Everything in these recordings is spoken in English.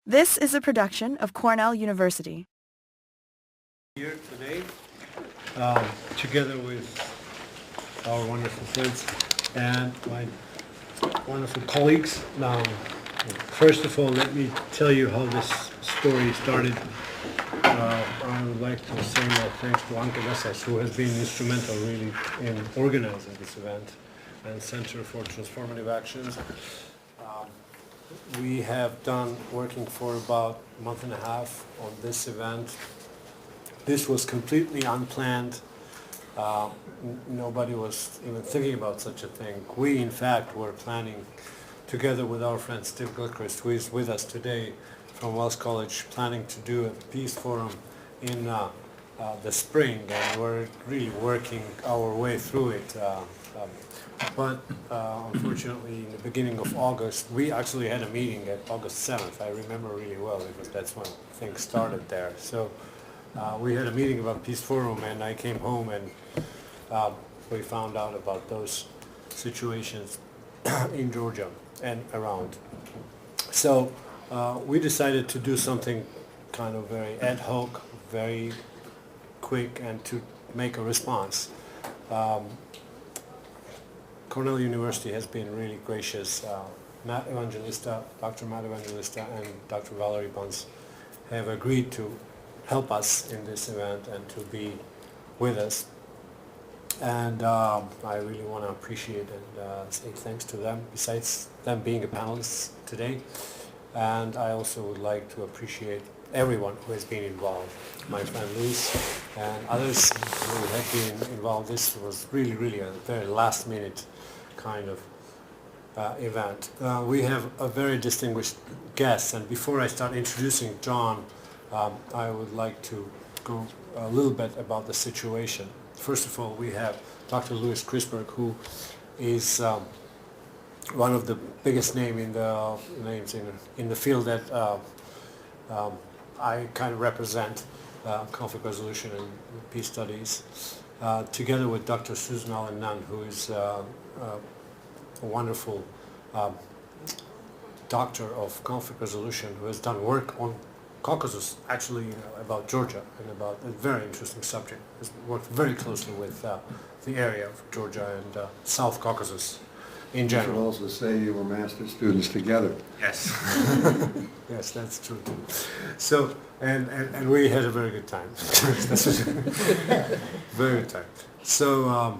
This is a production of Cornell University. Here today, together with our wonderful friends and my wonderful colleagues. First of all, let me tell you how this story started. I would like to say my thanks to Evangelista, who has been instrumental really in organizing this event, and Center for Transformative Actions. We have done working for about a month and a half on this event. This was completely unplanned. Nobody was even thinking about such a thing. We, in fact, were planning, together with our friend Steve Gilchrist, who is with us today from Wells College, planning to do a peace forum in the spring, and we're really working our way through it. But unfortunately, in the beginning of August, we actually had a meeting at August 7th. I remember really well because that's when things started there. So we had a meeting about Peace Forum, and I came home and we found out about those situations in Georgia and around. So we decided to do something kind of very ad hoc, very quick, and to make a response. Cornell University has been really gracious. Evangelista, Dr. Evangelista and Dr. Valerie Bunce have agreed to help us in this event and to be with us. And I really want to appreciate and say thanks to them, besides them being a panelist today. And I also would like to appreciate everyone who has been involved. My friend Luis and others who have been involved. This was really a very last minute kind of event. We have a very distinguished guest, and before I start introducing John, I would like to go a little bit about the situation. First of all, we have Dr. Louis Chrisberg, who is one of the biggest names in the field that I kind of represent, conflict resolution and peace studies, together with Dr. Susan Allen Nan, who is a wonderful doctor of conflict resolution who has done work on Caucasus, actually about Georgia, and about a very interesting subject. Has worked very closely with the area of Georgia and South Caucasus in general. You should also say you were master's students together. Yes. Yes, that's true too. So, and we had a very good time. Very good time. So,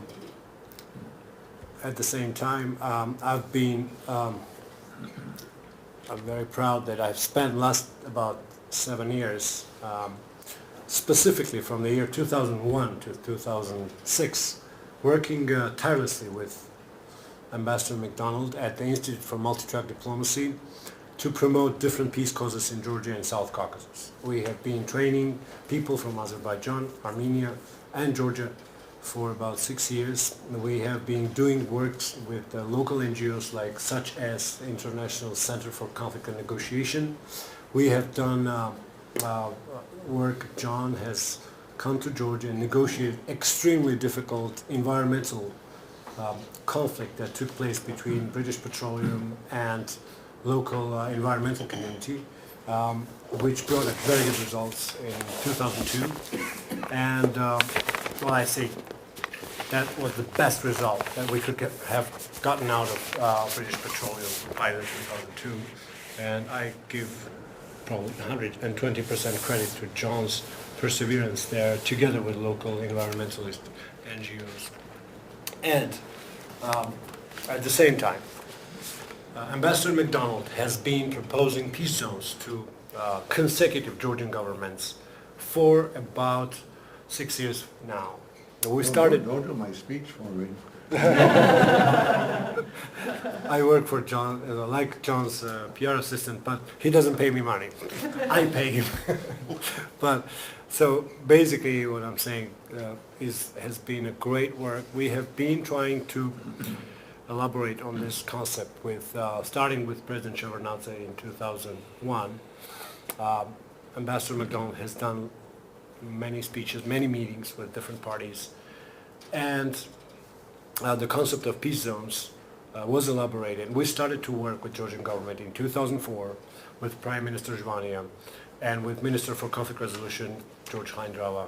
at the same time, I've been, I'm very proud that I've spent last about 7 years, specifically from the year 2001 to 2006, working tirelessly with Ambassador McDonald at the Institute for Multi-Track Diplomacy to promote different peace causes in Georgia and South Caucasus. We have been training people from Azerbaijan, Armenia, and Georgia for about 6 years. We have been doing works with local NGOs such as the International Center for Conflict and Negotiation. We have done work. John has come to Georgia and negotiated extremely difficult environmental conflict that took place between British Petroleum and local environmental community, which brought very good results in 2002. And well, I say that was the best result that we could have gotten out of British Petroleum by 2002. And I give probably 120% credit to John's perseverance there, together with local environmentalist NGOs. And at the same time, Ambassador McDonald has been proposing peace zones to consecutive Georgian governments for about 6 years now. We started. Don't do my speech for me. I work for John, like John's PR assistant, but he doesn't pay me money. I pay him. But so basically, what I'm saying has been a great work. We have been trying to elaborate on this concept with starting with President Shevardnadze in 2001. Ambassador McDonald has done many speeches, many meetings with different parties, and the concept of peace zones was elaborated. We started to work with Georgian government in 2004 with Prime Minister Zhvania and with Minister for Conflict Resolution, George Heindrawa.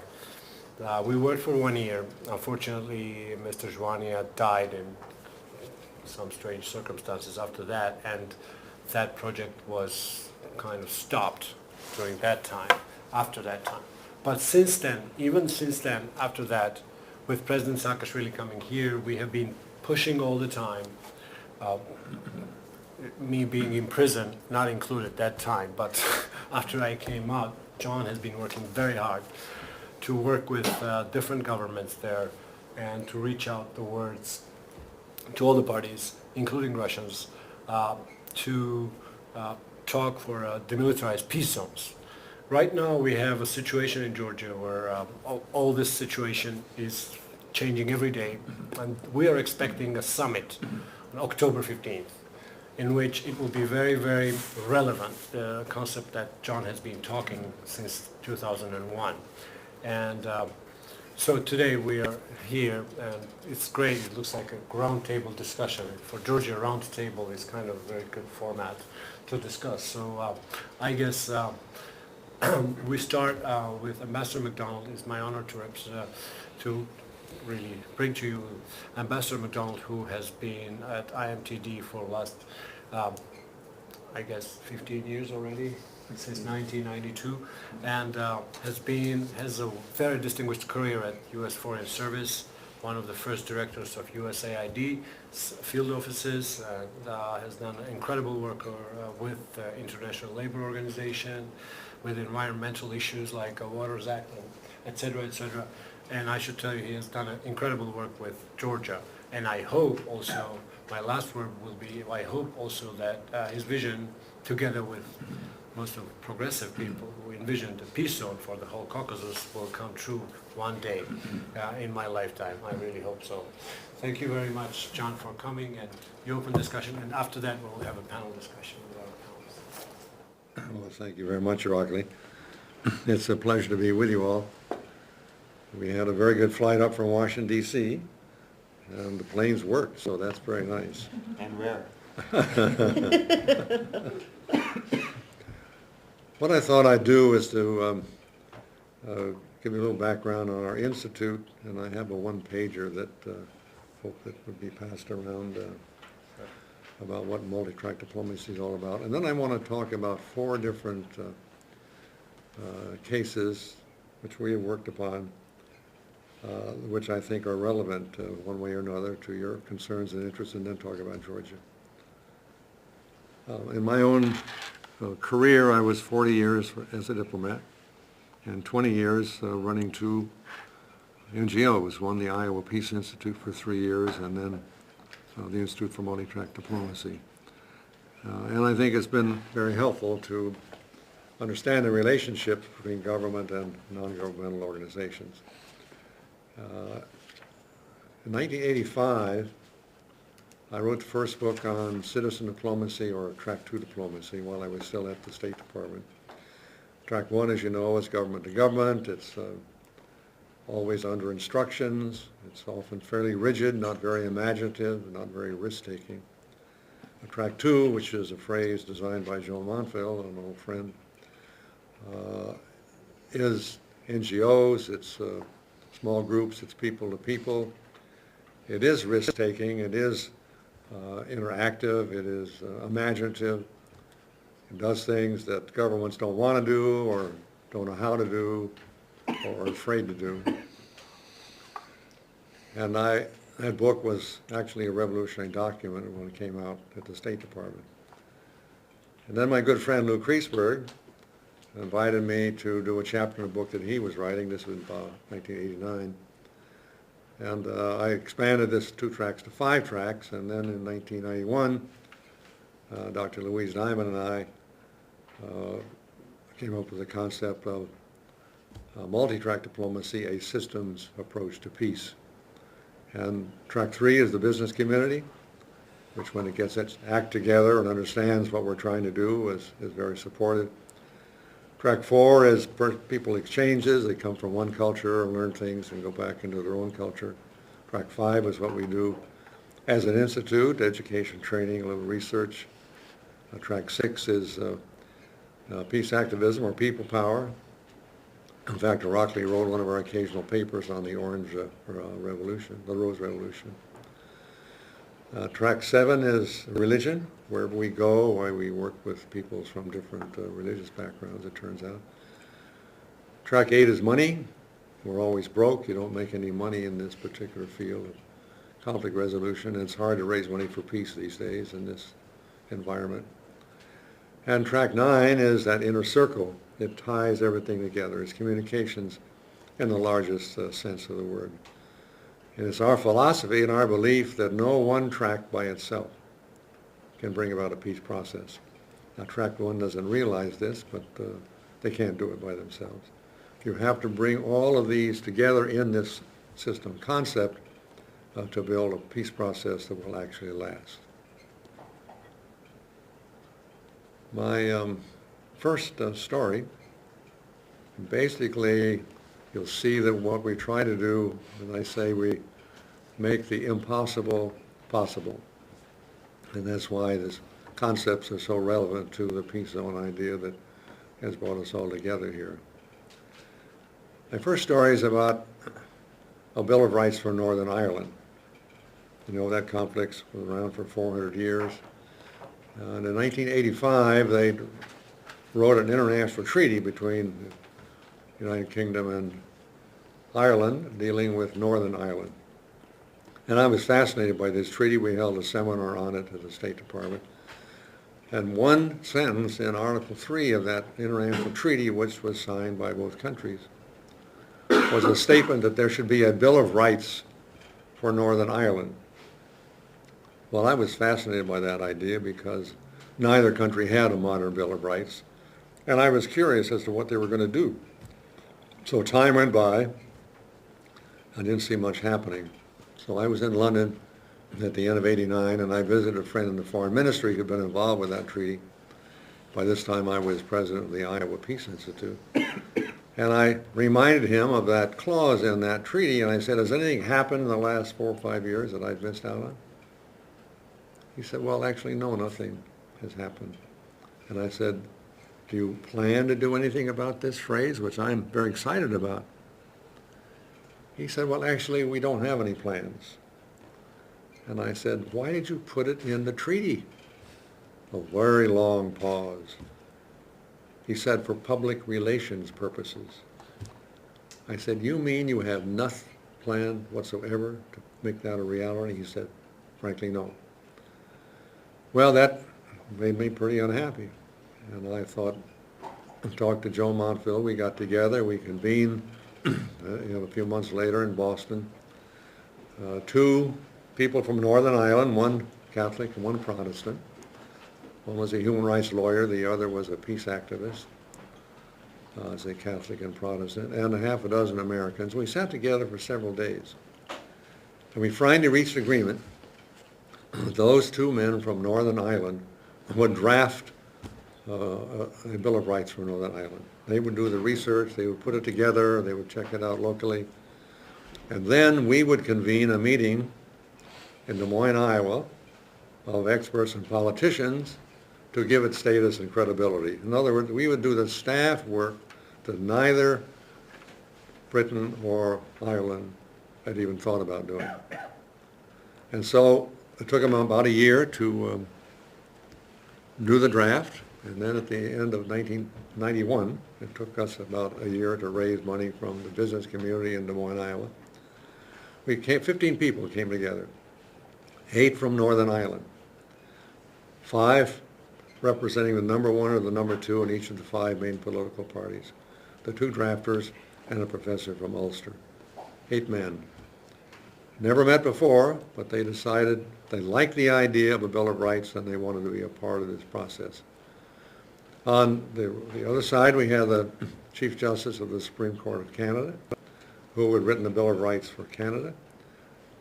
We worked for 1 year. Unfortunately, Mr. Zhvania died in some strange circumstances after that, and that project was kind of stopped during that time, after that time. But since then, even since then, after that, with President Saakashvili coming here, we have been pushing all the time, me being in prison, not included that time, but after I came out, John has been working very hard to work with different governments there and to reach out the words to all the parties, including Russians, to talk for demilitarized peace zones. Right now we have a situation in Georgia where all this situation is changing every day, and we are expecting a summit on October 15th, in which it will be very, very relevant, the concept that John has been talking since 2001. And so today we are here, and it's great. It looks like a round table discussion. For Georgia, a round table is kind of a very good format to discuss. So I guess we start with Ambassador McDonald. It's my honor to really bring to you Ambassador McDonald, who has been at IMTD for the last, I guess, 15 years already, since 1992, and has a very distinguished career at U.S. Foreign Service, one of the first directors of USAID field offices, and has done incredible work with the International Labor Organization, with environmental issues like Waters Act, et cetera, et cetera. And I should tell you, he has done incredible work with Georgia. And I hope also, my last word will be, I hope also that his vision, together with most of progressive people who envisioned a peace zone for the whole Caucasus, will come true one day in my lifetime. I really hope so. Thank you very much, John, for coming and the open discussion. And after that, we'll have a panel discussion with our panelists. Well, thank you very much, Irakli. It's a pleasure to be with you all. We had a very good flight up from Washington, D.C., and the planes worked, so that's very nice. And rare. What I thought I'd do is to give you a little background on our institute, and I have a one-pager that hope that would be passed around about what multi-track diplomacy is all about. And then I want to talk about 4 different cases which we have worked upon, which I think are relevant one way or another to your concerns and interests, and then talk about Georgia. In my own career, I was 40 years as a diplomat and 20 years running 2 NGOs, one the Iowa Peace Institute for 3 years, and then the Institute for Multi-Track Diplomacy. And I think it's been very helpful to understand the relationship between government and non-governmental organizations. In 1985, I wrote the first book on citizen diplomacy, or Track 2 diplomacy, while I was still at the State Department. Track 1, as you know, is government to government. It's always under instructions. It's often fairly rigid, not very imaginative, not very risk-taking. Track 2, which is a phrase designed by Joe Montville, an old friend, is NGOs, it's small groups, it's people to people. It is risk-taking, it is interactive, it is imaginative. It does things that governments don't want to do or don't know how to do or are afraid to do. And that book was actually a revolutionary document when it came out at the State Department. And then my good friend Lou Kreisberg invited me to do a chapter in a book that he was writing. This was about 1989. And I expanded this 2 tracks to 5 tracks, and then in 1991, Dr. Louise Diamond and I came up with the concept of multi-track diplomacy, a systems approach to peace. And track 3 is the business community, which when it gets its act together and understands what we're trying to do is very supportive. Track 4 is people exchanges. They come from one culture and learn things and go back into their own culture. Track 5 is what we do as an institute, education, training, a little research. Track 6 is peace activism or people power. In fact, Irakli wrote one of our occasional papers on the Orange Revolution, the Rose Revolution. Track 7 is religion. Wherever we go, why we work with peoples from different religious backgrounds, it turns out. Track 8 is money. We're always broke. You don't make any money in this particular field of conflict resolution. And it's hard to raise money for peace these days in this environment. And track 9 is that inner circle. It ties everything together. It's communications in the largest sense of the word. And it's our philosophy and our belief that no one track by itself can bring about a peace process. Now, track 1 doesn't realize this, but they can't do it by themselves. You have to bring all of these together in this system concept to build a peace process that will actually last. My first story, basically you'll see that what we try to do, and I say we make the impossible possible. And that's why these concepts are so relevant to the peace zone idea that has brought us all together here. My first story is about a Bill of Rights for Northern Ireland. You know, that conflict was around for 400 years. And in 1985, they wrote an international treaty between the United Kingdom and Ireland dealing with Northern Ireland. And I was fascinated by this treaty. We held a seminar on it at the State Department. And one sentence in Article 3 of that international treaty, which was signed by both countries, was a statement that there should be a Bill of Rights for Northern Ireland. Well, I was fascinated by that idea because neither country had a modern Bill of Rights, and I was curious as to what they were going to do. So time went by. I didn't see much happening. So I was in London at the end of '89, and I visited a friend in the Foreign Ministry who had been involved with that treaty. By this time, I was president of the Iowa Peace Institute. And I reminded him of that clause in that treaty, and I said, has anything happened in the last 4 or 5 years that I've missed out on? He said, well, actually, no, nothing has happened. And I said, do you plan to do anything about this phrase, which I'm very excited about? He said, well, actually, we don't have any plans. And I said, why did you put it in the treaty? A very long pause. He said, for public relations purposes. I said, you mean you have nothing planned whatsoever to make that a reality? He said, frankly, no. Well, that made me pretty unhappy. And I thought, talked to Joe Montville. We got together. We convened a few months later in Boston. 2 people from Northern Ireland, one Catholic and one Protestant. One was a human rights lawyer. The other was a peace activist, as a Catholic and Protestant, and a half a dozen Americans. We sat together for several days. And we finally reached agreement. Those 2 men from Northern Ireland would draft a Bill of Rights for Northern Ireland. They would do the research, they would put it together, they would check it out locally, and then we would convene a meeting in Des Moines, Iowa, of experts and politicians to give it status and credibility. In other words, we would do the staff work that neither Britain or Ireland had even thought about doing. And so it took them about a year to do the draft, and then at the end of 1991, it took us about a year to raise money from the business community in Des Moines, Iowa. 15 people came together, 8 from Northern Ireland, 5 representing the number 1 or the number 2 in each of the 5 main political parties, the 2 drafters, and a professor from Ulster. 8 men. Never met before, but they decided they liked the idea of a Bill of Rights and they wanted to be a part of this process. On the other side, we had the Chief Justice of the Supreme Court of Canada, who had written a Bill of Rights for Canada.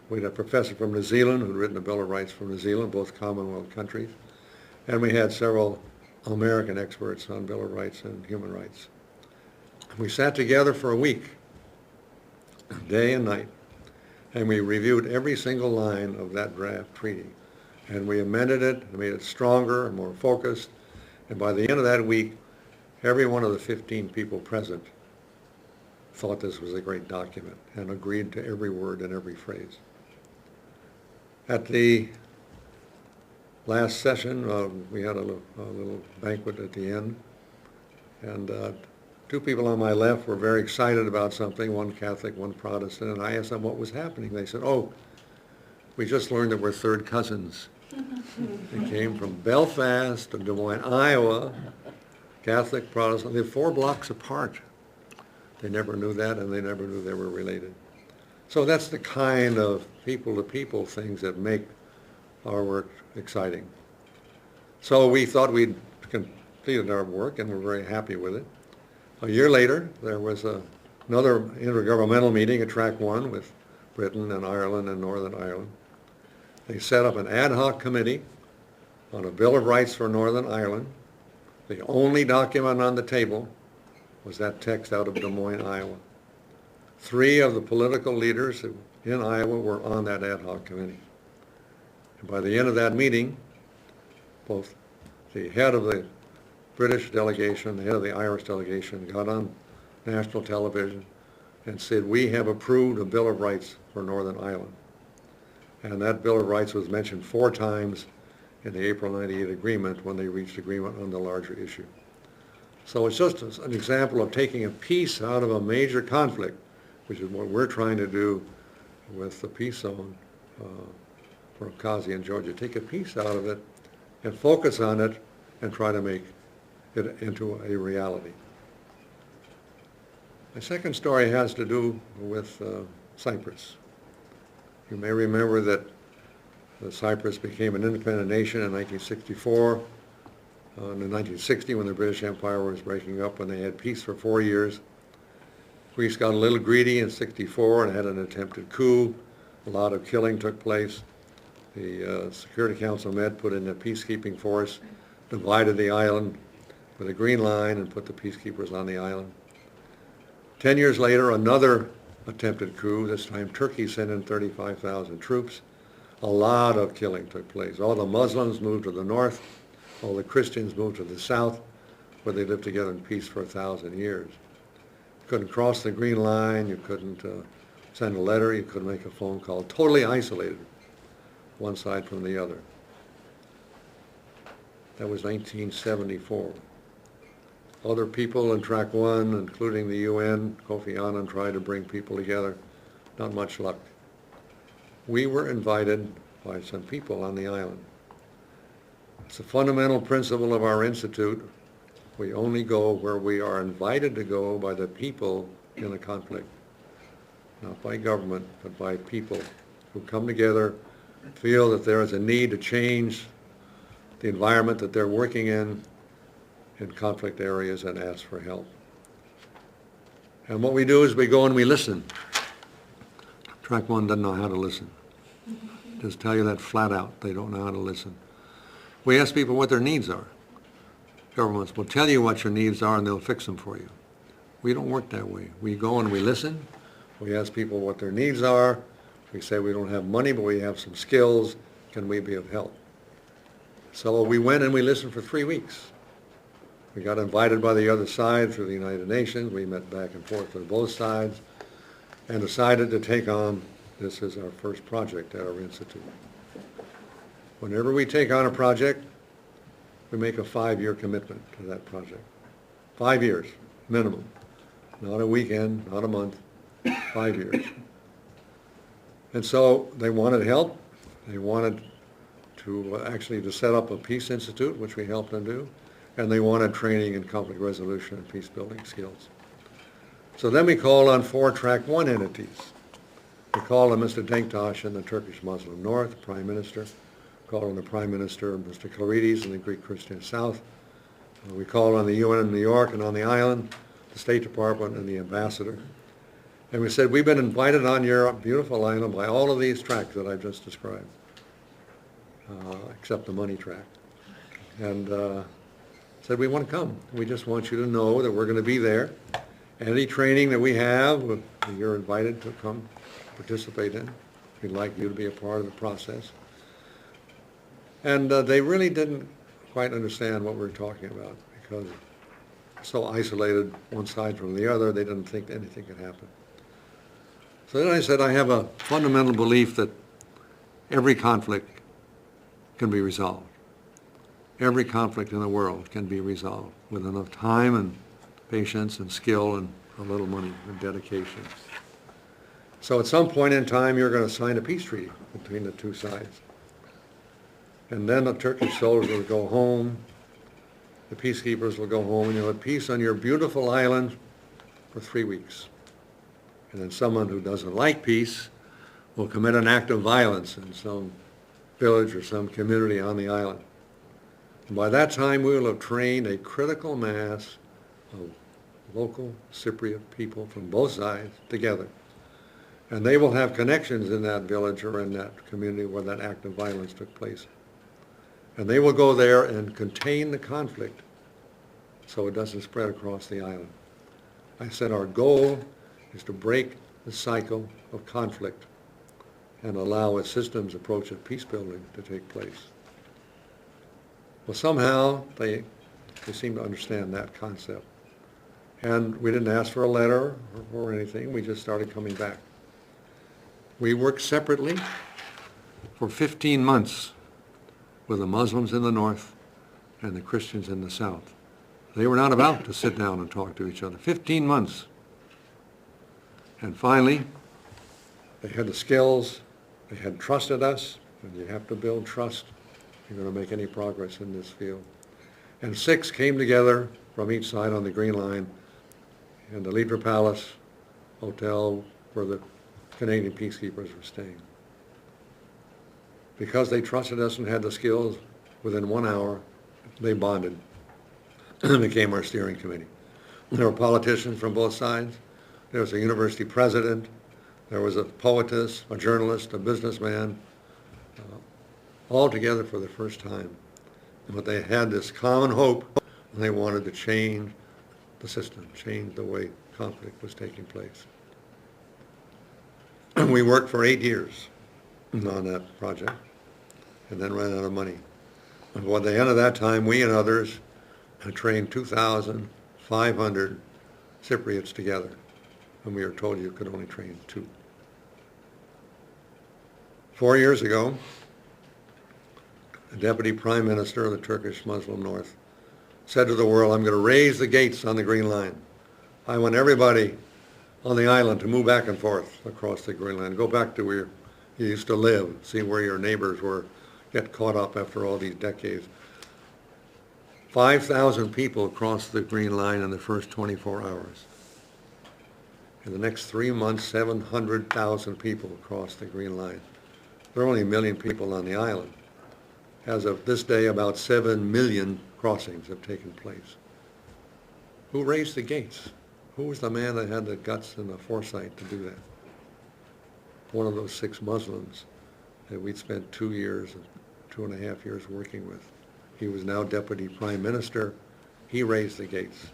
We had a professor from New Zealand who had written a Bill of Rights for New Zealand, both Commonwealth countries. And we had several American experts on Bill of Rights and human rights. We sat together for a week, day and night, and we reviewed every single line of that draft treaty. And we amended it and made it stronger and more focused. And by the end of that week, Every one of the 15 people present thought this was a great document and agreed to every word and every phrase. At the last session, we had a little banquet at the end, and two people on my left were very excited about something, one Catholic, one Protestant, and I asked them what was happening. They said, "Oh, we just learned that we're third cousins." They came from Belfast to Des Moines, Iowa, Catholic, Protestant. They're 4 blocks apart. They never knew that, and they never knew they were related. So that's the kind of people-to-people things that make our work exciting. So we thought we'd completed our work, and we're very happy with it. A year later, there was another intergovernmental meeting at Track 1 with Britain and Ireland and Northern Ireland. They set up an ad hoc committee on a Bill of Rights for Northern Ireland. The only document on the table was that text out of Des Moines, Iowa. 3 of the political leaders in Iowa were on that ad hoc committee. And by the end of that meeting, both the head of the British delegation, the head of the Irish delegation got on national television and said, "We have approved a Bill of Rights for Northern Ireland." And that Bill of Rights was mentioned 4 times in the April 98 agreement when they reached agreement on the larger issue. So it's just an example of taking a piece out of a major conflict, which is what we're trying to do with the peace zone for Abkhazia and Georgia. Take a piece out of it and focus on it and try to make it into a reality. My second story has to do with Cyprus. You may remember that Cyprus became an independent nation in 1964. In 1960, when the British Empire was breaking up, and they had peace for 4 years, Greece got a little greedy in 64 and had an attempted coup. A lot of killing took place. The Security Council met, put in a peacekeeping force, divided the island with a green line and put the peacekeepers on the island. 10 years later, another attempted coup. This time Turkey sent in 35,000 troops. A lot of killing took place. All the Muslims moved to the north. All the Christians moved to the south, where they lived together in peace for 1,000 years. You couldn't cross the green line. You couldn't send a letter. You couldn't make a phone call. Totally isolated, one side from the other. That was 1974. Other people in Track 1, including the UN, Kofi Annan, tried to bring people together. Not much luck. We were invited by some people on the island. It's a fundamental principle of our institute. We only go where we are invited to go by the people in the conflict. Not by government, but by people who come together, feel that there is a need to change the environment that they're working in conflict areas, and ask for help. And what we do is we go and we listen. Track 1 doesn't know how to listen. Just tell you that flat out. They don't know how to listen. We ask people what their needs are. Governments will tell you what your needs are and they'll fix them for you. We don't work that way. We go and we listen. We ask people what their needs are. We say we don't have money, but we have some skills. Can we be of help? So we went and we listened for 3 weeks. We got invited by the other side through the United Nations. We met back and forth with both sides and decided to take on this as our first project at our institute. Whenever we take on a project, we make a 5-year commitment to that project. 5 years, minimum. Not a weekend, not a month, 5 years. And so they wanted help. They wanted to actually to set up a peace institute, which we helped them do. And they wanted training in conflict resolution and peace building skills. So then we called on 4 Track 1 entities. We called on Mr. Denktash in the Turkish Muslim North, Prime Minister. Called on the Prime Minister, Mr. Klarides in the Greek Christian South. We called on the UN in New York and on the island, the State Department and the Ambassador. And we said, we've been invited on your beautiful island by all of these tracks that I've just described, except the money track. And said, we want to come. We just want you to know that we're going to be there. Any training that we have, you're invited to come participate in. We'd like you to be a part of the process. And they really didn't quite understand what we were talking about, because so isolated one side from the other, they didn't think anything could happen. So then I said, I have a fundamental belief that every conflict can be resolved. Every conflict in the world can be resolved with enough time and patience and skill and a little money and dedication. So at some point in time, you're going to sign a peace treaty between the two sides. And then the Turkish soldiers will go home, the peacekeepers will go home, and you'll have peace on your beautiful island for 3 weeks. And then someone who doesn't like peace will commit an act of violence in some village or some community on the island. And by that time, we will have trained a critical mass of local Cypriot people from both sides together. And they will have connections in that village or in that community where that act of violence took place. And they will go there and contain the conflict so it doesn't spread across the island. I said our goal is to break the cycle of conflict and allow a systems approach of peace building to take place. Well, somehow they seem to understand that concept. And we didn't ask for a letter or anything. We just started coming back. We worked separately for 15 months with the Muslims in the north and the Christians in the south. They were not about to sit down and talk to each other. 15 months. And finally, they had the skills, they had trusted us, and you have to build trust if you're going to make any progress in this field. And 6 came together from each side on the Green Line in the Leader Palace Hotel where the Canadian peacekeepers were staying. Because they trusted us and had the skills, within 1 hour, they bonded and became our steering committee. There were politicians from both sides. There was a university president. There was a poetess, a journalist, a businessman, all together for the first time. But they had this common hope, and they wanted to change the system, change the way conflict was taking place. We worked for 8 years on that project and then ran out of money. And by the end of that time, we and others had trained 2,500 Cypriots together, and we were told you could only train 2. 4 years ago, the Deputy Prime Minister of the Turkish Muslim North said to the world, I'm going to raise the gates on the Green Line. I want everybody on the island to move back and forth across the Green Line. Go back to where you used to live, see where your neighbors were, get caught up after all these decades. 5,000 people crossed the Green Line in the first 24 hours. In the next 3 months, 700,000 people crossed the Green Line. There are only 1 million people on the island. As of this day, about 7 million crossings have taken place. Who raised the gates? Who was the man that had the guts and the foresight to do that? One of those 6 Muslims that we'd spent 2 years, 2.5 years working with. He was now Deputy Prime Minister. He raised the gates.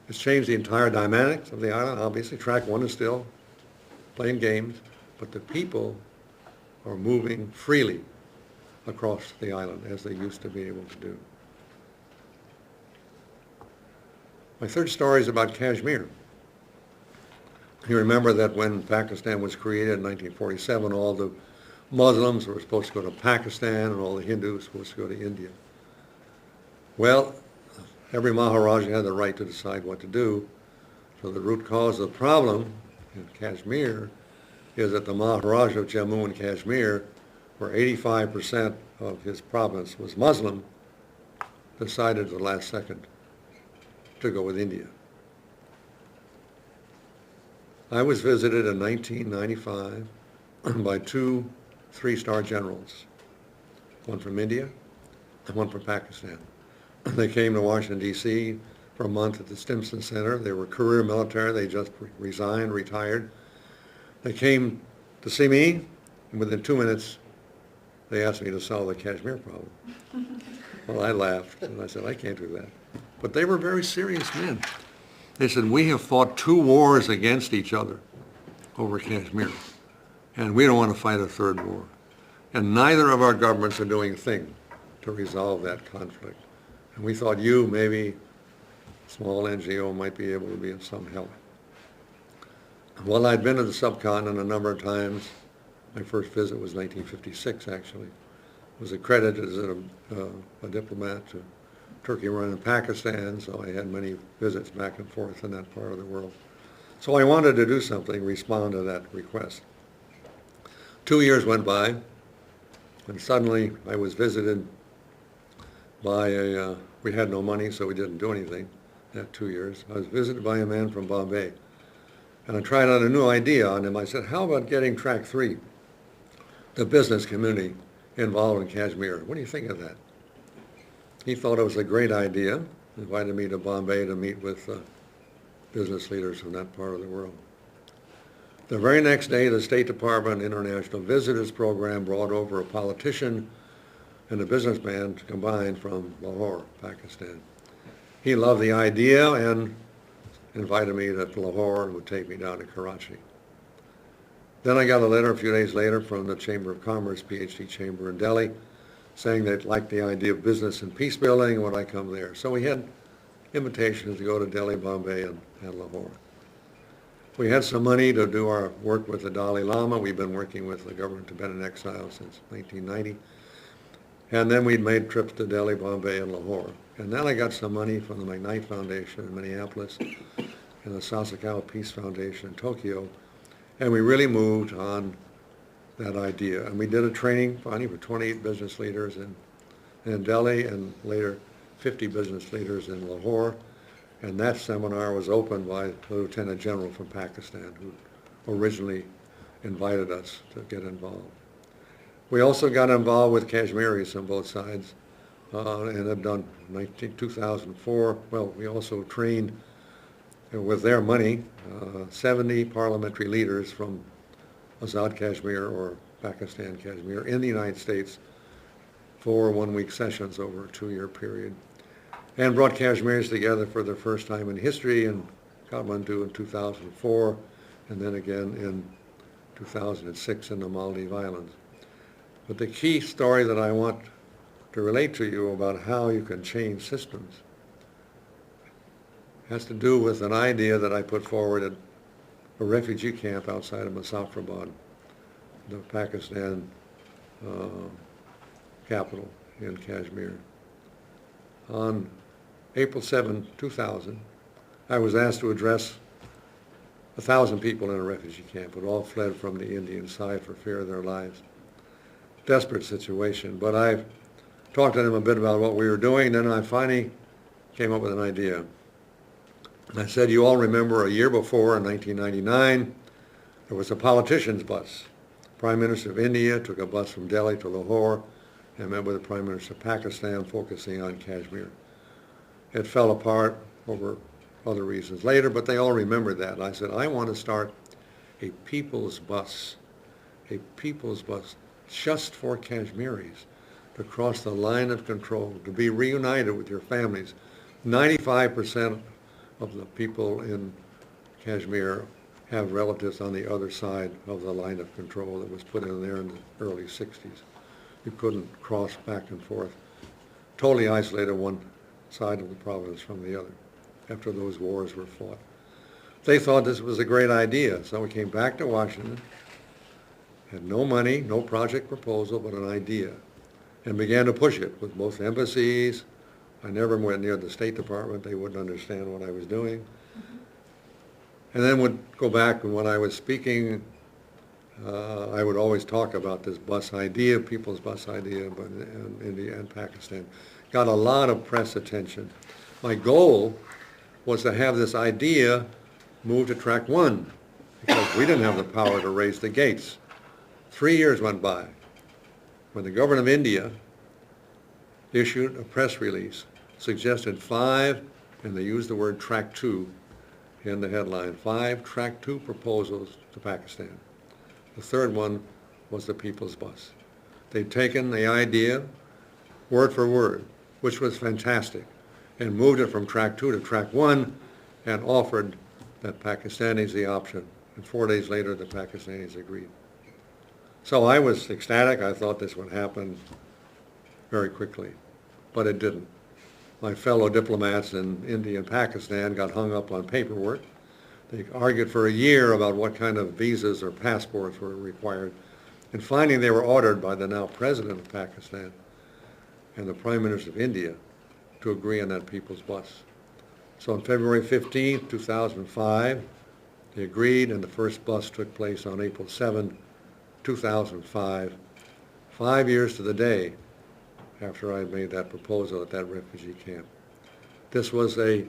It's changed the entire dynamics of the island. Obviously, Track 1 is still playing games, but the people are moving freely across the island as they used to be able to do. My third story is about Kashmir. You remember that when Pakistan was created in 1947, all the Muslims were supposed to go to Pakistan and all the Hindus were supposed to go to India. Well, every Maharaja had the right to decide what to do. So the root cause of the problem in Kashmir is that the Maharaja of Jammu and Kashmir, where 85% of his province was Muslim, decided at the last second to go with India. I was visited in 1995 by 2 3-star generals, one from India and one from Pakistan. They came to Washington, D.C. for a month at the Stimson Center. They were career military. They just resigned, retired. They came to see me, and within 2 minutes, they asked me to solve the Kashmir problem. Well, I laughed, and I said, I can't do that. But they were very serious men. They said, we have fought 2 wars against each other over Kashmir, and we don't want to fight a 3rd war. And neither of our governments are doing a thing to resolve that conflict. And we thought you, maybe small NGO might be able to be of some help. Well, I'd been to the subcontinent a number of times. My first visit was 1956, actually. Was accredited as a diplomat to Turkey, Iran, and Pakistan, so I had many visits back and forth in that part of the world. So I wanted to do something, respond to that request. 2 years went by, and suddenly I was visited by we had no money, so we didn't do anything that 2 years. I was visited by a man from Bombay, and I tried out a new idea on him. I said, how about getting Track 3, the business community, involved in Kashmir? What do you think of that? He thought it was a great idea, invited me to Bombay to meet with business leaders from that part of the world. The very next day, the State Department International Visitors Program brought over a politician and a businessman combined from Lahore, Pakistan. He loved the idea and invited me to Lahore and would take me down to Karachi. Then I got a letter a few days later from the Chamber of Commerce, PhD Chamber in Delhi, saying they'd like the idea of business and peace building, would I come there? So we had invitations to go to Delhi, Bombay, and Lahore. We had some money to do our work with the Dalai Lama. We've been working with the government of Tibetan exile since 1990. And then we'd made trips to Delhi, Bombay, and Lahore. And then I got some money from the McKnight Foundation in Minneapolis and the Sasakawa Peace Foundation in Tokyo. And we really moved on that idea. And we did a training finally for 28 business leaders in Delhi, and later 50 business leaders in Lahore. And that seminar was opened by the Lieutenant General from Pakistan, who originally invited us to get involved. We also got involved with Kashmiris on both sides, and have done 2004. Well, we also trained with their money 70 parliamentary leaders from Azad Kashmir or Pakistan Kashmir in the United States for one-week sessions over a 2-year period, and brought Kashmiris together for the first time in history in Kathmandu in 2004, and then again in 2006 in the Maldives Islands. But the key story that I want to relate to you about how you can change systems has to do with an idea that I put forward at a refugee camp outside of Muzaffarabad, the Pakistan capital in Kashmir. On April 7, 2000, I was asked to address 1,000 people in a refugee camp who had all fled from the Indian side for fear of their lives. Desperate situation, but I talked to them a bit about what we were doing, then I finally came up with an idea. I said, you all remember a year before, in 1999, there was a politician's bus. Prime Minister of India took a bus from Delhi to Lahore and met with the Prime Minister of Pakistan, focusing on Kashmir. It fell apart over other reasons later, but they all remembered that. I said, I want to start a people's bus just for Kashmiris to cross the line of control, to be reunited with your families. 95% of the people in Kashmir have relatives on the other side of the line of control that was put in there in the early 60s. You couldn't cross back and forth. Totally isolated one side of the province from the other after those wars were fought. They thought this was a great idea, so we came back to Washington, had no money, no project proposal, but an idea, and began to push it with both embassies. I never went near the State Department. They wouldn't understand what I was doing. And then would go back, and when I was speaking, I would always talk about this bus idea, people's bus idea in India and Pakistan. Got a lot of press attention. My goal was to have this idea move to Track 1, because we didn't have the power to raise the gates. 3 years went by when the government of India issued a press release, suggested 5, and they used the word Track 2 in the headline, 5 Track 2 proposals to Pakistan. The third one was the people's bus. They'd taken the idea word for word, which was fantastic, and moved it from Track 2 to Track 1 and offered that Pakistanis the option. And 4 days later, the Pakistanis agreed. So I was ecstatic. I thought this would happen very quickly, but it didn't. my fellow diplomats in India and Pakistan got hung up on paperwork. They argued for a year about what kind of visas or passports were required. And finally they were ordered by the now President of Pakistan and the Prime Minister of India to agree on that people's bus. So on February 15, 2005, they agreed, and the first bus took place on April 7, 2005, 5 years to the day after I made that proposal at that refugee camp. This was a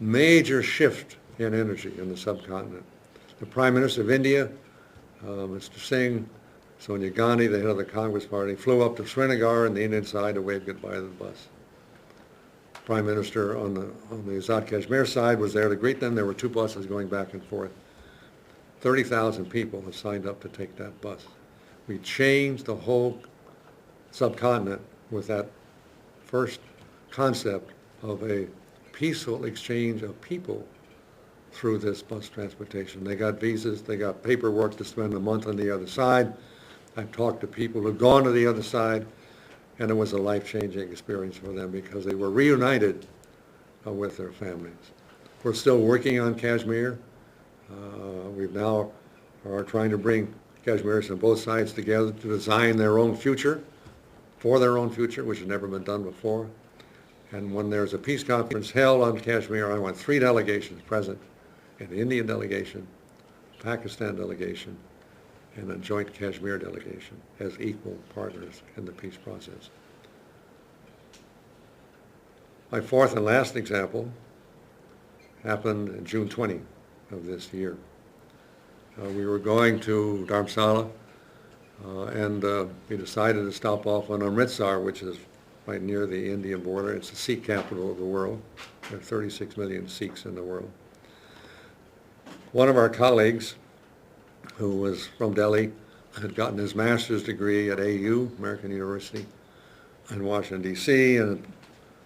major shift in energy in the subcontinent. The Prime Minister of India, Mr. Singh, Sonia Gandhi, the head of the Congress Party, flew up to Srinagar on the Indian side to wave goodbye to the bus. Prime Minister on the Azad Kashmir side was there to greet them. There were two buses going back and forth. 30,000 people have signed up to take that bus. We changed the whole subcontinent with that first concept of a peaceful exchange of people through this bus transportation. They got visas, they got paperwork to spend a month on the other side. I've talked to people who've gone to the other side, and it was a life-changing experience for them because they were reunited with their families. We're still working on Kashmir. We now are trying to bring Kashmiris on both sides together to design their own future, for their own future, which has never been done before. And when there's a peace conference held on Kashmir, I want 3 delegations present, an Indian delegation, Pakistan delegation, and a joint Kashmir delegation as equal partners in the peace process. My fourth and last example happened in June 20 of this year. We were going to Dharamsala, and we decided to stop off on Amritsar, which is right near the Indian border. It's the Sikh capital of the world. There are 36 million Sikhs in the world. One of our colleagues, who was from Delhi, had gotten his master's degree at AU, American University, in Washington, D.C., and had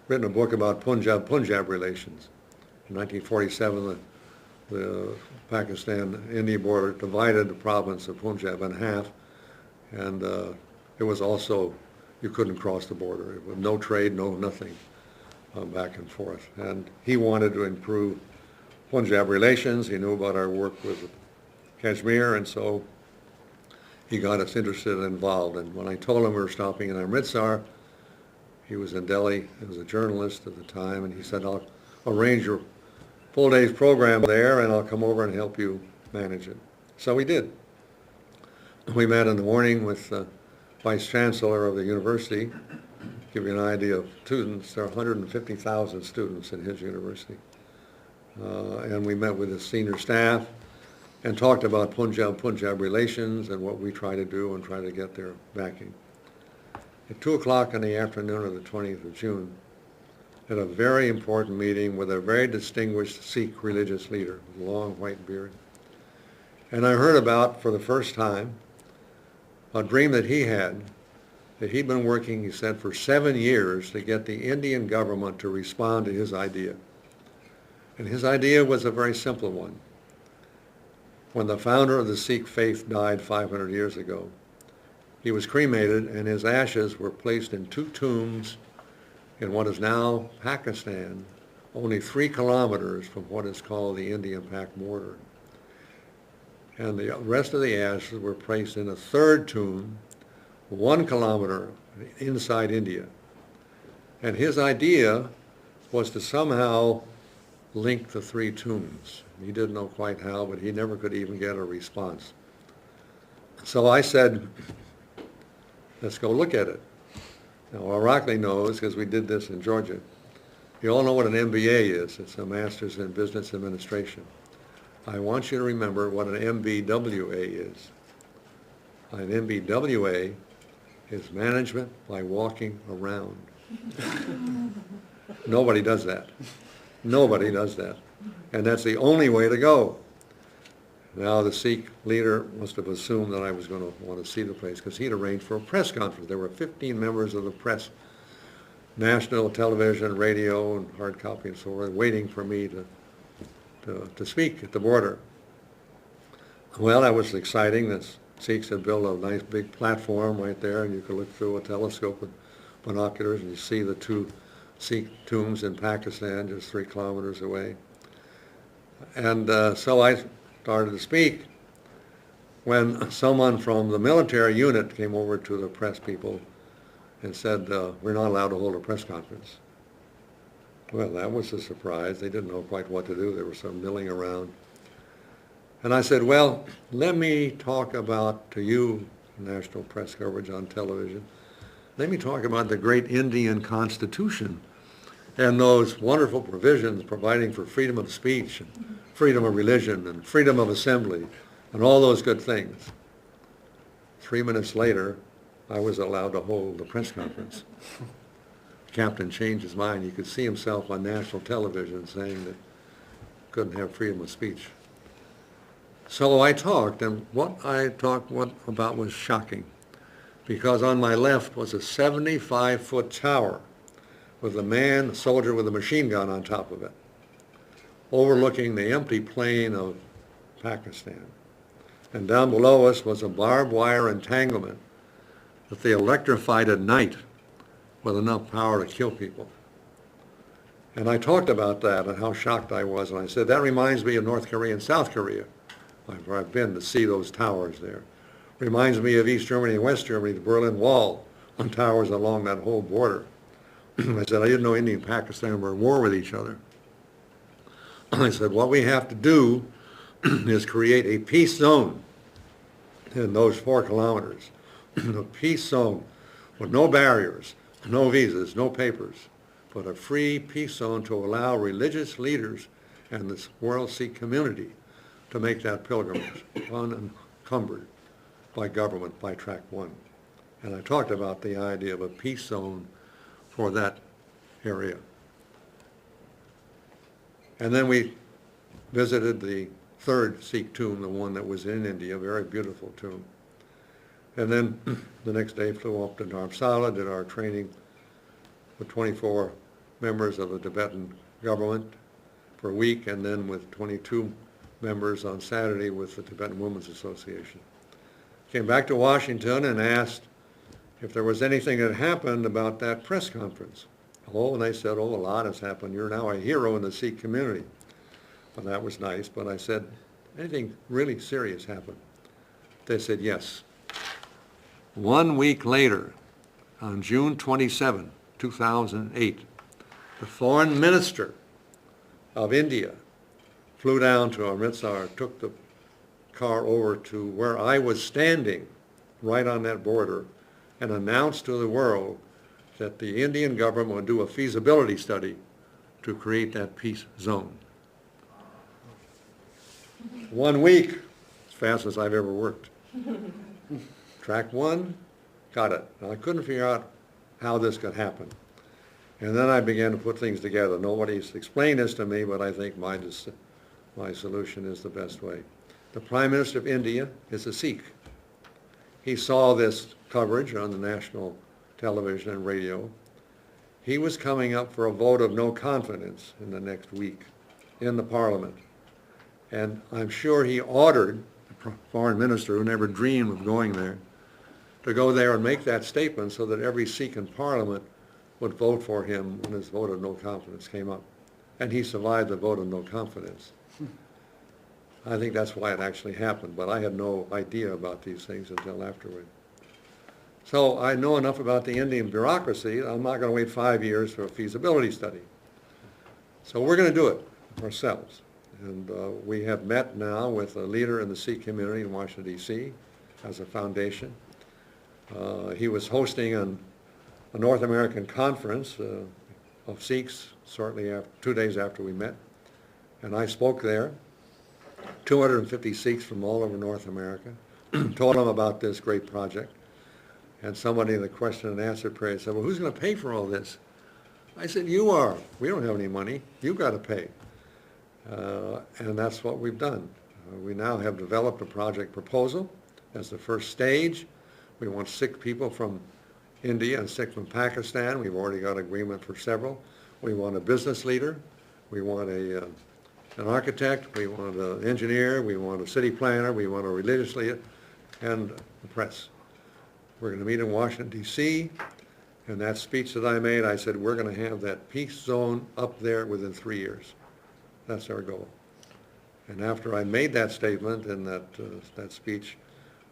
written a book about Punjab relations. In 1947, the Pakistan-India border divided the province of Punjab in half, and it was also, you couldn't cross the border. It was no trade, no nothing, back and forth. And he wanted to improve Punjab relations. He knew about our work with Kashmir, and so he got us interested and involved. And when I told him we were stopping in Amritsar, he was in Delhi, he was a journalist at the time, and he said, I'll arrange your full day's program there and I'll come over and help you manage it. So we did. We met in the morning with the Vice Chancellor of the university. To give you an idea of students, there are 150,000 students in his university. And we met with his senior staff and talked about Punjab relations and what we try to do and try to get their backing. At 2 o'clock in the afternoon of the 20th of June, at a very important meeting with a very distinguished Sikh religious leader with a long white beard. And I heard about, for the first time, a dream that he had, that he'd been working, he said, for 7 years to get the Indian government to respond to his idea. And his idea was a very simple one. When the founder of the Sikh faith died 500 years ago, he was cremated and his ashes were placed in 2 tombs in what is now Pakistan, only 3 kilometers from what is called the Indian-Pak border. And the rest of the ashes were placed in a 3rd tomb, 1 kilometer inside India. And his idea was to somehow link the 3 tombs. He didn't know quite how, but he never could even get a response. So I said, let's go look at it. Now, Irakli knows, because we did this in Georgia. You all know what an MBA is. It's a Master's in Business Administration. I want you to remember what an MBWA is. An MBWA is management by walking around. Nobody does that. Nobody does that. And that's the only way to go. Now, the Sikh leader must have assumed that I was going to want to see the place because he'd arranged for a press conference. There were 15 members of the press, national television, radio, and hard copy and so forth, waiting for me to speak at the border. Well, that was exciting. The Sikhs had built a nice big platform right there, and you could look through a telescope with binoculars and you see the 2 Sikh tombs in Pakistan, just 3 kilometers away. And so I started to speak when someone from the military unit came over to the press people and said, we're not allowed to hold a press conference. Well, that was a surprise. They didn't know quite what to do. There was some milling around. And I said, well, let me talk about, to you, national press coverage on television, let me talk about the great Indian Constitution and those wonderful provisions providing for freedom of speech and freedom of religion and freedom of assembly and all those good things. 3 minutes later, I was allowed to hold the press conference. The captain changed his mind. He could see himself on national television saying that couldn't have freedom of speech. So I talked, and what I talked about was shocking, because on my left was a 75-foot tower with a soldier with a machine gun on top of it, overlooking the empty plain of Pakistan. And down below us was a barbed wire entanglement that they electrified at night with enough power to kill people. And I talked about that and how shocked I was, and I said, that reminds me of North Korea and South Korea, where I've been to see those towers there. Reminds me of East Germany and West Germany, the Berlin Wall, on towers along that whole border. I said, I didn't know India and Pakistan were at war with each other. I said, what we have to do is create a peace zone in those 4 kilometers. A peace zone with no barriers, no visas, no papers, but a free peace zone to allow religious leaders and this world Sikh community to make that pilgrimage unencumbered by government by track 1. And I talked about the idea of a peace zone for that area. And then we visited the 3rd Sikh tomb, the one that was in India, a very beautiful tomb. And then the next day flew up to Dharamsala, did our training with 24 members of the Tibetan government for a week, and then with 22 members on Saturday with the Tibetan Women's Association. Came back to Washington and asked if there was anything that happened about that press conference. Oh, and they said, oh, a lot has happened. You're now a hero in the Sikh community. Well, that was nice, but I said, anything really serious happened? They said, yes. 1 week later, on June 27, 2008, the foreign minister of India flew down to Amritsar, took the car over to where I was standing, right on that border, and announced to the world that the Indian government would do a feasibility study to create that peace zone. 1 week, as fast as I've ever worked. Track 1, got it. Now, I couldn't figure out how this could happen. And then I began to put things together. Nobody's explained this to me, but I think my solution is the best way. The Prime Minister of India is a Sikh. He saw this coverage on the national television and radio. He was coming up for a vote of no confidence in the next week in the parliament. And I'm sure he ordered the foreign minister, who never dreamed of going there, to go there and make that statement so that every Sikh in parliament would vote for him when his vote of no confidence came up. And he survived the vote of no confidence. I think that's why it actually happened, but I had no idea about these things until afterward. So I know enough about the Indian bureaucracy. I'm not going to wait 5 years for a feasibility study. So we're going to do it ourselves. And we have met now with a leader in the Sikh community in Washington, D.C. as a foundation. He was hosting a North American conference of Sikhs shortly 2 days after we met. And I spoke there. 250 Sikhs from all over North America, told them about this great project. And somebody in the question and answer period said, well, who's going to pay for all this? I said, you are. We don't have any money. You've got to pay. And that's what we've done. We now have developed a project proposal as the first stage. We want 6 people from India and 6 from Pakistan. We've already got agreement for several. We want a business leader. We want an architect, we want an engineer, we want a city planner, we want a religious leader, and the press. We're going to meet in Washington, D.C., And that speech that I made, I said, we're going to have that peace zone up there within 3 years. That's our goal. And after I made that statement in that speech,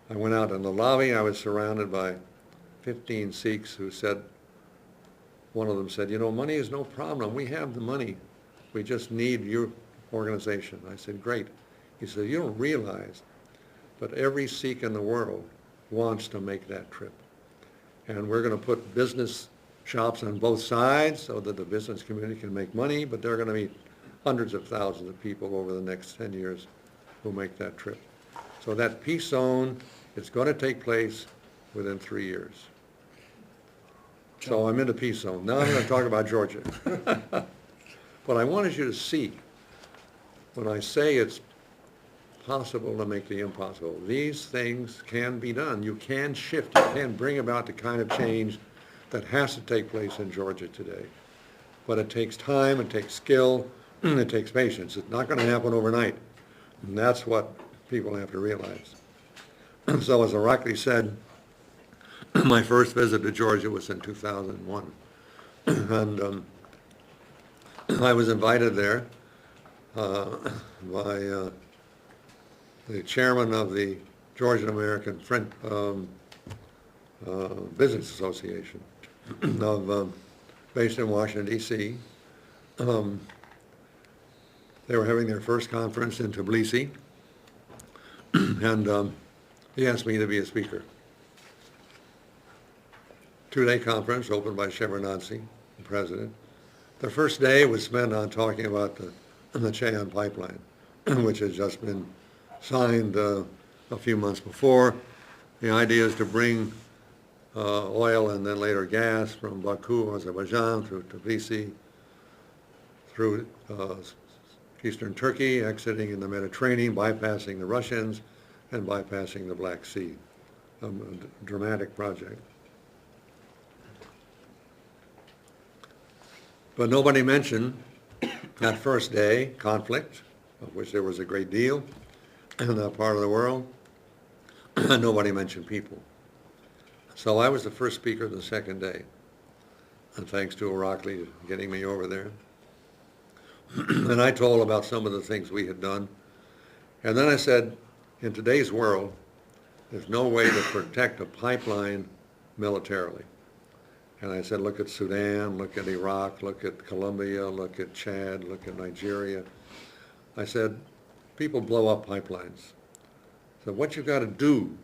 I went out in the lobby. I was surrounded by 15 Sikhs who said, one of them said, you know, money is no problem. We have the money. We just need your organization. I said, great. He said, you don't realize, but every Sikh in the world wants to make that trip. And we're going to put business shops on both sides so that the business community can make money, but there are going to be hundreds of thousands of people over the next 10 years who make that trip. So that peace zone is going to take place within 3 years. So I'm in the peace zone. Now I'm going to talk about Georgia. But I wanted you to see, when I say it's possible to make the impossible, these things can be done. You can shift, you can bring about the kind of change that has to take place in Georgia today. But it takes time, it takes skill, it takes patience. It's not going to happen overnight. And that's what people have to realize. So as Irakli said, my first visit to Georgia was in 2001. And I was invited there by the chairman of the Georgian American Business Association based in Washington, D.C. They were having their first conference in Tbilisi, and he asked me to be a speaker. 2-day conference opened by Shevardnadze, the president. The first day was spent on talking about the Cheyenne pipeline, which has just been signed a few months before. The idea is to bring oil and then later gas from Baku, Azerbaijan, through Tbilisi, through eastern Turkey, exiting in the Mediterranean, bypassing the Russians, and bypassing the Black Sea. A dramatic project. But nobody mentioned that first day conflict, of which there was a great deal in that part of the world, and nobody mentioned people. So I was the first speaker the second day, and thanks to Irakli getting me over there. And I told about some of the things we had done. And then I said, in today's world, there's no way to protect a pipeline militarily. And I said, look at Sudan, look at Iraq, look at Colombia, look at Chad, look at Nigeria. I said, people blow up pipelines. So what you've got to do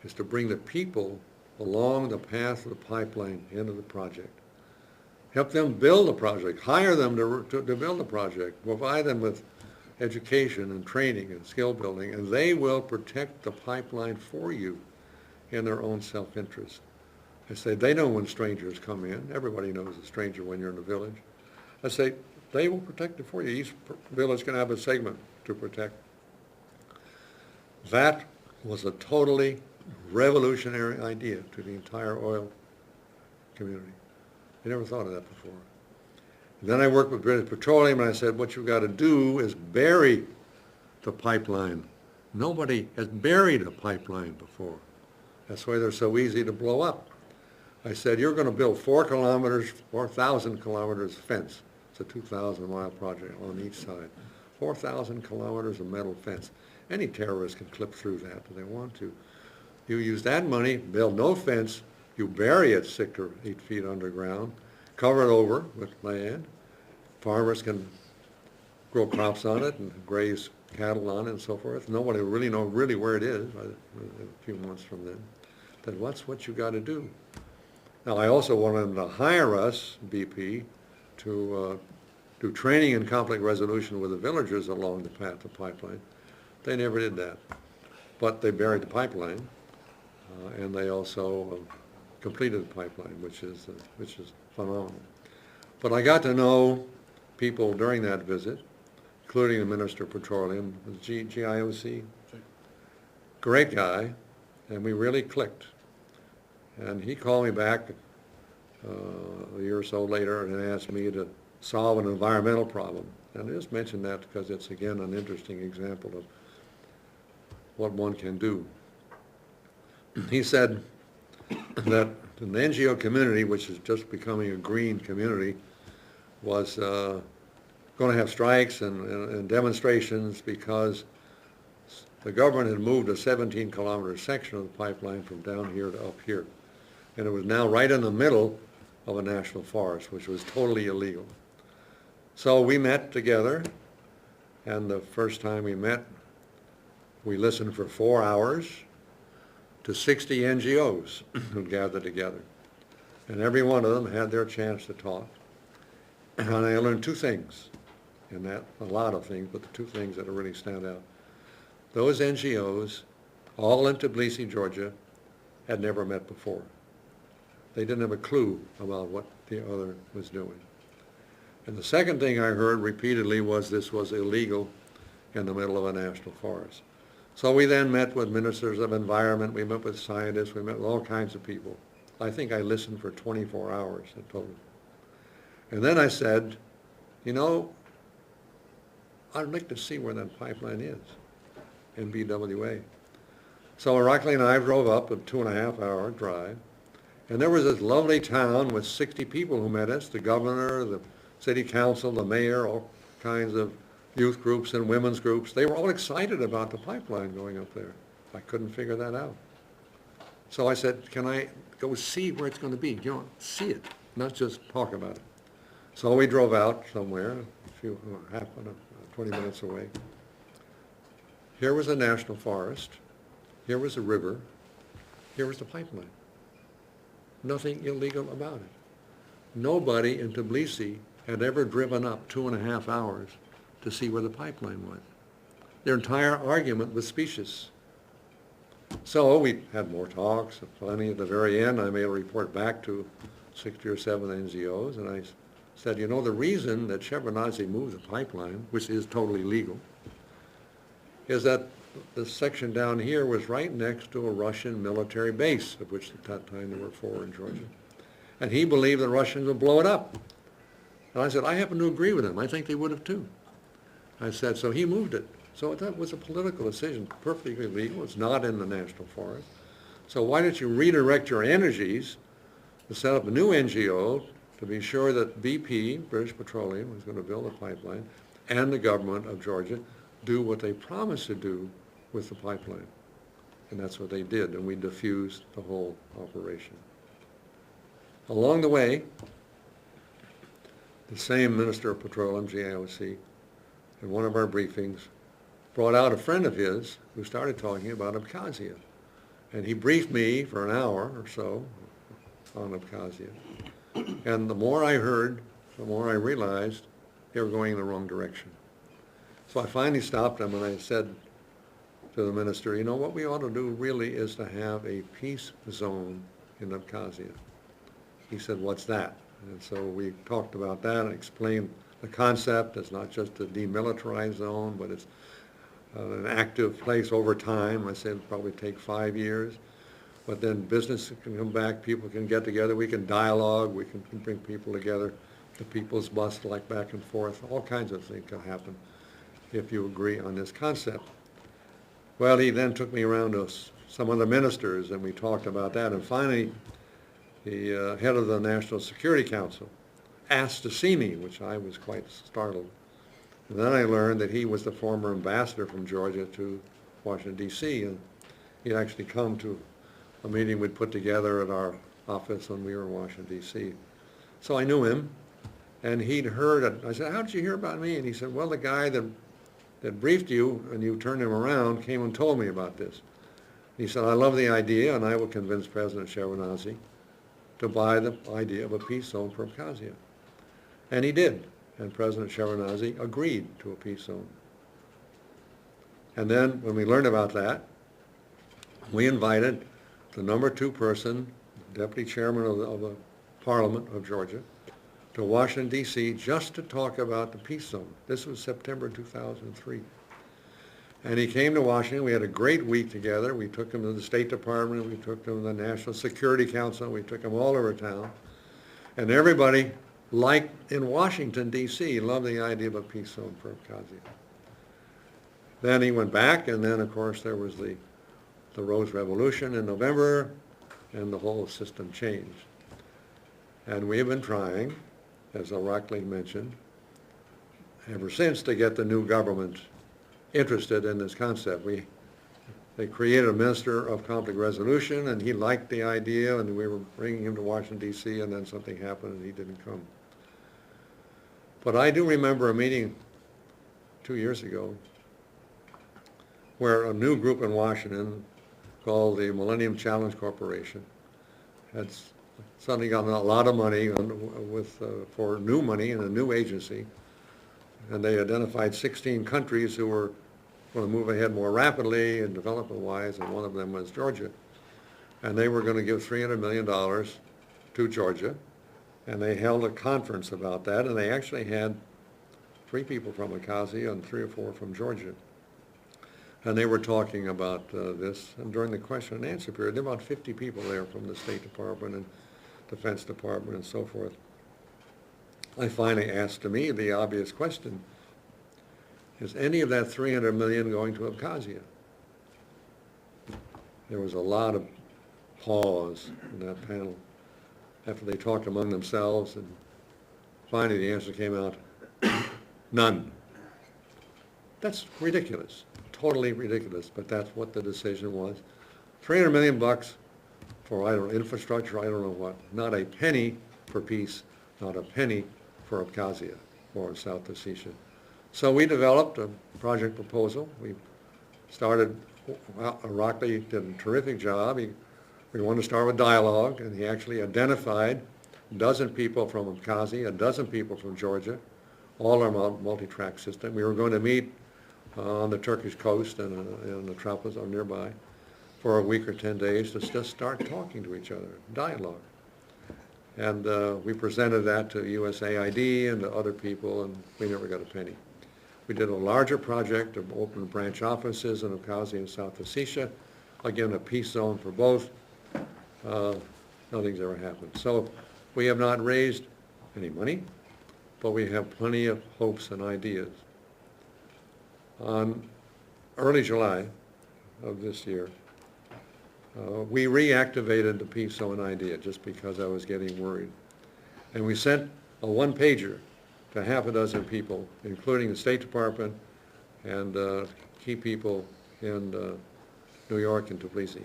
is to bring the people along the path of the pipeline into the project. Help them build the project, hire them to build the project, provide them with education and training and skill building, and they will protect the pipeline for you in their own self-interest. I say, they know when strangers come in. Everybody knows a stranger when you're in a village. I say, they will protect it for you. Each village can have a segment to protect. That was a totally revolutionary idea to the entire oil community. I never thought of that before. And then I worked with British Petroleum, and I said, what you've got to do is bury the pipeline. Nobody has buried a pipeline before. That's why they're so easy to blow up. I said, you're going to build 4,000 kilometers fence. It's a 2,000-mile project on each side. 4,000 kilometers of metal fence. Any terrorist can clip through that if they want to. You use that money, build no fence, you bury it 6 or 8 feet underground, cover it over with land. Farmers can grow crops on it and graze cattle on it and so forth. Nobody will really know where it is by a few months from then. Then what's what you got to do? Now, I also wanted them to hire us, BP, to do training and conflict resolution with the villagers along the path of pipeline. They never did that. But they buried the pipeline, and they also completed the pipeline, which is phenomenal. But I got to know people during that visit, including the Minister of Petroleum, the GIOC. Great guy, and we really clicked. And he called me back a year or so later and asked me to solve an environmental problem. And I just mention that because it's, again, an interesting example of what one can do. He said, that the NGO community, which is just becoming a green community, was going to have strikes and demonstrations because the government had moved a 17-kilometer section of the pipeline from down here to up here. And it was now right in the middle of a national forest, which was totally illegal. So we met together, and the first time we met, we listened for 4 hours to 60 NGOs who gathered together. And every one of them had their chance to talk. And I learned two things, and that, a lot of things, but the two things that really stand out. Those NGOs, all in Tbilisi, Georgia, had never met before. They didn't have a clue about what the other was doing. And the second thing I heard repeatedly was this was illegal in the middle of a national forest. So we then met with ministers of environment, we met with scientists, we met with all kinds of people. I think I listened for 24 hours in total. And then I said, you know, I'd like to see where that pipeline is in BWA. So Irakli and I drove up a 2.5-hour drive, and there was this lovely town with 60 people who met us, the governor, the city council, the mayor, all kinds of youth groups and women's groups. They were all excited about the pipeline going up there. I couldn't figure that out. So I said, can I go see where it's going to be? You know, see it, not just talk about it. So we drove out somewhere, a few, 20 minutes away. Here was a national forest. Here was a river. Here was the pipeline. Nothing illegal about it. Nobody in Tbilisi had ever driven up 2.5 hours to see where the pipeline was. Their entire argument was specious. So we had more talks, plenty. At the very end, I made a report back to 60 or 7 NGOs, and I said, you know, the reason that Shevardnadze moved the pipeline, which is totally legal, is that the section down here was right next to a Russian military base, of which at that time there were 4 in Georgia. And he believed the Russians would blow it up. And I said, I happen to agree with him. I think they would have too. I said, so he moved it. So that was a political decision, perfectly legal. It's not in the national forest. So why don't you redirect your energies to set up a new NGO to be sure that BP, British Petroleum, was going to build a pipeline, and the government of Georgia do what they promised to do with the pipeline. And that's what they did, and we diffused the whole operation. Along the way, the same Minister of Petroleum, GIOC, in one of our briefings, brought out a friend of his who started talking about Abkhazia. And he briefed me for an hour or so on Abkhazia. And the more I heard, the more I realized they were going in the wrong direction. So I finally stopped him and I said to the minister, you know, what we ought to do really is to have a peace zone in Abkhazia. He said, what's that? And so we talked about that and explained the concept. It's not just a demilitarized zone, but it's an active place over time. I said it'll probably take 5 years. But then business can come back, people can get together, we can dialogue, we can bring people together, the people's bus like back and forth, all kinds of things can happen if you agree on this concept. Well, he then took me around to some other ministers and we talked about that, and finally the head of the National Security Council asked to see me, which I was quite startled. And then I learned that he was the former ambassador from Georgia to Washington, D.C., and he'd actually come to a meeting we'd put together at our office when we were in Washington, D.C. So I knew him, and he'd heard it. I said, how did you hear about me? And he said, well, the guy that briefed you and you turned him around came and told me about this. He said, I love the idea, and I will convince President Shevardnadze to buy the idea of a peace zone for Abkhazia. And he did, and President Shevardnadze agreed to a peace zone. And then when we learned about that, we invited the number 2 person, deputy chairman of the Parliament of Georgia, to Washington, D.C. just to talk about the peace zone. This was September 2003. And he came to Washington. We had a great week together. We took him to the State Department. We took him to the National Security Council. We took him all over town. And everybody, like in Washington, D.C., loved the idea of a peace zone for Abkhazia. Then he went back, and then, of course, there was the Rose Revolution in November, and the whole system changed. And we have been trying, as Irakli mentioned, ever since to get the new government interested in this concept. They created a minister of conflict resolution, and he liked the idea, and we were bringing him to Washington, D.C., and then something happened and he didn't come. But I do remember a meeting 2 years ago where a new group in Washington called the Millennium Challenge Corporation had suddenly gotten a lot of money for new money in a new agency, and they identified 16 countries who were going to move ahead more rapidly and development-wise, and one of them was Georgia. And they were going to give $300 million to Georgia, and they held a conference about that, and they actually had 3 people from Abkhazia and 3 or 4 from Georgia. And they were talking about this, and during the question and answer period, there were about 50 people there from the State Department and Defense Department and so forth. I finally asked to me the obvious question: is any of that $300 million going to Abkhazia? There was a lot of pause in that panel after they talked among themselves, and finally the answer came out: none. That's ridiculous, totally ridiculous, but that's what the decision was. $300 million for, I don't know, infrastructure, I don't know what. Not a penny for peace, not a penny for Abkhazia or South Ossetia. So we developed a project proposal. We started, well, Irakli did a terrific job. We wanted to start with dialogue, and he actually identified a dozen people from Abkhazia, a dozen people from Georgia, all our multi-track system. We were going to meet on the Turkish coast and in the tropics or nearby for a week or 10 days to just start talking to each other, dialogue. And we presented that to USAID and to other people, and we never got a penny. We did a larger project of open branch offices in Abkhazia and South Ossetia, again a peace zone for both. Nothing's ever happened. So we have not raised any money, but we have plenty of hopes and ideas. On early July of this year, we reactivated the peace zone idea just because I was getting worried. And we sent a one-pager to half a dozen people, including the State Department and key people in New York and Tbilisi,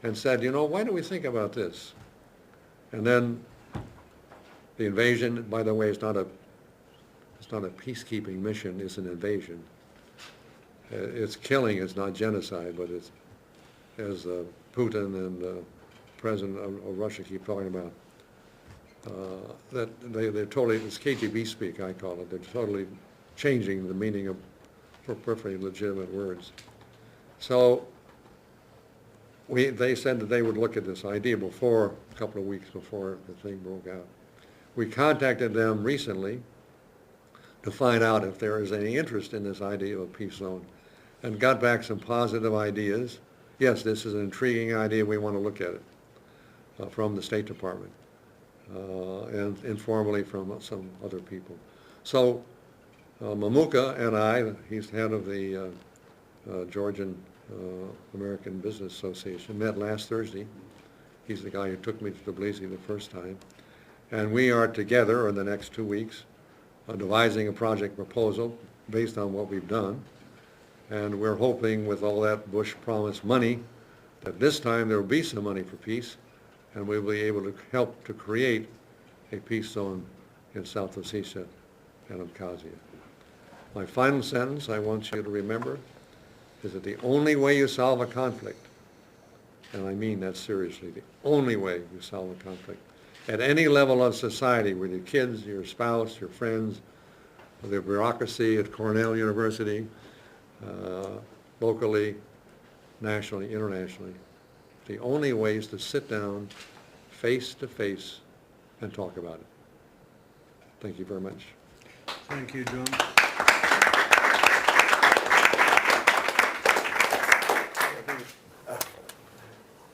and said, you know, why don't we think about this? And then the invasion, by the way, it's not a peacekeeping mission, it's an invasion. It's killing, it's not genocide, but it's, as Putin and President of Russia keep talking about, that they're totally, it's KGB speak, I call it, they're totally changing the meaning of for perfectly legitimate words. So they said that they would look at this idea before, a couple of weeks before the thing broke out. We contacted them recently to find out if there is any interest in this idea of a peace zone, and got back some positive ideas. Yes, this is an intriguing idea, we want to look at it, from the State Department, and informally from some other people. So Mamuka and I, he's head of the Georgian American Business Association, met last Thursday. He's the guy who took me to Tbilisi the first time. And we are together in the next 2 weeks devising a project proposal based on what we've done. And we're hoping with all that Bush promised money that this time there will be some money for peace, and we'll be able to help to create a peace zone in South Ossetia and Abkhazia. My final sentence I want you to remember is that the only way you solve a conflict, and I mean that seriously, the only way you solve a conflict at any level of society, with your kids, your spouse, your friends, the bureaucracy at Cornell University, locally, nationally, internationally, the only way is to sit down face to face and talk about it. Thank you very much. Thank you, John.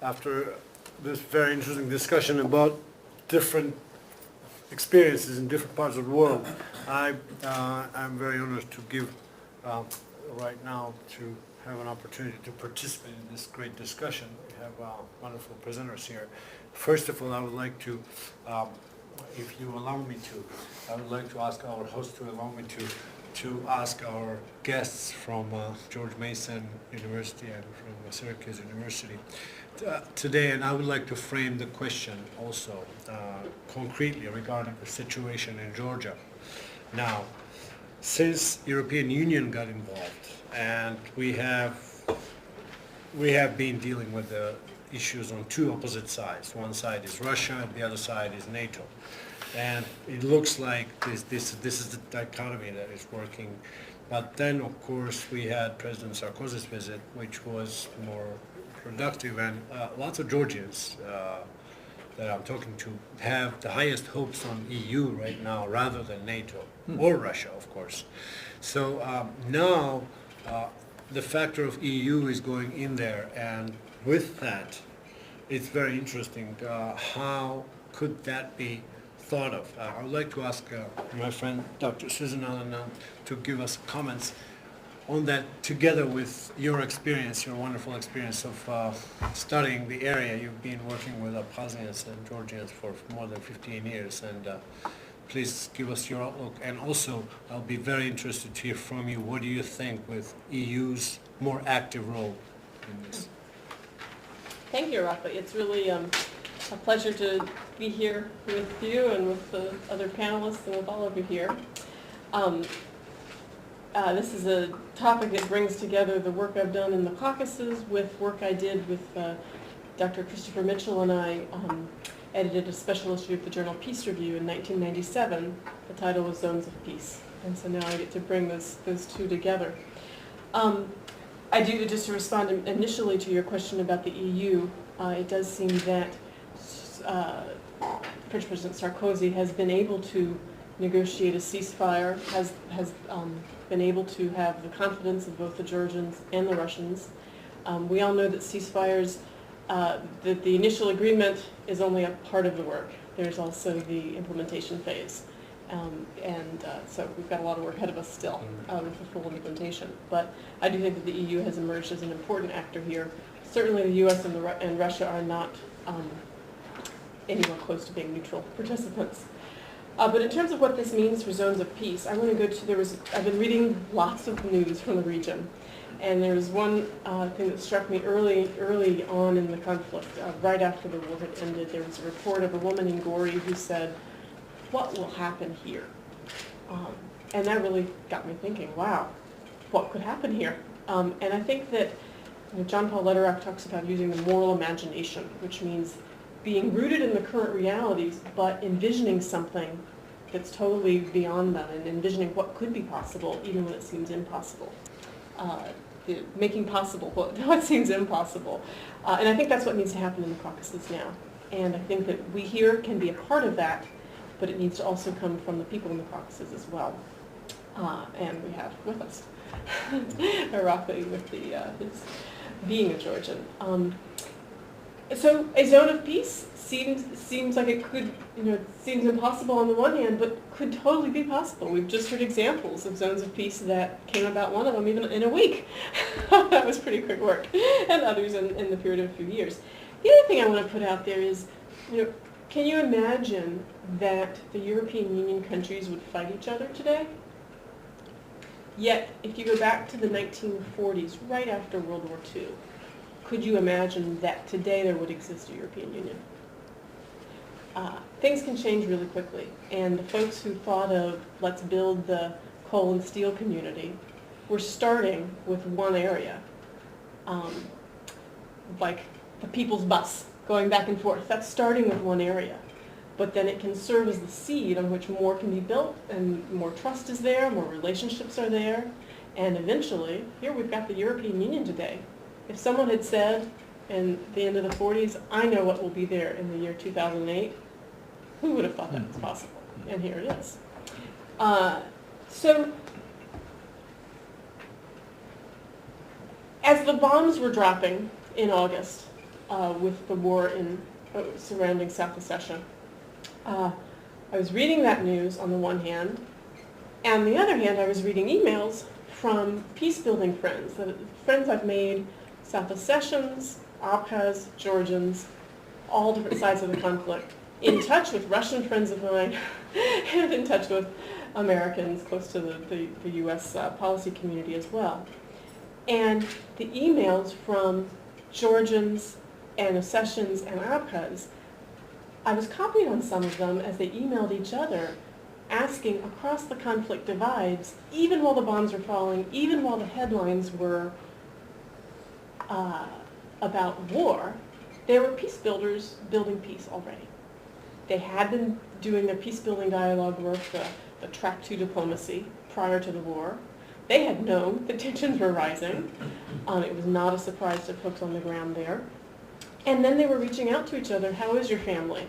After this very interesting discussion about different experiences in different parts of the world, I'm very honored to give right now to have an opportunity to participate in this great discussion. We have wonderful presenters here. First of all, I would like to, if you allow me to, I would like to ask our host to allow me to ask our guests from George Mason University and from Syracuse University today, and I would like to frame the question also concretely regarding the situation in Georgia. Now, since European Union got involved, and we have been dealing with the issues on two opposite sides. One side is Russia, and the other side is NATO. And it looks like this is the dichotomy that is working. But then, of course, we had President Sarkozy's visit, which was more productive, and lots of Georgians that I'm talking to have the highest hopes on EU right now rather than NATO or Russia, of course. So now the factor of EU is going in there, and with that, it's very interesting. How could that be thought of? I would like to ask my friend Dr. Susan Allen Nan to give us comments on that, together with your experience, your wonderful experience of studying the area. You've been working with Abkhazians and Georgians for more than 15 years, and please give us your outlook. And also, I'll be very interested to hear from you, what do you think with EU's more active role in this? Thank you, Irakli. It's really a pleasure to be here with you and with the other panelists and with all of you here. This is a topic that brings together the work I've done in the Caucasus with work I did with Dr. Christopher Mitchell, and I edited a special issue of the journal Peace Review in 1997. The title was Zones of Peace, and so now I get to bring those two together. I do, just to respond initially to your question about the EU, it does seem that French President Sarkozy has been able to negotiate a ceasefire, has been able to have the confidence of both the Georgians and the Russians. We all know that ceasefires, that the initial agreement is only a part of the work. There's also the implementation phase. So we've got a lot of work ahead of us still with the full implementation. But I do think that the EU has emerged as an important actor here. Certainly the US and Russia are not anywhere close to being neutral participants. But in terms of what this means for zones of peace, I want to go to, I've been reading lots of news from the region. And there was one thing that struck me early on in the conflict, right after the war had ended. There was a report of a woman in Gori who said, "What will happen here?" And that really got me thinking, wow, what could happen here? And I think that John Paul Lederach talks about using the moral imagination, which means being rooted in the current realities, but envisioning something that's totally beyond them, and envisioning what could be possible, even when it seems impossible. Making possible what seems impossible. And I think that's what needs to happen in the Caucasus now. And I think that we here can be a part of that, but it needs to also come from the people in the Caucasus as well. And we have with us Irakli with his being a Georgian. So a zone of peace seems like it could, it seems impossible on the one hand, but could totally be possible. We've just heard examples of zones of peace that came about, one of them even in a week. That was pretty quick work, and others in the period of a few years. The other thing I want to put out there is, can you imagine that the European Union countries would fight each other today? Yet, if you go back to the 1940s, right after World War II, could you imagine that today there would exist a European Union? Things can change really quickly, and the folks who thought of let's build the coal and steel community were starting with one area, like the People's Bus going back and forth. That's starting with one area, but then it can serve as the seed on which more can be built, and more trust is there, more relationships are there, and eventually, here we've got the European Union today. If someone had said in the end of the 40s, I know what will be there in the year 2008, who would have thought that was possible? And here it is. So, as the bombs were dropping in August with the war surrounding South Ossetia, I was reading that news on the one hand, and on the other hand, I was reading emails from peace-building friends, the friends I've made, South Ossetians, Abkhaz, Georgians, all different sides of the conflict, in touch with Russian friends of mine, and in touch with Americans close to the U.S. Policy community as well. And the emails from Georgians and Ossetians and Abkhaz, I was copied on some of them as they emailed each other, asking across the conflict divides, even while the bombs were falling, even while the headlines were about war, there were peace builders building peace already. They had been doing their peace-building dialogue work, the track to diplomacy, prior to the war. They had known that tensions were rising. It was not a surprise to folks on the ground there. And then they were reaching out to each other, how is your family?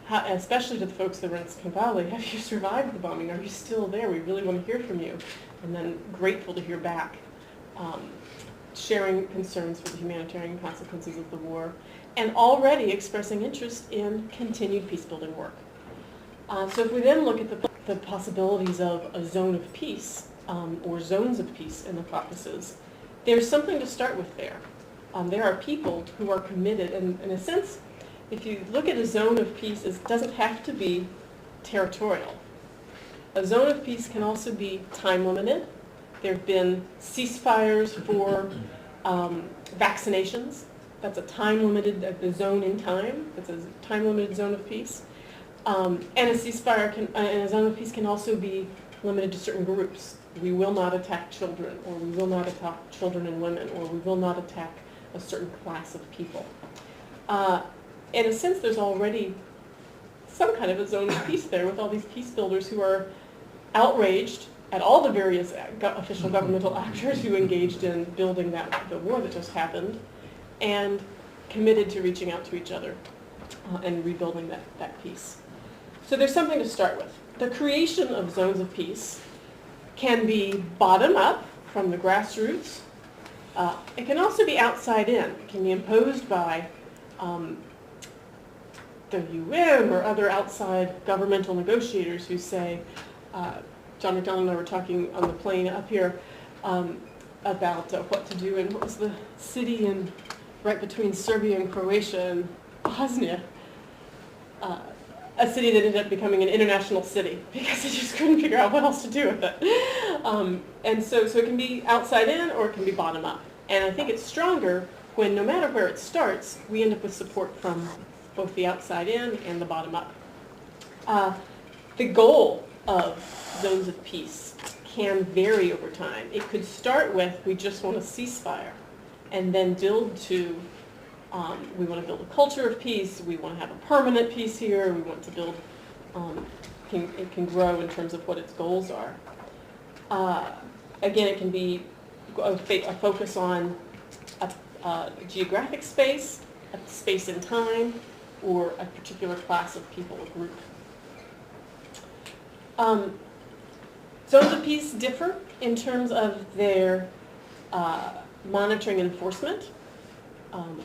Especially to the folks that were in Valley, have you survived the bombing? Are you still there? We really want to hear from you. And then grateful to hear back, sharing concerns for the humanitarian consequences of the war, and already expressing interest in continued peace-building work. So if we then look at the possibilities of a zone of peace, or zones of peace in the Caucasus, there's something to start with there. There are people who are committed, and in a sense, if you look at a zone of peace, it doesn't have to be territorial. A zone of peace can also be time-limited. There have been ceasefires for vaccinations. That's a time-limited zone in time. That's a time-limited zone of peace. And a ceasefire and a zone of peace can also be limited to certain groups. We will not attack children, or we will not attack children and women, or we will not attack a certain class of people. In a sense, there's already some kind of a zone of peace there with all these peace builders who are outraged at all the various official governmental actors who engaged in building the war that just happened, and committed to reaching out to each other and rebuilding that peace. So there's something to start with. The creation of zones of peace can be bottom up from the grassroots. It can also be outside in. It can be imposed by the UN or other outside governmental negotiators who say, John McDonald and I were talking on the plane up here about what to do, and what was the city right between Serbia and Croatia and Bosnia, a city that ended up becoming an international city because they just couldn't figure out what else to do with it. And so it can be outside in, or it can be bottom up. And I think it's stronger when, no matter where it starts, we end up with support from both the outside in and the bottom up. The goal of zones of peace can vary over time. It could start with, we just want a ceasefire, and then build to, we want to build a culture of peace, we want to have a permanent peace here, we want to build, it can grow in terms of what its goals are. Again, it can be a focus on a geographic space, a space in time, or a particular class of people or group. Zones of peace differ in terms of their monitoring enforcement.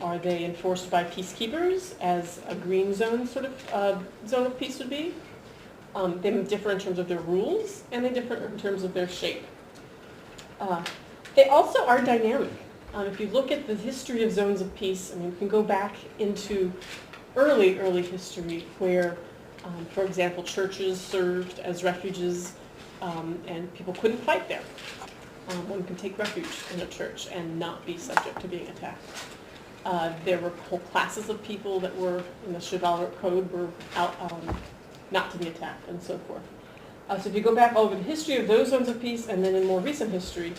Are they enforced by peacekeepers, as a green zone sort of zone of peace would be? They differ in terms of their rules, and they differ in terms of their shape. They also are dynamic. If you look at the history of zones of peace, I mean, you can go back into early history where, for example, churches served as refuges, and people couldn't fight there. One could take refuge in a church and not be subject to being attacked. There were whole classes of people that were, in the chivalric code, were out not to be attacked, and so forth. So if you go back over the history of those zones of peace, and then in more recent history,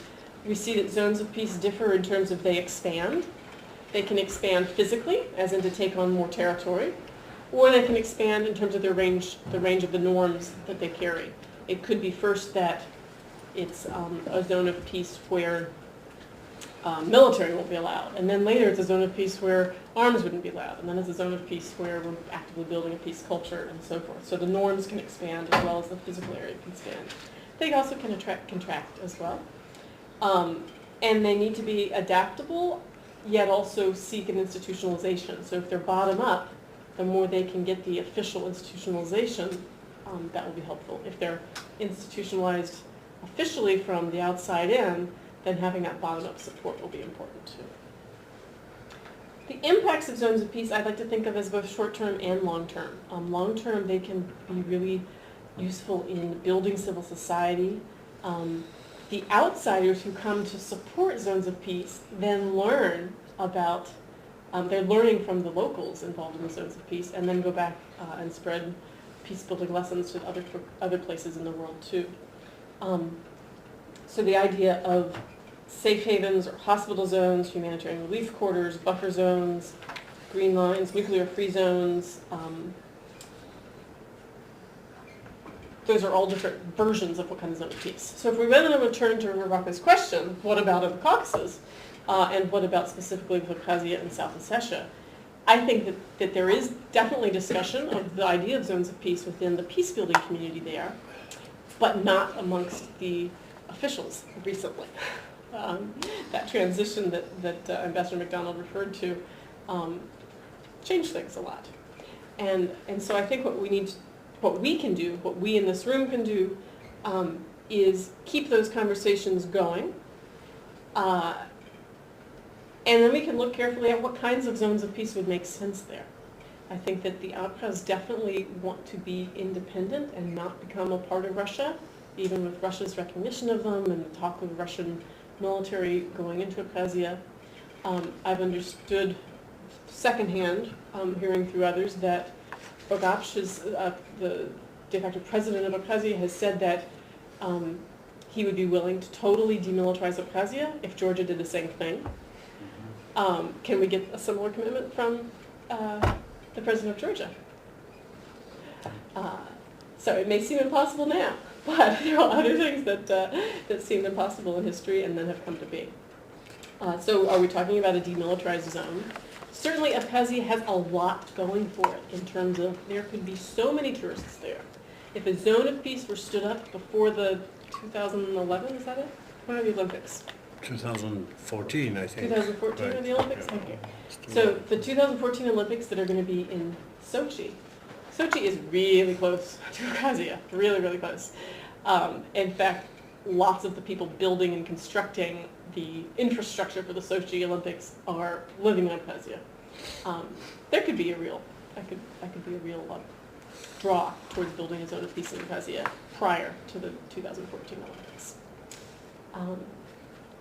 we see that zones of peace differ in terms of they expand. They can expand physically, as in to take on more territory, or they can expand in terms of their range, the range of the norms that they carry. It could be first that it's a zone of peace where military won't be allowed, and then later it's a zone of peace where arms wouldn't be allowed, and then it's a zone of peace where we're actively building a peace culture, and so forth. So the norms can expand as well as the physical area can expand. They also can contract as well. And they need to be adaptable, yet also seek an institutionalization. So if they're bottom up, the more they can get the official institutionalization, that will be helpful. If they're institutionalized officially from the outside in, then having that bottom-up support will be important too. The impacts of zones of peace I'd like to think of as both short-term and long-term. Long-term, they can be really useful in building civil society. The outsiders who come to support zones of peace then learn about, they're learning from the locals involved in the zones of peace, and then go back and spread peace-building lessons to other places in the world too. So the idea of safe havens or hospital zones, humanitarian relief quarters, buffer zones, green lines, nuclear-free zones, those are all different versions of what kind of zone of peace. So if we then return to Rebecca's question, what about in the Caucasus, and what about specifically with Abkhazia and South Ossetia, I think that there is definitely discussion of the idea of zones of peace within the peace-building community there, but not amongst the officials recently. That transition that Ambassador McDonald referred to changed things a lot. And so I think what we can do, what we in this room can do, is keep those conversations going. And then we can look carefully at what kinds of zones of peace would make sense there. I think that the Abkhaz definitely want to be independent and not become a part of Russia, even with Russia's recognition of them and the talk of the Russian military going into Abkhazia. I've understood secondhand, hearing through others, that Bagapsh, the de facto president of Abkhazia, has said that he would be willing to totally demilitarize Abkhazia if Georgia did the same thing. Can we get a similar commitment from the president of Georgia? So it may seem impossible now, but there are other things that seemed impossible in history and then have come to be. So are we talking about a demilitarized zone? Certainly Abkhazia has a lot going for it in terms of there could be so many tourists there. If a zone of peace were stood up before the 2011, is that it? When are the Olympics? 2014, I think. 2014 Right. are the Olympics? Thank you. So the 2014 Olympics that are going to be in Sochi. Sochi is really close to Abkhazia, really, really close. In fact, lots of the people building and constructing the infrastructure for the Sochi Olympics are living in Abkhazia. There could be a real, that could be a real draw towards building a zone of peace in Abkhazia prior to the 2014 Olympics.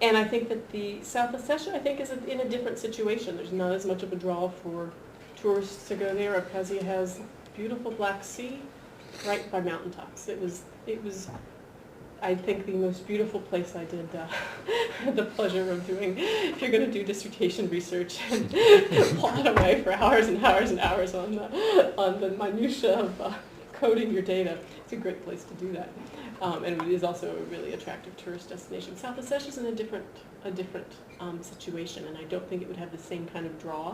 And I think that the South Ossetia, I think, is in a different situation. There's not as much of a draw for tourists to go there. Abkhazia has beautiful Black Sea right by mountaintops. It was, I think, the most beautiful place I did the pleasure of doing. If you're going to do dissertation research and plot away for hours and hours and hours on the minutia of coding your data, it's a great place to do that. And it is also a really attractive tourist destination. South Ossetia is in a different situation, and I don't think it would have the same kind of draw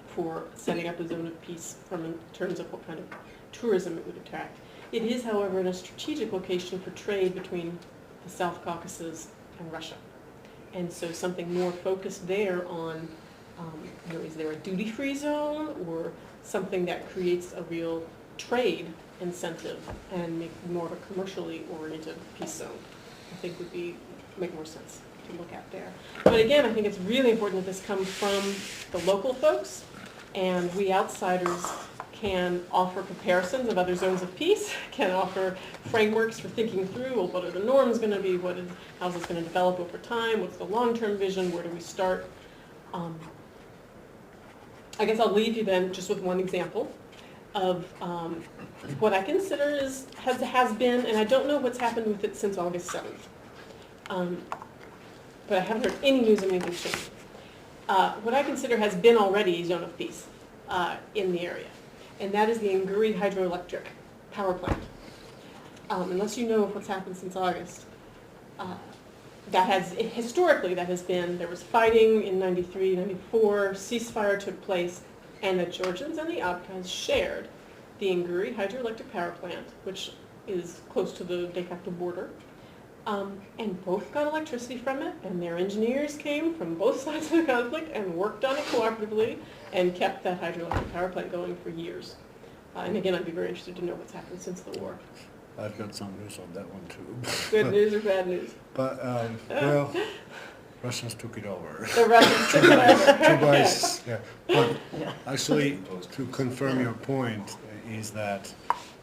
for setting up a zone of peace in terms of what kind of tourism it would attract. It is, however, in a strategic location for trade between the South Caucasus and Russia. And so something more focused there on, is there a duty-free zone or something that creates a real trade incentive and make more of a commercially oriented peace zone, I think would make more sense to look at there. But again, I think it's really important that this comes from the local folks, and we outsiders can offer comparisons of other zones of peace, can offer frameworks for thinking through, well, what are the norms going to be, how's this going to develop over time, what's the long-term vision, where do we start? I guess I'll leave you then just with one example of what I consider has been, and I don't know what's happened with it since August 7th, but I haven't heard any news of anything changing. What I consider has been already a zone of peace in the area, and that is the Nguri hydroelectric power plant. Unless you know of what's happened since August, historically there was fighting in 93, 94, ceasefire took place, and the Georgians and the Abkhaz shared the Nguri hydroelectric power plant, which is close to the de facto border, and both got electricity from it, and their engineers came from both sides of the conflict and worked on it cooperatively and kept that hydroelectric power plant going for years. And again, I'd be very interested to know what's happened since the war. I've got some news on that one too. Good news or bad news? But, well, Russians took it over. The Russians took it over. Twice, yeah. But actually, to confirm your point, is that,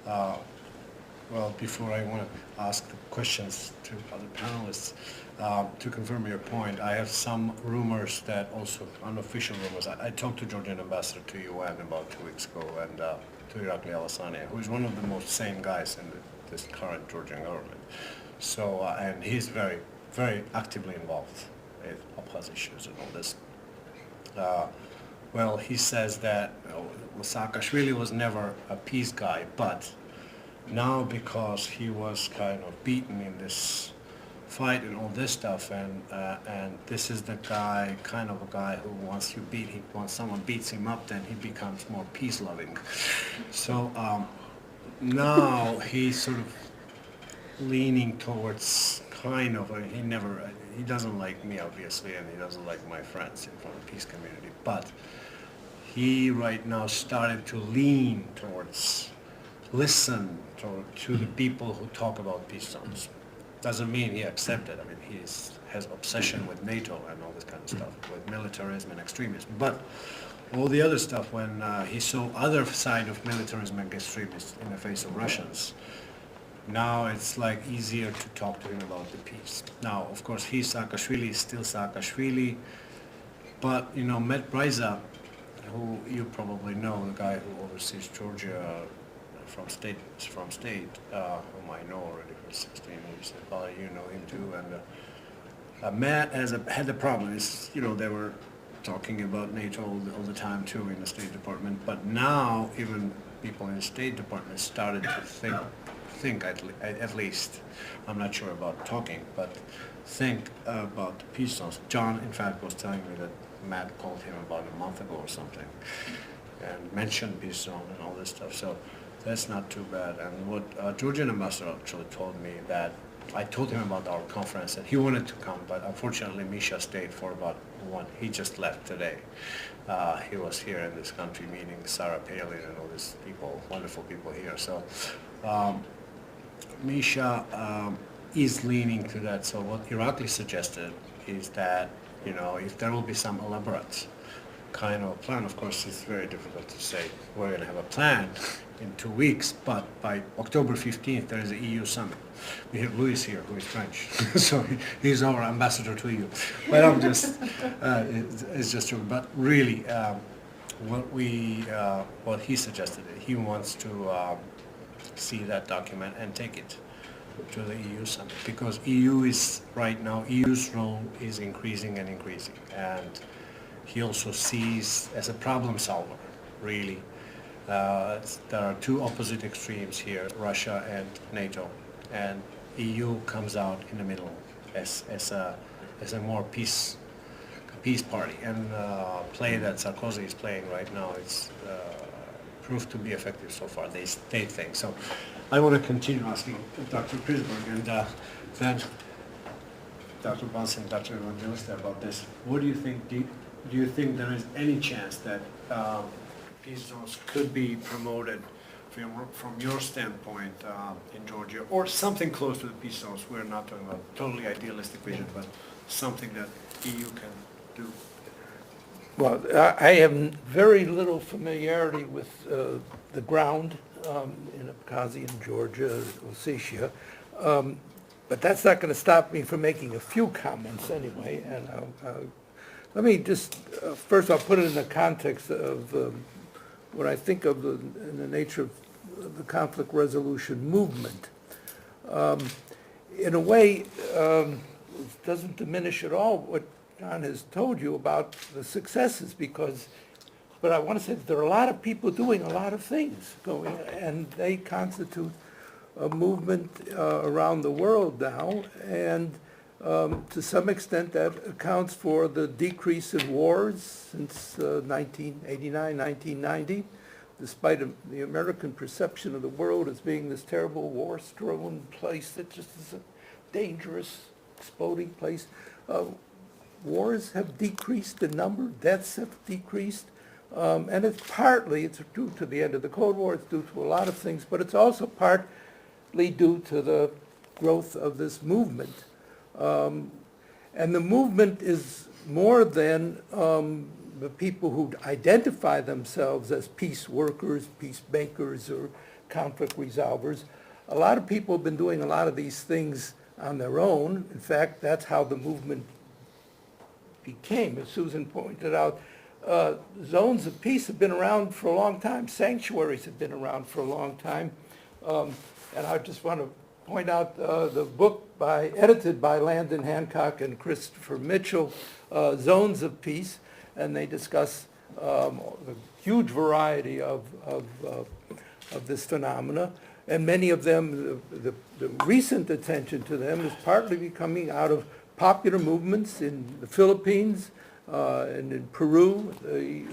well, before I want to ask the questions to other panelists, to confirm your point, I have some rumors that also, unofficial rumors, I talked to Georgian ambassador to UN about 2 weeks ago, and to Irakli Kakabadze, who is one of the most sane guys in this current Georgian government. So, and he's very, very actively involved with Abkhaz issues and all this. Well, he says that Saakashvili was never a peace guy, but now because he was kind of beaten in this fight and all this stuff, and this is the guy, kind of a guy who once someone beats him up, then he becomes more peace-loving. So now he's sort of leaning towards kind of he doesn't like me obviously, and he doesn't like my friends from the peace community, but he right now started to lean towards listen to the people who talk about peace zones. Doesn't mean he accepted. I mean, he has obsession with NATO and all this kind of stuff, with militarism and extremism. But all the other stuff, when he saw other side of militarism and extremism in the face of Russians, now it's like easier to talk to him about the peace. Now, of course, Saakashvili is still Saakashvili, but you know, Matt Bryza, who you probably know, the guy who oversees Georgia from state, whom I know already for 16 years. Valerie, you know him too. And Matt had the problem. Is, you know, they were talking about NATO all the time too in the State Department. But now even people in the State Department started to think at least, I'm not sure about talking, but think about the peace zones. John, in fact, was telling me that Matt called him about a month ago or something and mentioned peace zone and all this stuff. So that's not too bad. And what Georgian ambassador actually told me, that I told him about our conference and he wanted to come, but unfortunately Misha stayed for about one. He just left today. He was here in this country meeting Sarah Palin and all these people, wonderful people here. So Misha is leaning to that. So what Irakli suggested is that, you know, if there will be some elaborate kind of plan, of course it's very difficult to say we're going to have a plan in 2 weeks, but by October 15th there is an EU summit. We have Luis here, who is French, so he's our ambassador to EU. But I'm just, it's just true. But really, what he suggested, he wants to see that document and take it to the EU summit, because EU is right now, EU's role is increasing and increasing, and he also sees as a problem solver, really. There are two opposite extremes here, Russia and NATO, and EU comes out in the middle as a more peace party. And play that Sarkozy is playing right now, it's proved to be effective so far, they think. So I want to continue asking Dr. Krisberg and then Dr. Bunce and Dr. Evangelista about this. What do you think? Do you think there is any chance that peace zones could be promoted from your standpoint in Georgia, or something close to the peace zones? We're not talking about totally idealistic vision, but something that EU can do. Well, I have very little familiarity with the ground in Abkhazia and Georgia, Ossetia, but that's not going to stop me from making a few comments anyway. And let me just, first I'll put it in the context of what I think of in the nature of the conflict resolution movement. In a way, it doesn't diminish at all what John has told you about the successes, but I want to say that there are a lot of people doing a lot of things going, and they constitute a movement around the world now, and to some extent that accounts for the decrease in wars since 1989, 1990, despite the American perception of the world as being this terrible war-strewn place that just is a dangerous, exploding place. Wars have decreased in number, deaths have decreased, and it's due to the end of the Cold War, it's due to a lot of things, but it's also part partly due to the growth of this movement. And the movement is more than the people who identify themselves as peace workers, peacemakers, or conflict resolvers. A lot of people have been doing a lot of these things on their own. In fact, that's how the movement became. As Susan pointed out, zones of peace have been around for a long time. Sanctuaries have been around for a long time. And I just want to point out the book edited by Landon Hancock and Christopher Mitchell, Zones of Peace, and they discuss a huge variety of this phenomena. And many of them, the recent attention to them is partly coming out of popular movements in the Philippines and in Peru,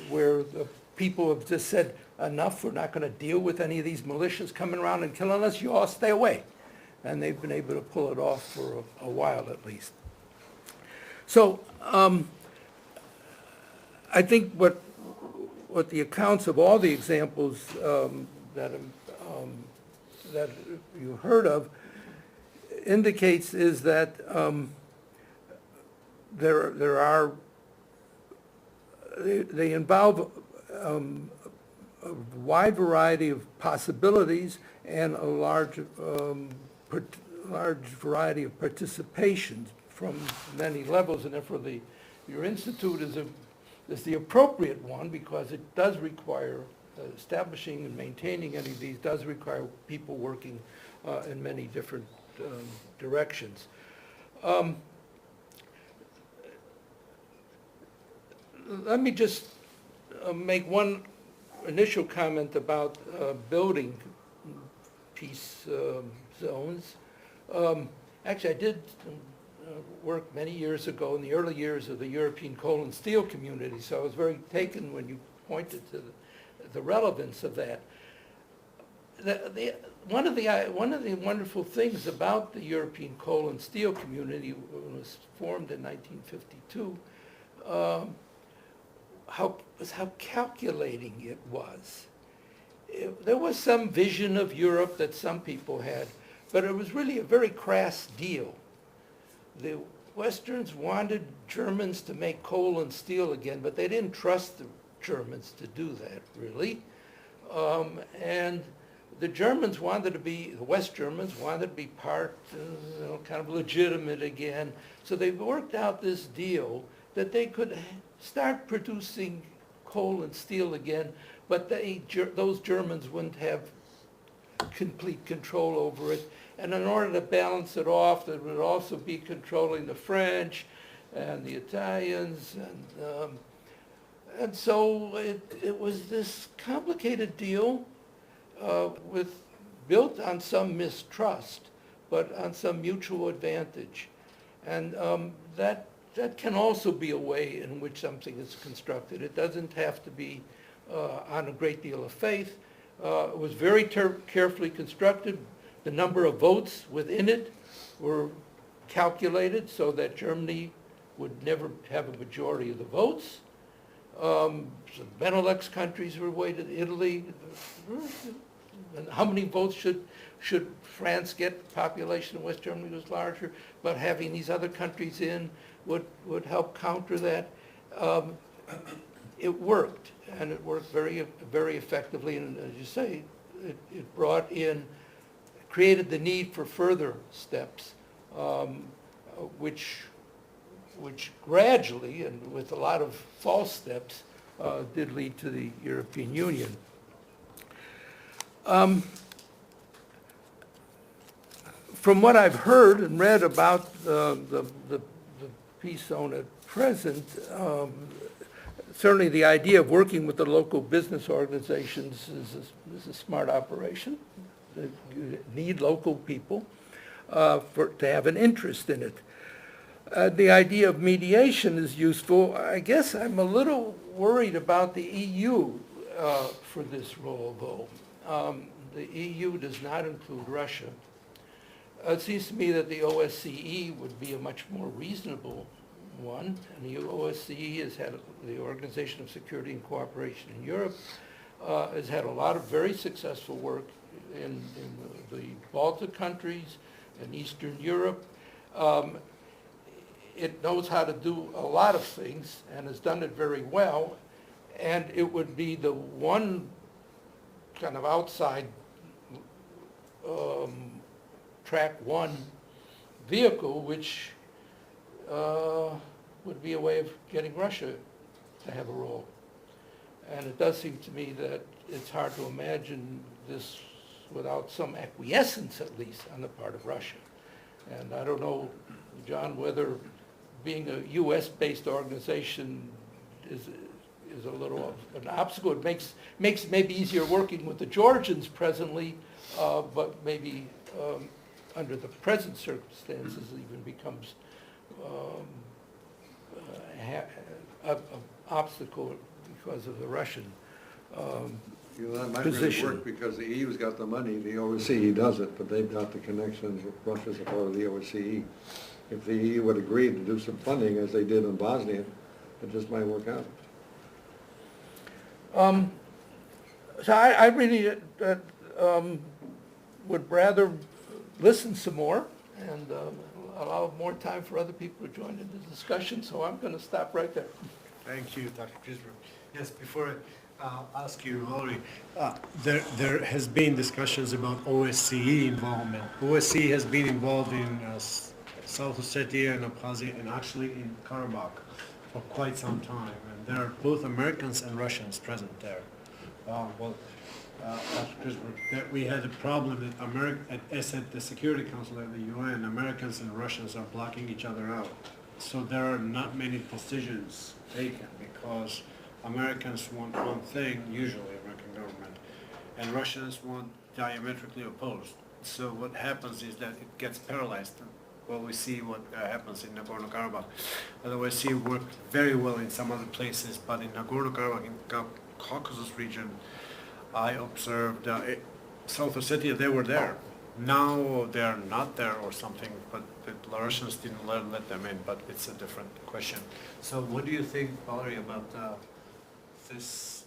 where the people have just said, enough, we're not going to deal with any of these militias coming around and killing us, you all stay away. And they've been able to pull it off for a while at least. So I think what the accounts of all the examples that you heard of indicates is that they involve a wide variety of possibilities and a large variety of participations from many levels, and therefore your institute is the appropriate one, because it does require establishing and maintaining any of these does require people working in many different directions. Let me just make one initial comment about building peace zones. Actually, I did work many years ago in the early years of the European coal and steel community, so I was very taken when you pointed to the relevance of that. One of the wonderful things about the European coal and steel community, when it was formed in 1952, how calculating it was. There was some vision of Europe that some people had, but it was really a very crass deal. The Westerns wanted Germans to make coal and steel again, but they didn't trust the Germans to do that, really. And the Germans wanted to be, the West Germans wanted to be part, kind of legitimate again. So they worked out this deal that they could start producing coal and steel again, but those Germans wouldn't have complete control over it. And in order to balance it off, they would also be controlling the French and the Italians. And so it was this complicated deal built on some mistrust, but on some mutual advantage. And that can also be a way in which something is constructed. It doesn't have to be on a great deal of faith. It was very carefully constructed. The number of votes within it were calculated so that Germany would never have a majority of the votes. So Benelux countries were weighted, Italy. And how many votes should France get? The population of West Germany was larger, but having these other countries in would help counter that. It worked, and it worked very, very effectively. And as you say, it created the need for further steps, which gradually, and with a lot of false steps, did lead to the European Union. From what I've heard and read about the peace zone at present, certainly the idea of working with the local business organizations is a smart operation. You need local people to have an interest in it. The idea of mediation is useful. I guess I'm a little worried about the EU for this role, though. The EU does not include Russia. It seems to me that the OSCE would be a much more reasonable one. And the OSCE has had, the Organization of Security and Cooperation in Europe, has had a lot of very successful work in the Baltic countries and Eastern Europe. It knows how to do a lot of things and has done it very well, and it would be the one kind of outside track one vehicle which would be a way of getting Russia to have a role. And it does seem to me that it's hard to imagine this without some acquiescence, at least, on the part of Russia. And I don't know, John, whether being a U.S.-based organization is a little of an obstacle. It makes it maybe easier working with the Georgians presently, but maybe under the present circumstances even becomes an obstacle because of the Russian That might really work because the EU's got the money, the OSCE doesn't, but they've got the connections with Russia's a part of the OSCE. If the EU would agree to do some funding as they did in Bosnia, it just might work out. So I really would rather listen some more and allow more time for other people to join in the discussion, so I'm going to stop right there. Thank you, Dr. Grisberg. Yes, before I ask you, Valerie, there has been discussions about OSCE involvement. OSCE has been involved in South Ossetia and Abkhazia and actually in Karabakh for quite some time. And there are both Americans and Russians present there. Dr. Grisberg, that we had a problem that at the Security Council at the UN, Americans and Russians are blocking each other out. So there are not many decisions taken because Americans want one thing, usually American government, and Russians want diametrically opposed. So what happens is that it gets paralyzed. Well, we see what happens in Nagorno-Karabakh. Although OSCE worked very well in some other places, but in Nagorno-Karabakh, in Caucasus region, I observed South Ossetia, they were there. Now they are not there or something, but the Russians didn't let them in, but it's a different question. So what do you think, Valerie, about this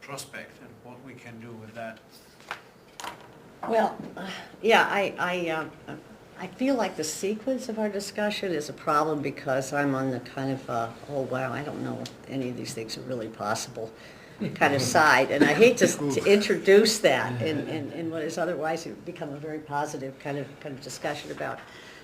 prospect and what we can do with that? Well, yeah, I feel like the sequence of our discussion is a problem because I'm on the kind of, oh wow, I don't know if any of these things are really possible kind of side. And I hate to introduce that in what is otherwise become a very positive kind of discussion about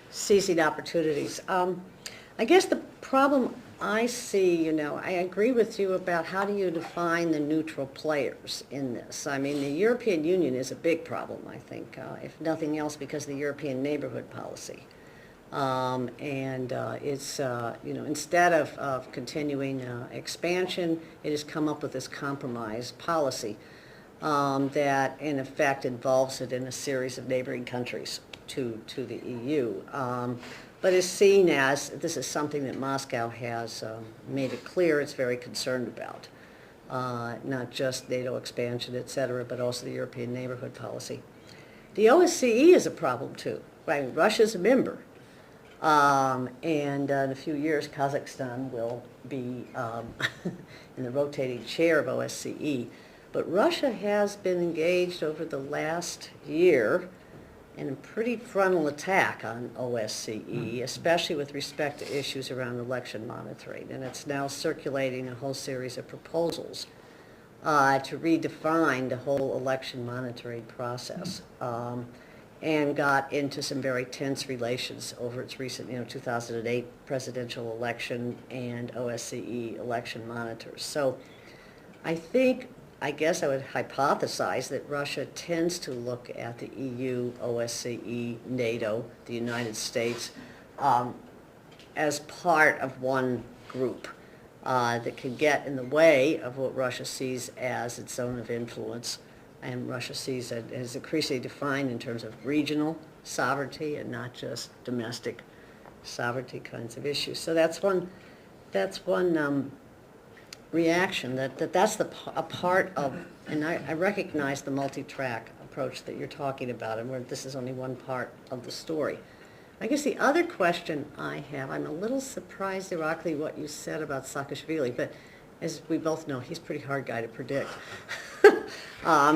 seizing opportunities. I guess the problem I see, I agree with you about how do you define the neutral players in this. I mean, the European Union is a big problem, I think, if nothing else because of the European neighborhood policy. It's, instead of continuing expansion, it has come up with this compromise policy that, in effect, involves it in a series of neighboring countries to the EU. But is seen as, this is something that Moscow has made it clear it's very concerned about. Not just NATO expansion, et cetera, but also the European neighborhood policy. The OSCE is a problem too. Right? Russia's a member. And in a few years, Kazakhstan will be in the rotating chair of OSCE. But Russia has been engaged over the last year in a pretty frontal attack on OSCE, especially with respect to issues around election monitoring. And it's now circulating a whole series of proposals to redefine the whole election monitoring process. And got into some very tense relations over its recent, 2008 presidential election and OSCE election monitors. So I guess I would hypothesize that Russia tends to look at the EU, OSCE, NATO, the United States, as part of one group that can get in the way of what Russia sees as its zone of influence. And Russia sees it as increasingly defined in terms of regional sovereignty and not just domestic sovereignty kinds of issues. So that's one reaction that's a part of, and I recognize the multi-track approach that you're talking about, and where this is only one part of the story. I guess the other question I have, I'm a little surprised, Irakli, what you said about Saakashvili, but as we both know, he's a pretty hard guy to predict. I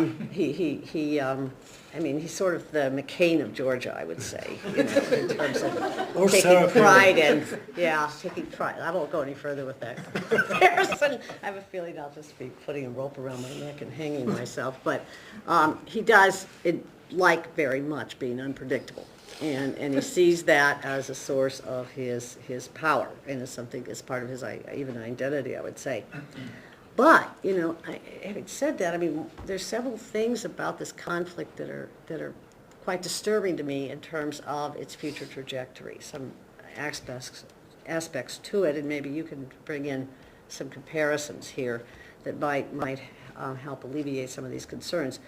mean, he's sort of the McCain of Georgia, I would say, you know, in terms of Or taking Sarah pride Palin. taking pride. I won't go any further with that comparison. I have a feeling I'll just be putting a rope around my neck and hanging myself. But he does like very much being unpredictable. And he sees that as a source of his power, and as something, as part of his even identity, I would say. But, you know, having said that, I mean, there's several things about this conflict that are quite disturbing to me in terms of its future trajectory. Some aspects to it, and maybe you can bring in some comparisons here that might help alleviate some of these concerns.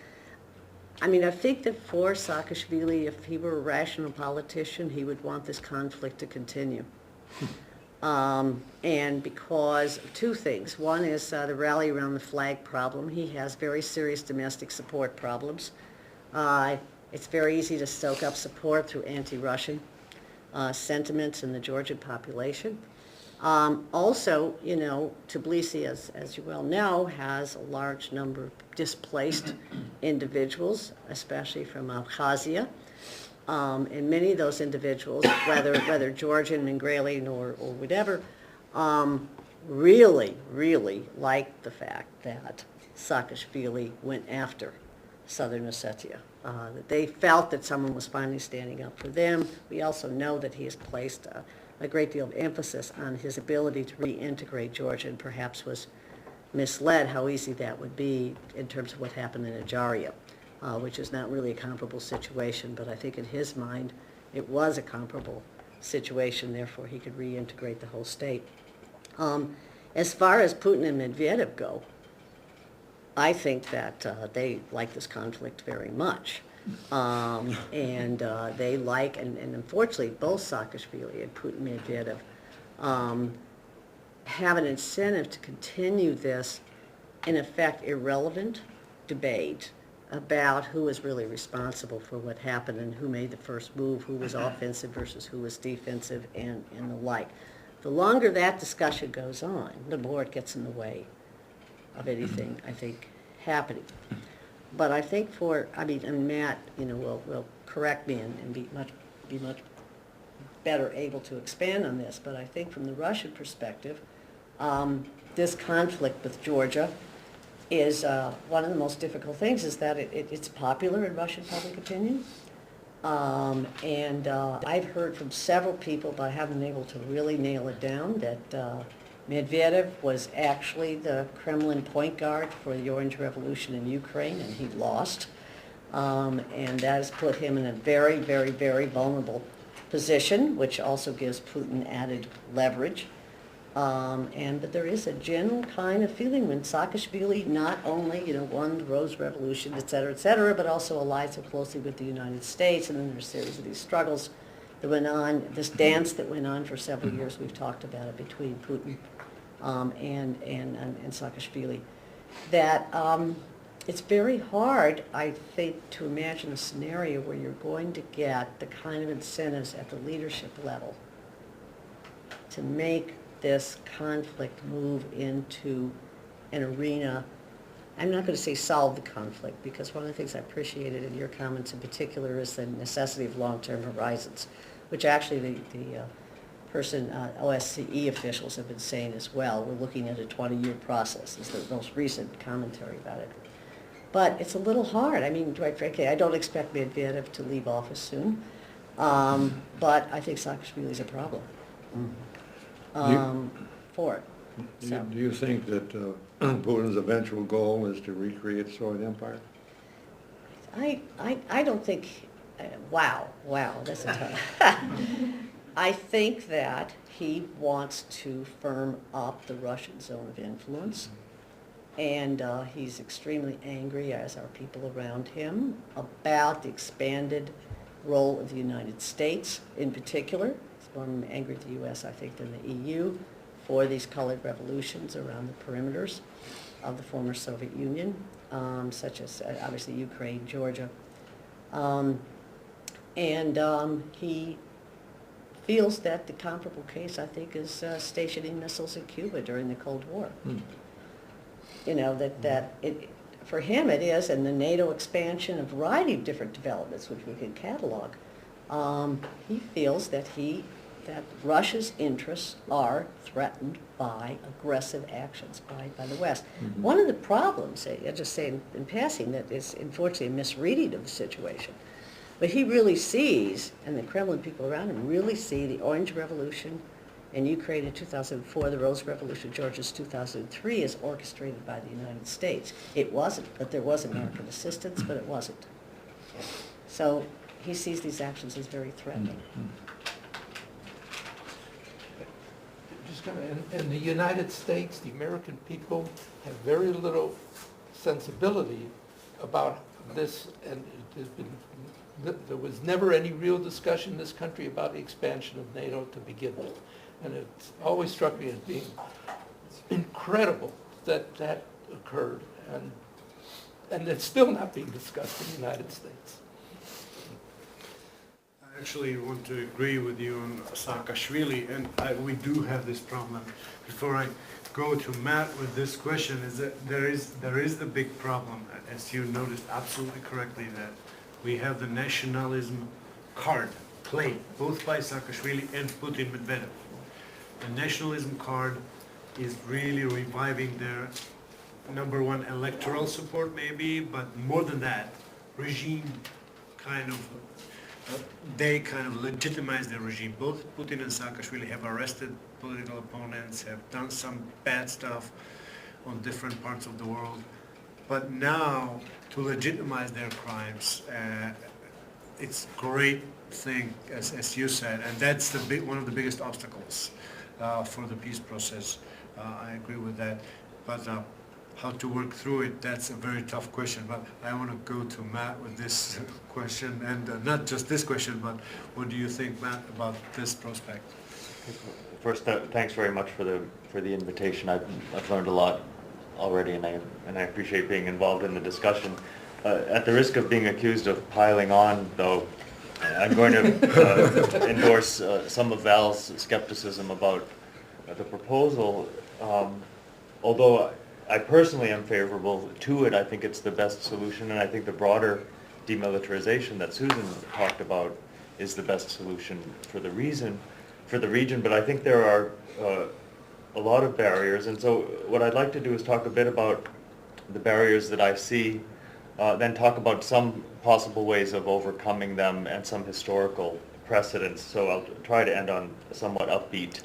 I mean, I think that for Saakashvili, if he were a rational politician, he would want this conflict to continue. And because of two things. One is the rally around the flag problem. He has very serious domestic support problems. It's very easy to stoke up support through anti-Russian sentiments in the Georgian population. Also, you know, Tbilisi, as you well know, has a large number of displaced individuals, especially from Abkhazia. And many of those individuals, whether Georgian, Mingrelia, or whatever, really like the fact that Saakashvili went after Southern Ossetia. That they felt that someone was finally standing up for them. We also know that he has placed a great deal of emphasis on his ability to reintegrate Georgia, and perhaps was misled how easy that would be in terms of what happened in Ajaria, which is not really a comparable situation, but I think in his mind it was a comparable situation, therefore he could reintegrate the whole state. As far as Putin and Medvedev go, I think that they like this conflict very much. And they like, and unfortunately both Saakashvili and Putin Medvedev have an incentive to continue this, in effect, irrelevant debate about who is really responsible for what happened and who made the first move, who was offensive versus who was defensive, and the like. The longer that discussion goes on, the more it gets in the way of anything, I think, happening. But I think and Matt, you know, will correct me and be much better able to expand on this, but I think from the Russian perspective, this conflict with Georgia is one of the most difficult things is that it's popular in Russian public opinion. I've heard from several people, but I haven't been able to really nail it down, that Medvedev was actually the Kremlin point guard for the Orange Revolution in Ukraine, and he lost. And that has put him in a very, very, very vulnerable position, which also gives Putin added leverage. But there is a general kind of feeling when Saakashvili not only, you know, won the Rose Revolution, et cetera, but also allied so closely with the United States, and then there's a series of these struggles that went on, this dance that went on for several years. We've talked about it between Putin and Saakashvili. That it's very hard, I think, to imagine a scenario where you're going to get the kind of incentives at the leadership level to make this conflict move into an arena. I'm not going to say solve the conflict, because one of the things I appreciated in your comments in particular is the necessity of long-term horizons, which actually the OSCE officials have been saying as well. We're looking at a 20-year process is the most recent commentary about it. But it's a little hard. I mean, quite frankly, I don't expect Medvedev to leave office soon, but I think Saakashvili is a problem for it. So. Do you think that Putin's eventual goal is to recreate the Soviet Empire? I don't think, wow, that's a tough. I think that he wants to firm up the Russian zone of influence, and he's extremely angry, as are people around him, about the expanded role of the United States in particular. He's more angry at the U.S., I think, than the EU for these colored revolutions around the perimeters of the former Soviet Union, such as obviously Ukraine, Georgia. He feels that the comparable case, I think, is stationing missiles in Cuba during the Cold War. You know, for him it is, and the NATO expansion, a variety of different developments which we could catalog. He feels that Russia's interests are threatened by aggressive actions by the West. Mm-hmm. One of the problems, I just say in passing, that is unfortunately a misreading of the situation, but he really sees, and the Kremlin people around him really see the Orange Revolution in Ukraine in 2004, the Rose Revolution in Georgia in 2003 as orchestrated by the United States. It wasn't, but there was American assistance, but it wasn't. So he sees these actions as very threatening. Just in the United States, the American people have very little sensibility about this, and there was never any real discussion in this country about the expansion of NATO to begin with. And it's always struck me as being incredible that that occurred, and it's still not being discussed in the United States. I actually want to agree with you on Saakashvili, and we do have this problem. Before I go to Matt with this question, is that there is the big problem, as you noticed absolutely correctly, that we have the nationalism card played both by Saakashvili and Putin Medvedev. The nationalism card is really reviving their number one electoral support maybe, but more than that, regime kind of, they kind of legitimize their regime. Both Putin and Saakashvili have arrested political opponents, have done some bad stuff on different parts of the world. But now, to legitimize their crimes, it's a great thing, as you said, and that's one of the biggest obstacles for the peace process. I agree with that. But how to work through it, that's a very tough question. But I want to go to Matt with this question, and not just this question, but what do you think, Matt, about this prospect? First, thanks very much for the invitation. I've learned a lot already, and I appreciate being involved in the discussion. At the risk of being accused of piling on, though, I'm going to endorse some of Val's skepticism about the proposal. Although I personally am favorable to it, I think it's the best solution, and I think the broader demilitarization that Susan talked about is the best solution for the region. But I think there are a lot of barriers, and so what I'd like to do is talk a bit about the barriers that I see, then talk about some possible ways of overcoming them and some historical precedents. So I'll try to end on a somewhat upbeat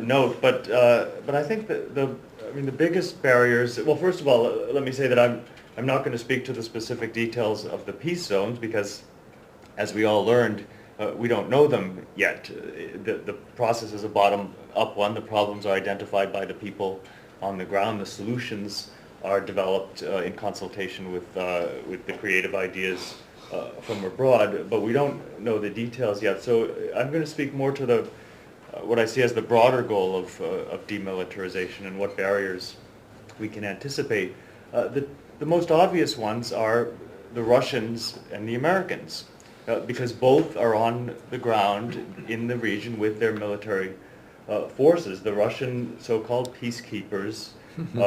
note. But I think that the biggest barriers. Well, first of all, let me say that I'm not going to speak to the specific details of the peace zones because, as we all learned, we don't know them yet. The process is a bottom-up one. The problems are identified by the people on the ground. The solutions are developed in consultation with the creative ideas from abroad, but we don't know the details yet. So I'm going to speak more to what I see as the broader goal of demilitarization and what barriers we can anticipate. The most obvious ones are the Russians and the Americans. Because both are on the ground in the region with their military forces. The Russian so-called peacekeepers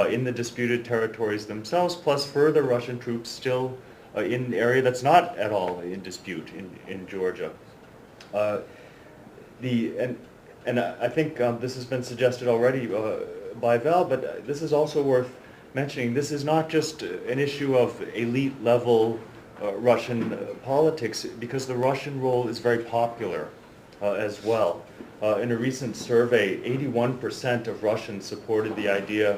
in the disputed territories themselves, plus further Russian troops still in an area that's not at all in dispute in Georgia. And I think this has been suggested already by Val, but this is also worth mentioning. This is not just an issue of elite level Russian politics, because the Russian role is very popular as well. In a recent survey, 81% of Russians supported the idea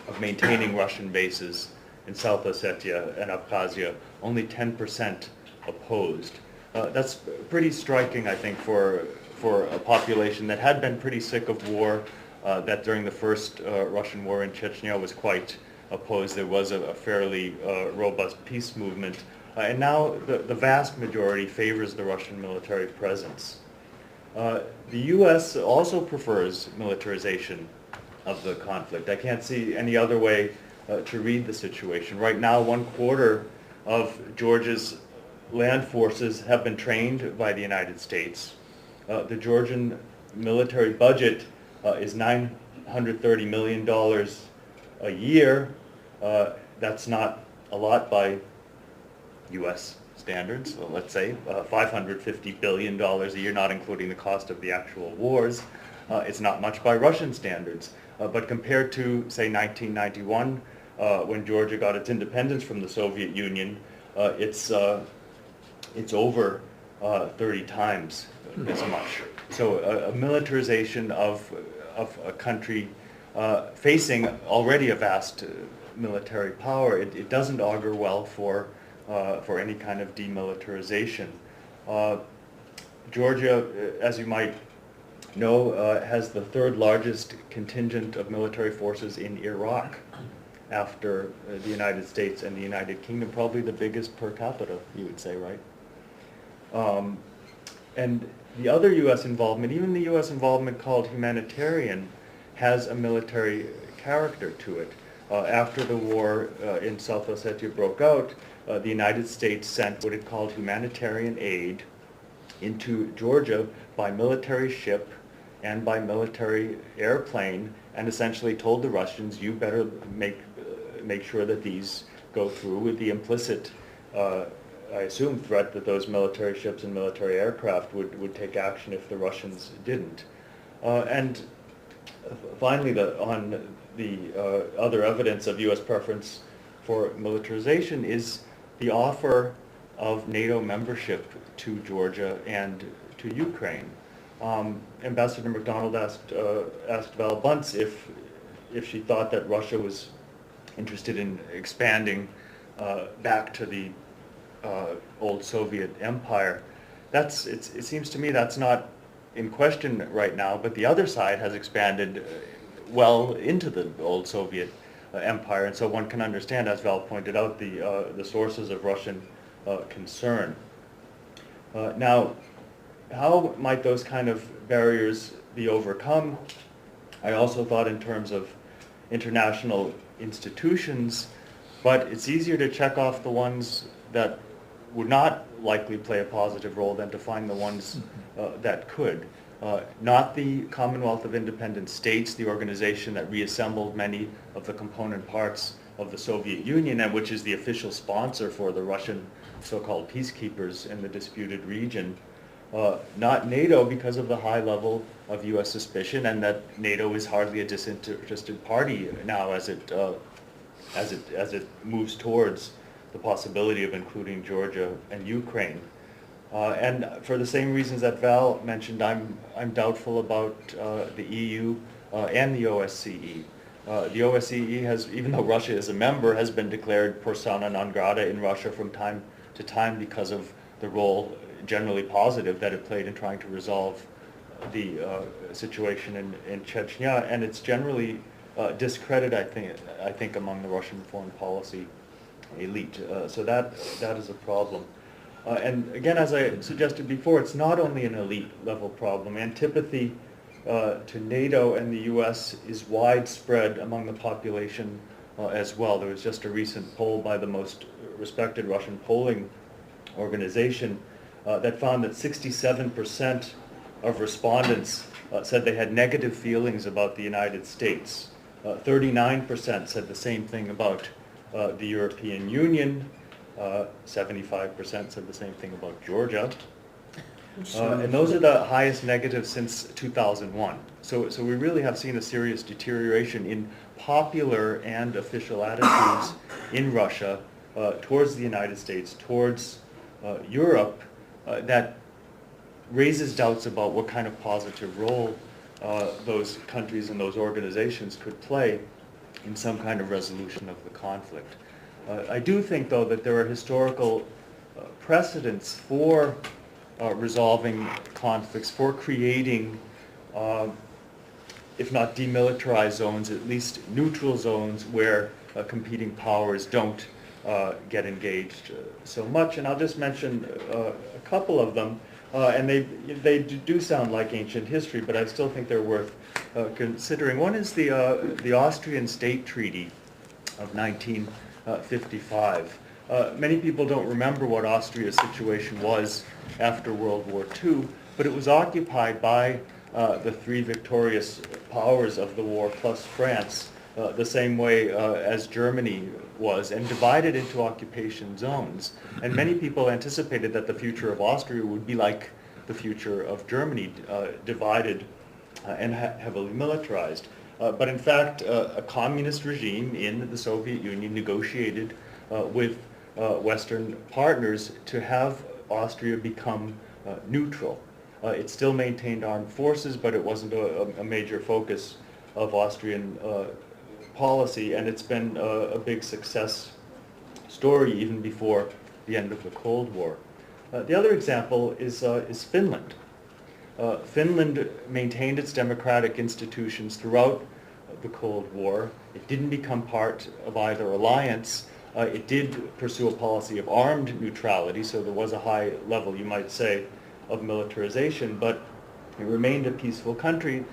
of maintaining Russian bases in South Ossetia and Abkhazia. Only 10% opposed. That's pretty striking, I think, for a population that had been pretty sick of war, that during the first Russian war in Chechnya was quite opposed. There was a fairly robust peace movement. And now the vast majority favors the Russian military presence. The U.S. also prefers militarization of the conflict. I can't see any other way to read the situation. Right now, 1/4 of Georgia's land forces have been trained by the United States. The Georgian military budget is $930 million a year. That's not a lot by U.S. standards, well, let's say $550 billion a year, not including the cost of the actual wars. It's not much by Russian standards, but compared to, say, 1991, when Georgia got its independence from the Soviet Union, it's over 30 times as much. So a militarization of a country facing already a vast military power, it doesn't augur well for any kind of demilitarization. Georgia, as you might know, has the third largest contingent of military forces in Iraq after the United States and the United Kingdom, probably the biggest per capita, you would say, right? And the other U.S. involvement, even the U.S. involvement called humanitarian, has a military character to it. After the war in South Ossetia broke out, the United States sent what it called humanitarian aid into Georgia by military ship and by military airplane, and essentially told the Russians, you better make sure that these go through, with the implicit, I assume, threat that those military ships and military aircraft would take action if the Russians didn't. And finally, on the other evidence of U.S. preference for militarization is the offer of NATO membership to Georgia and to Ukraine. Ambassador McDonald asked Val Bunce if she thought that Russia was interested in expanding back to the old Soviet empire. It seems to me that's not in question right now, but the other side has expanded well into the old Soviet empire, and so one can understand, as Val pointed out, the sources of Russian concern. Now, how might those kind of barriers be overcome? I also thought in terms of international institutions, but it's easier to check off the ones that would not likely play a positive role than to find the ones that could. Not the Commonwealth of Independent States, the organization that reassembled many of the component parts of the Soviet Union and which is the official sponsor for the Russian so-called peacekeepers in the disputed region. Not NATO, because of the high level of U.S. suspicion, and that NATO is hardly a disinterested party now as it moves towards the possibility of including Georgia and Ukraine. And for the same reasons that Val mentioned, I'm doubtful about the EU and the OSCE. The OSCE has, even though Russia is a member, has been declared persona non grata in Russia from time to time because of the role, generally positive, that it played in trying to resolve the situation in Chechnya, and it's generally discredited, I think, among the Russian foreign policy elite. So that is a problem. And again, as I suggested before, it's not only an elite level problem. Antipathy to NATO and the U.S. is widespread among the population as well. There was just a recent poll by the most respected Russian polling organization that found that 67% of respondents said they had negative feelings about the United States. 39% said the same thing about the European Union. 75% said the same thing about Georgia. And those are the highest negatives since 2001. So we really have seen a serious deterioration in popular and official attitudes in Russia towards the United States, towards Europe, that raises doubts about what kind of positive role those countries and those organizations could play in some kind of resolution of the conflict. I do think, though, that there are historical precedents for resolving conflicts, for creating, if not demilitarized zones, at least neutral zones where competing powers don't get engaged so much. And I'll just mention a couple of them, and they do sound like ancient history, but I still think they're worth considering. One is the Austrian State Treaty of 1955. Many people don't remember what Austria's situation was after World War II, but it was occupied by the three victorious powers of the war plus France the same way as Germany was, and divided into occupation zones. And many people anticipated that the future of Austria would be like the future of Germany, divided and heavily militarized. But in fact, a communist regime in the Soviet Union negotiated with Western partners to have Austria become neutral. It still maintained armed forces, but it wasn't a major focus of Austrian policy, and it's been a big success story even before the end of the Cold War. The other example is Finland. Finland maintained its democratic institutions throughout the Cold War. It didn't become part of either alliance. It did pursue a policy of armed neutrality, so there was a high level, you might say, of militarization, but it remained a peaceful country.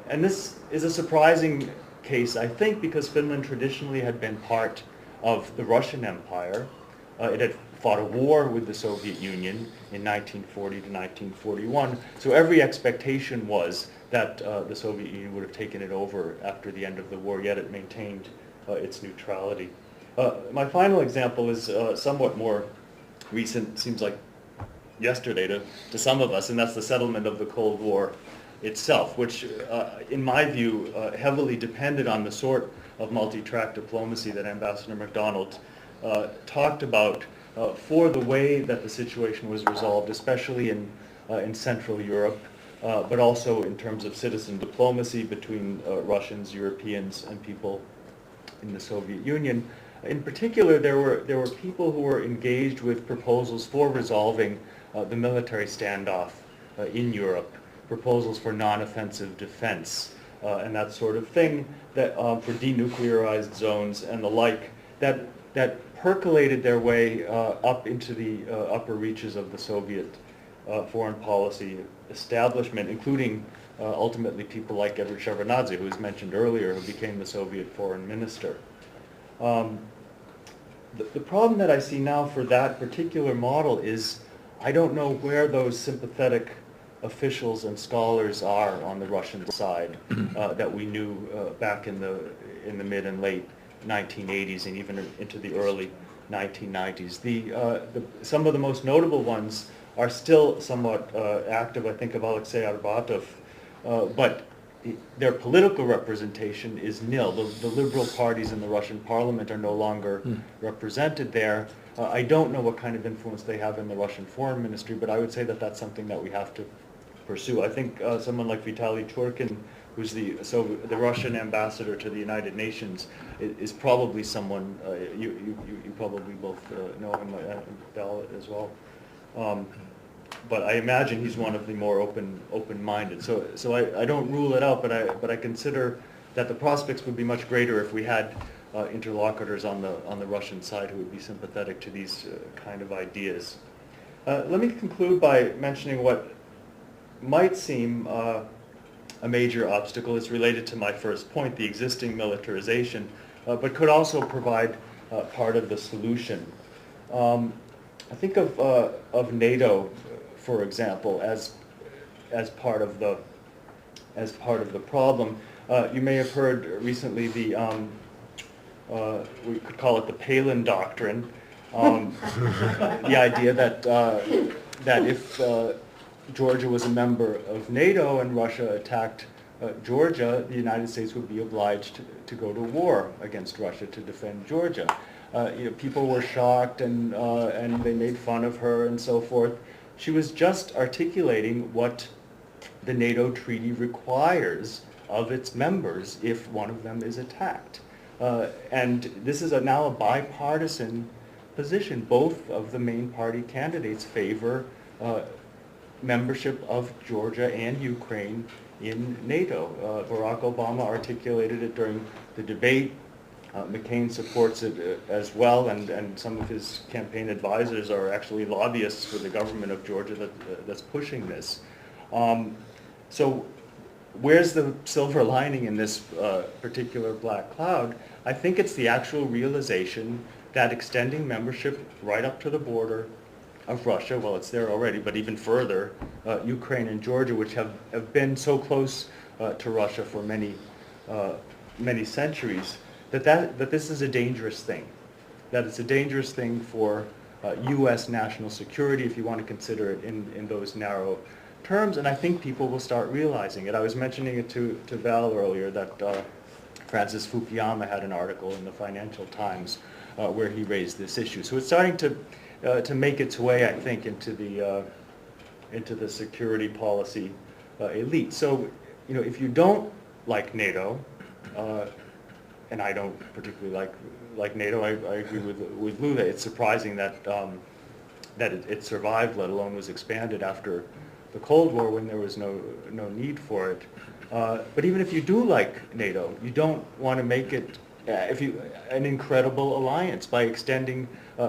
And this is a surprising case, I think, because Finland traditionally had been part of the Russian Empire. It had fought a war with the Soviet Union in 1940 to 1941, so every expectation was that the Soviet Union would have taken it over after the end of the war, yet it maintained its neutrality. My final example is somewhat more recent, seems like yesterday to some of us, and that's the settlement of the Cold War itself, which in my view heavily depended on the sort of multi-track diplomacy that Ambassador McDonald talked about for the way that the situation was resolved, especially in Central Europe, but also in terms of citizen diplomacy between Russians, Europeans, and people in the Soviet Union. In particular, there were people who were engaged with proposals for resolving the military standoff in Europe, proposals for non-offensive defense, and that sort of thing, that for denuclearized zones and the like, that percolated their way up into the upper reaches of the Soviet foreign policy establishment, including ultimately people like Edward Shevardnadze, who was mentioned earlier, who became the Soviet foreign minister. The problem that I see now for that particular model is I don't know where those sympathetic officials and scholars are on the Russian side that we knew back in the mid and late 1980s and even into the early 1990s. Some of the most notable ones are still somewhat active. I think of Alexei Arbatov, but their political representation is nil. The liberal parties in the Russian parliament are no longer represented there. I don't know what kind of influence they have in the Russian foreign ministry, but I would say that that's something that we have to pursue. I think someone like Vitaly Churkin, who's the Russian ambassador to the United Nations, is probably someone you probably both know him, Val as well. But I imagine he's one of the more open-minded. So I don't rule it out, but I consider that the prospects would be much greater if we had interlocutors on the Russian side who would be sympathetic to these kind of ideas. Let me conclude by mentioning what might seem a major obstacle. It's related to my first point, the existing militarization, but could also provide part of the solution. I think of NATO, for example, as part of the problem. You may have heard recently we could call it the Palin Doctrine, the idea that if Georgia was a member of NATO and Russia attacked Georgia, the United States would be obliged to go to war against Russia to defend Georgia. People were shocked and they made fun of her and so forth. She was just articulating what the NATO treaty requires of its members if one of them is attacked. And this is now a bipartisan position. Both of the main party candidates favor membership of Georgia and Ukraine in NATO. Barack Obama articulated it during the debate. McCain supports it as well, and some of his campaign advisors are actually lobbyists for the government of Georgia that's pushing this. So where's the silver lining in this particular black cloud? I think it's the actual realization that extending membership right up to the border of Russia, well, it's there already, but even further, Ukraine and Georgia, which have been so close to Russia for many many centuries, that this is a dangerous thing, that it's a dangerous thing for U.S. national security, if you want to consider it in those narrow terms, and I think people will start realizing it. I was mentioning it to Val earlier that Francis Fukuyama had an article in the Financial Times where he raised this issue. So it's starting to make its way, I think, into the security policy elite. So, if you don't like NATO, and I don't particularly like NATO, I agree with Lou that it's surprising that it survived, let alone was expanded after the Cold War when there was no need for it. But even if you do like NATO, you don't want to make it an incredible alliance by extending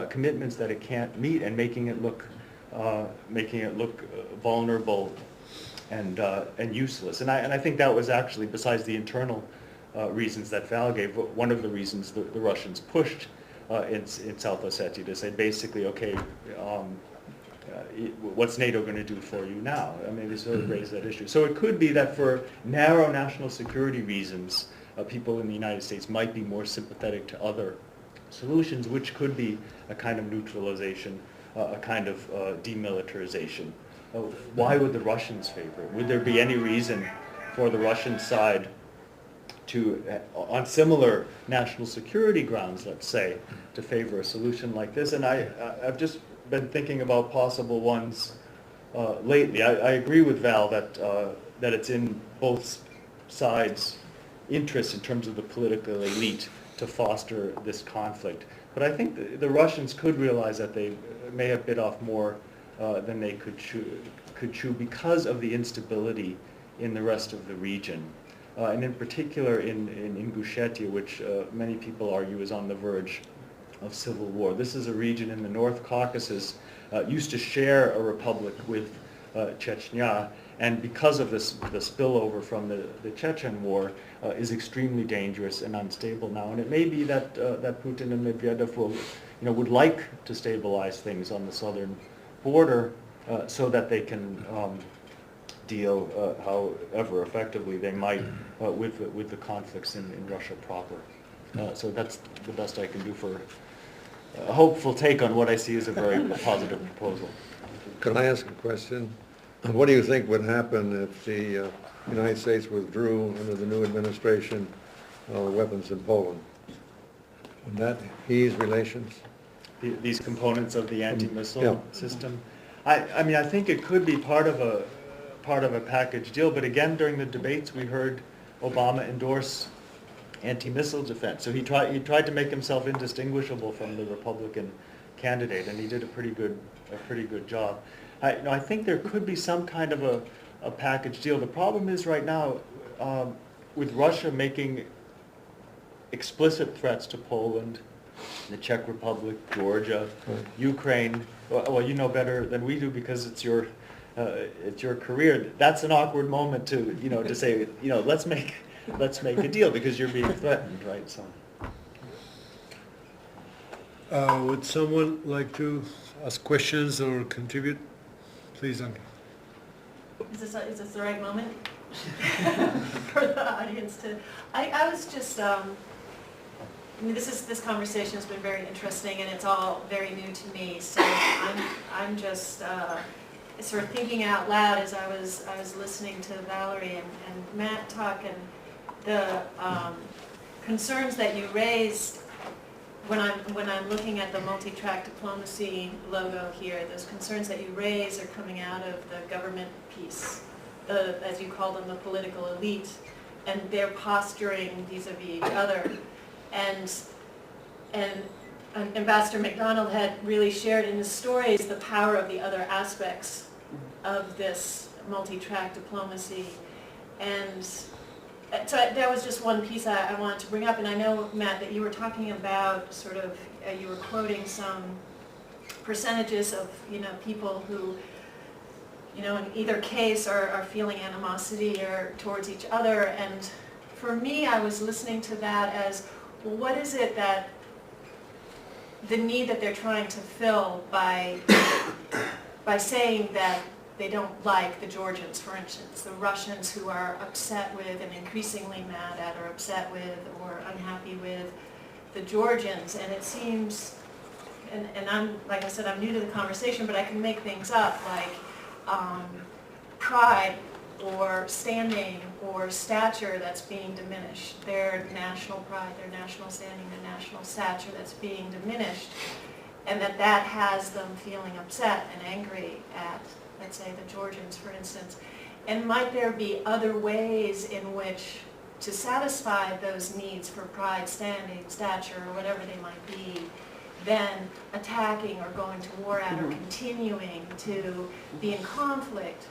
commitments that it can't meet and making it look vulnerable and useless. And I think that was actually, besides the internal reasons that Val gave, one of the reasons the Russians pushed in South Ossetia to say basically, okay, what's NATO going to do for you now? I mean, they sort of raised that issue. So it could be that for narrow national security reasons, people in the United States might be more sympathetic to other solutions, which could be a kind of neutralization, a kind of demilitarization. Why would the Russians favor it? Would there be any reason for the Russian side to, on similar national security grounds, let's say, to favor a solution like this? And I've just been thinking about possible ones lately. I agree with Val that it's in both sides' interest in terms of the political elite to foster this conflict. But I think the Russians could realize that they may have bit off more than they could chew because of the instability in the rest of the region. And in particular in Ingushetia, which many people argue is on the verge of civil war. This is a region in the North Caucasus, used to share a republic with Chechnya, and because of the spillover from the Chechen war, is extremely dangerous and unstable now. And it may be that Putin and Medvedev would like to stabilize things on the southern border so that they can deal however effectively they might with the conflicts in Russia proper. So that's the best I can do for a hopeful take on what I see as a very positive proposal. Can I ask a question? What do you think would happen if the United States withdrew under the new administration weapons in Poland? Would that ease relations? These components of the anti-missile system? I mean, I think it could be part of a package deal, but again, during the debates, we heard Obama endorse anti-missile defense. So he tried to make himself indistinguishable from the Republican candidate, and he did a pretty good job. I think there could be some kind of a package deal. The problem is right now, with Russia making explicit threats to Poland, the Czech Republic, Georgia, Ukraine. Well, you know better than we do because it's your career. That's an awkward moment to say, let's make a deal because you're being threatened, right? So. Would someone like to ask questions or contribute? Please, Anke. Is this the right moment for the audience to? I was just. This conversation has been very interesting, and it's all very new to me. So I'm just sort of thinking out loud as I was listening to Valerie and Matt talk, and the concerns that you raised when I'm looking at the multi-track diplomacy logo here. Those concerns that you raise are coming out of the government piece, as you call them, the political elite, and their posturing vis-a-vis each other. And Ambassador McDonald had really shared in his stories the power of the other aspects of this multi-track diplomacy. And so that was just one piece I wanted to bring up. And I know, Matt, that you were talking about sort of, you were quoting some percentages of, people who, in either case are feeling animosity or towards each other. And for me, I was listening to that as, well, what is it that the need that they're trying to fill by saying that they don't like the Georgians, for instance, the Russians who are upset with and increasingly mad at or upset with or unhappy with the Georgians. And it seems, and I'm, like I said, I'm new to the conversation, but I can make things up like pride or standing or stature that's being diminished, their national pride, their national standing, their national stature that's being diminished, and that has them feeling upset and angry at, let's say, the Georgians, for instance. And might there be other ways in which to satisfy those needs for pride, standing, stature, or whatever they might be, than attacking or going to war at or continuing to be in conflict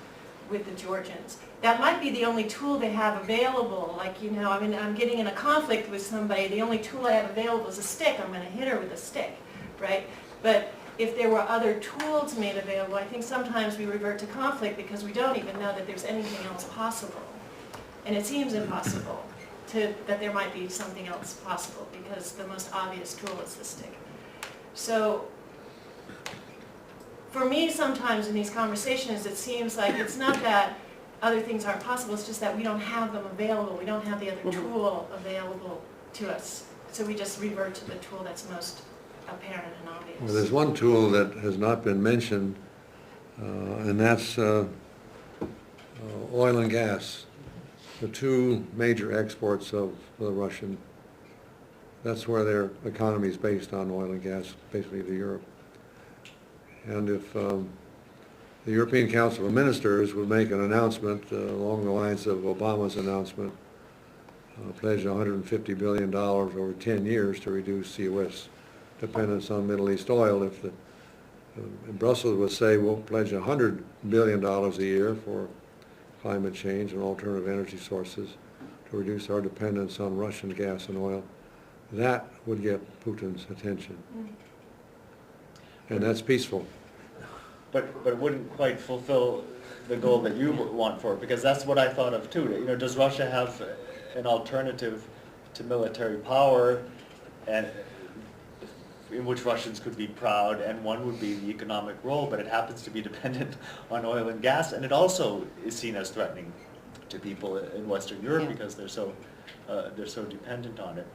with the Georgians? That might be the only tool they have available. Like, you know, I mean, I'm getting in a conflict with somebody, the only tool I have available is a stick. I'm going to hit her with a stick, right? But if there were other tools made available, I think sometimes we revert to conflict because we don't even know that there's anything else possible. And it seems impossible that there might be something else possible because the most obvious tool is the stick. So for me, sometimes in these conversations, it seems like it's not that other things aren't possible, it's just that we don't have them available. We don't have the other tool available to us. So we just revert to the tool that's most apparent and obvious. Well, there's one tool that has not been mentioned, and that's oil and gas. The two major exports of the Russian, that's where their economy is based on, oil and gas, basically to Europe. And if the European Council of Ministers would make an announcement along the lines of Obama's announcement, pledging $150 billion over 10 years to reduce U.S. dependence on Middle East oil, if Brussels would say we'll pledge $100 billion a year for climate change and alternative energy sources to reduce our dependence on Russian gas and oil, that would get Putin's attention. And that's peaceful. But it wouldn't quite fulfill the goal that you want for it, because that's what I thought of too. You know, does Russia have an alternative to military power, and in which Russians could be proud, and one would be the economic role, but it happens to be dependent on oil and gas, and it also is seen as threatening to people in Western Europe because they're so dependent on it.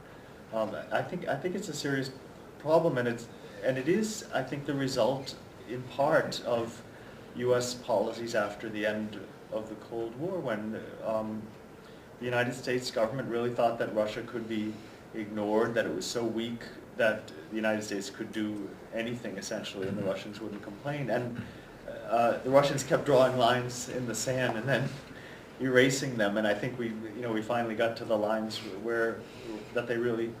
I think it's a serious problem, and it is, I think, the result in part of U.S. policies after the end of the Cold War, when the United States government really thought that Russia could be ignored, that it was so weak that the United States could do anything essentially and the Russians wouldn't complain. And the Russians kept drawing lines in the sand and then erasing them, and I think we finally got to the lines that they really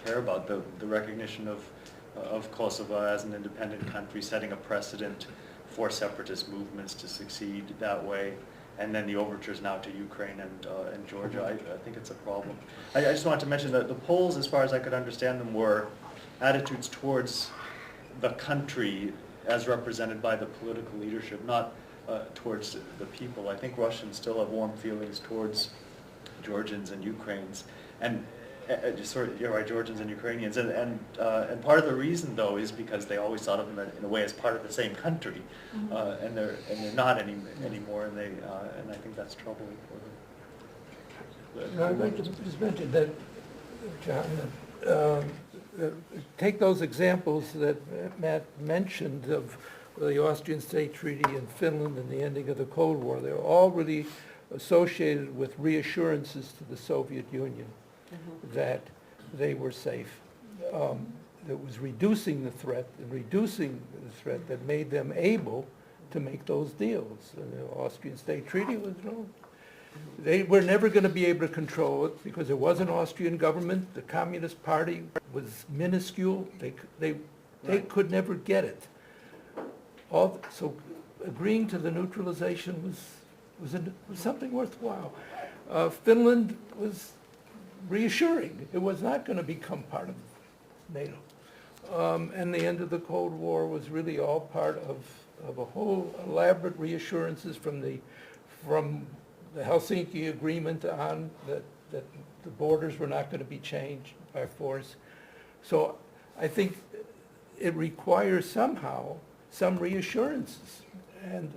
care about, the recognition of Kosovo as an independent country, setting a precedent for separatist movements to succeed that way, and then the overtures now to Ukraine and Georgia. I think it's a problem. I just wanted to mention that the polls, as far as I could understand them, were attitudes towards the country as represented by the political leadership, not towards the people. I think Russians still have warm feelings towards Georgians and Ukrainians, and you're right, Georgians and Ukrainians, and part of the reason though is because they always thought of them in a way as part of the same country, and they're not anymore, and I think that's troubling for them. I'd like to just mention that, John, take those examples that Matt mentioned of the Austrian State Treaty in Finland and the ending of the Cold War. They're all really associated with reassurances to the Soviet Union that they were safe. That was reducing the threat that made them able to make those deals. And the Austrian State Treaty was, they were never going to be able to control it because there was an Austrian government. The Communist Party was minuscule. They could never get it. So agreeing to the neutralization was something worthwhile. Finland was reassuring. It was not going to become part of NATO. And the end of the Cold War was really all part of a whole elaborate reassurances from the Helsinki Agreement on that the borders were not going to be changed by force. So I think it requires somehow some reassurances. And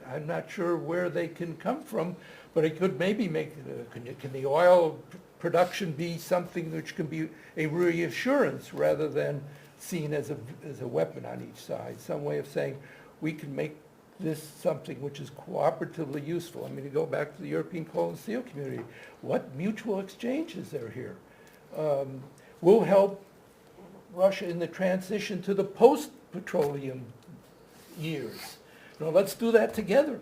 I'm not sure where they can come from, but it could maybe make, can the oil production be something which can be a reassurance rather than seen as a weapon on each side? Some way of saying, we can make this something which is cooperatively useful. I mean, to go back to the European coal and steel community, what mutual exchanges are here? Will help Russia in the transition to the post-petroleum years. You know, let's do that together.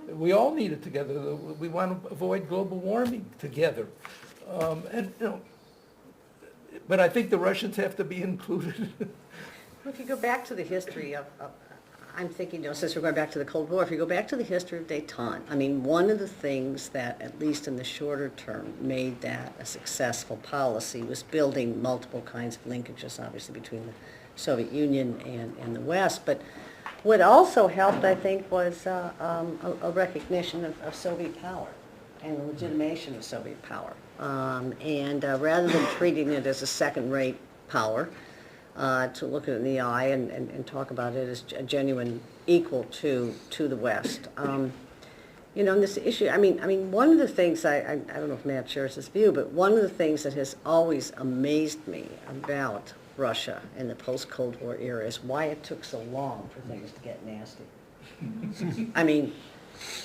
We all need it together. We want to avoid global warming together. And, you know, but I think the Russians have to be included. If you go back to the history of I'm thinking, you know, since we're going back to the Cold War, if you go back to the history of détente, I mean, one of the things that, at least in the shorter term, made that a successful policy was building multiple kinds of linkages, obviously, between the Soviet Union and the West. But what also helped, I think, was a recognition of Soviet power and the legitimation of Soviet power. Rather than treating it as a second-rate power, to look it in the eye and talk about it as a genuine equal to the West. You know, in this issue, I mean, one of the things, I don't know if Matt shares this view, but one of the things that has always amazed me about Russia in the post-Cold War era is why it took so long for things to get nasty. I mean,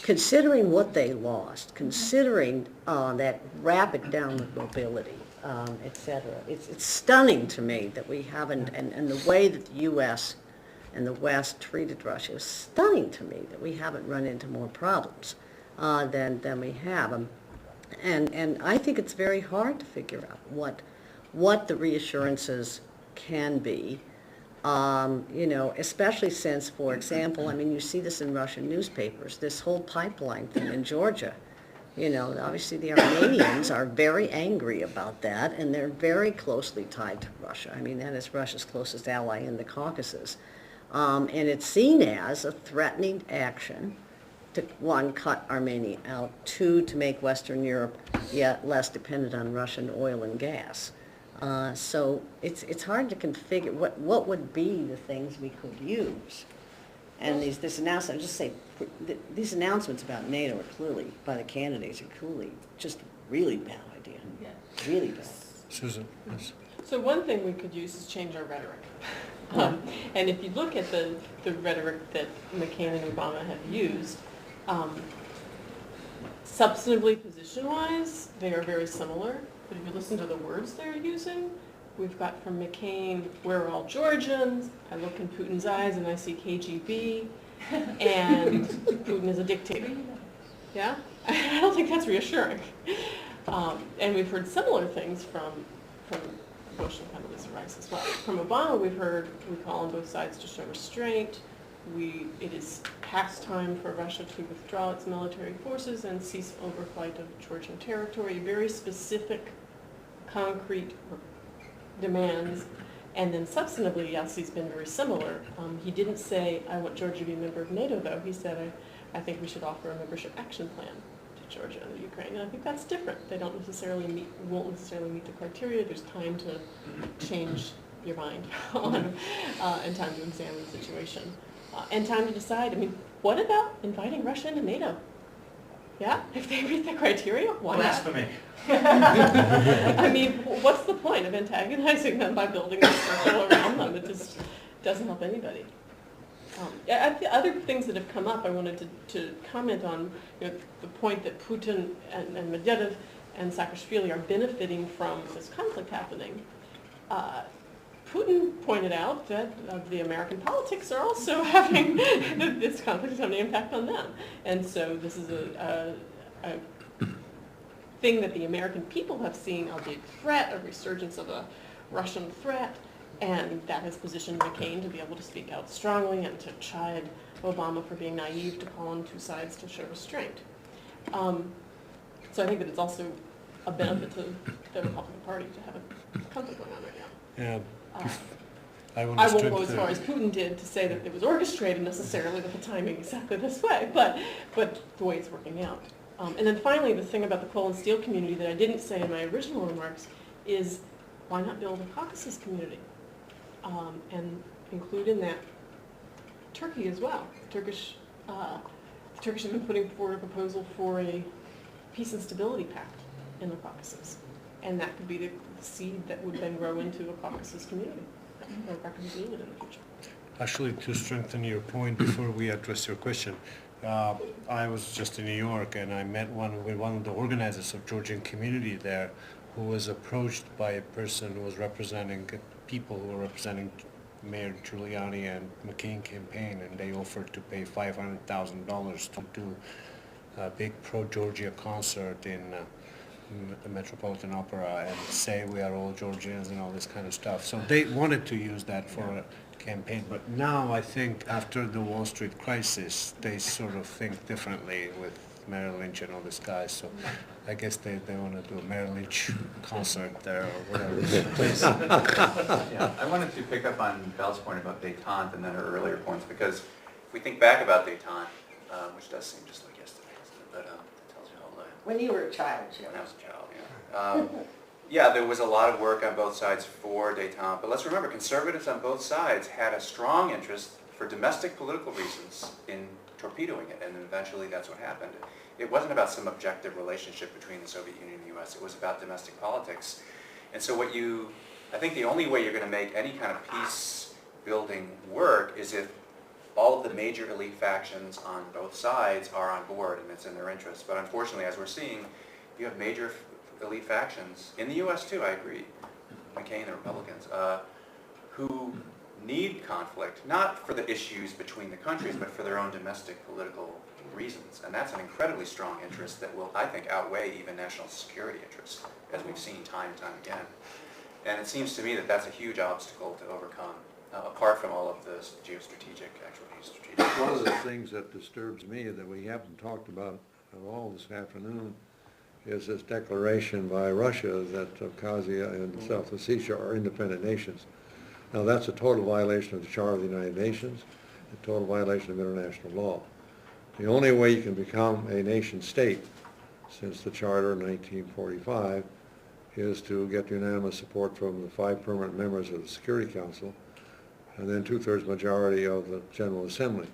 considering what they lost, considering that rapid downward mobility, et cetera. It's stunning to me that we haven't, and the way that the U.S. and the West treated Russia, is stunning to me that we haven't run into more problems than we have. And I think it's very hard to figure out what the reassurances can be, you know, especially since, for example, I mean, you see this in Russian newspapers, this whole pipeline thing in Georgia. You know, obviously the Armenians are very angry about that, and they're very closely tied to Russia. I mean, that is Russia's closest ally in the Caucasus. And it's seen as a threatening action to, one, cut Armenia out, two, to make Western Europe yet less dependent on Russian oil and gas. So it's hard to configure what would be the things we could use. And this announcement, just say, these announcements about NATO are clearly, by the candidates, are clearly just really bad idea. Yeah. Really bad. Susan, yes. So one thing we could use is change our rhetoric. And if you look at the rhetoric that McCain and Obama have used, substantively, position-wise, they are very similar. But if you listen to the words they're using, we've got from McCain, we're all Georgians, I look in Putin's eyes and I see KGB, and Putin is a dictator. Yeah? I don't think that's reassuring. And we've heard similar things from Bush and Condoleezza Rice as well. From Obama, we've heard, we call on both sides to show restraint. It is past time for Russia to withdraw its military forces and cease overflight of Georgian territory. Very specific, concrete demands. And then substantively, yes, he's been very similar. He didn't say, I want Georgia to be a member of NATO, though. He said, I think we should offer a membership action plan to Georgia and the Ukraine. And I think that's different. They won't necessarily meet the criteria. There's time to change your mind on, and time to examine the situation. And time to decide, I mean, what about inviting Russia into NATO? Yeah, if they meet the criteria, why not? Blasphemy. I mean, what's the point of antagonizing them by building a circle around them? It just doesn't help anybody. Other things that have come up, I wanted to comment on, you know, the point that Putin and Medvedev and Saakashvili are benefiting from this conflict happening. Putin pointed out that the American politics are also having, this conflict is having an impact on them. And so this is a thing that the American people have seen, albeit threat, a resurgence of a Russian threat, and that has positioned McCain to be able to speak out strongly and to chide Obama for being naive to call on two sides to show restraint. So I think that it's also a benefit to the Republican Party to have a conflict going on right now. Yeah. I won't go as far as Putin did to say that it was orchestrated necessarily with the timing exactly this way, but the way it's working out. And then finally, the thing about the coal and steel community that I didn't say in my original remarks is, why not build a Caucasus community and include in that Turkey as well. The Turkish have been putting forward a proposal for a peace and stability pact in the Caucasus. And that could be the seed that would then grow into a Caucasus community, or a Caucasus union in the future. Actually, to strengthen your point before we address your question, I was just in New York and I met with one of the organizers of Georgian community there, who was approached by a person who was representing people who were representing Mayor Giuliani and McCain campaign, and they offered to pay $500,000 to do a big pro-Georgia concert in the Metropolitan Opera and say we are all Georgians and all this kind of stuff. So they wanted to use that for a campaign, but now I think after the Wall Street crisis, they sort of think differently with Merrill Lynch and all these guys. So I guess they want to do a Merrill Lynch concert there or whatever. Please. Yeah, I wanted to pick up on Belle's point about détente and then her earlier points, because if we think back about détente, which does seem just like yesterday, but it tells you how old I am. When you were a child, When I was a child, yeah. Yeah, there was a lot of work on both sides for détente, but let's remember, conservatives on both sides had a strong interest for domestic political reasons in torpedoing it, and eventually that's what happened. It wasn't about some objective relationship between the Soviet Union and the U.S., it was about domestic politics. And so I think the only way you're going to make any kind of peace building work is if all of the major elite factions on both sides are on board and it's in their interest. But unfortunately, as we're seeing, you have major elite factions, in the U.S. too, I agree, McCain, the Republicans, who need conflict, not for the issues between the countries, but for their own domestic political reasons. And that's an incredibly strong interest that will, I think, outweigh even national security interests, as we've seen time and time again. And it seems to me that that's a huge obstacle to overcome, apart from all of the actual geostrategic. One of the things that disturbs me that we haven't talked about at all this afternoon is this declaration by Russia that Abkhazia and South Ossetia are independent nations. Now that's a total violation of the Charter of the United Nations, a total violation of international law. The only way you can become a nation state since the Charter in 1945 is to get unanimous support from the 5 permanent members of the Security Council and then 2/3 majority of the General Assembly.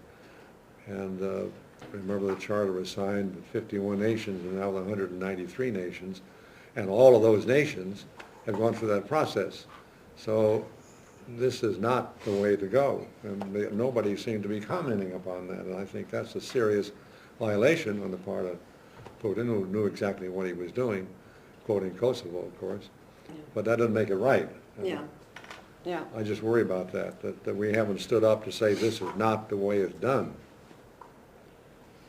And remember, the Charter was signed with 51 nations and now 193 nations, and all of those nations have gone through that process. So this is not the way to go, and nobody seemed to be commenting upon that, and I think that's a serious violation on the part of Putin, who knew exactly what he was doing, quoting Kosovo, of course, but that doesn't make it right. yeah, yeah. I just worry about that we haven't stood up to say this is not the way it's done.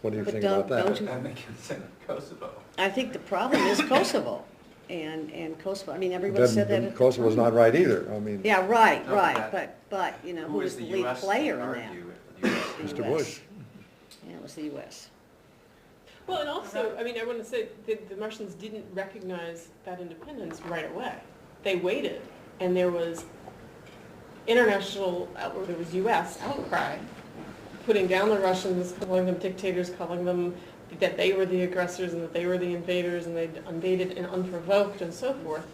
What do you think about that? Don't you, And they consider Kosovo. I think the problem is Kosovo, and Kosovo, I mean, everybody said that. Kosovo's not right either, I mean. Yeah, right, No, right, that- but, you know, who Who was is the the lead U.S. player in that? argue with the U.S.? The Mr. US. Bush. Yeah, it was the U.S. Well, and also, I mean, I want to say that the Russians didn't recognize that independence right away. They waited, and there was international, or there was U.S. outcry, putting down the Russians, calling them dictators, calling them that they were the aggressors and that they were the invaders and they'd invaded and unprovoked and so forth.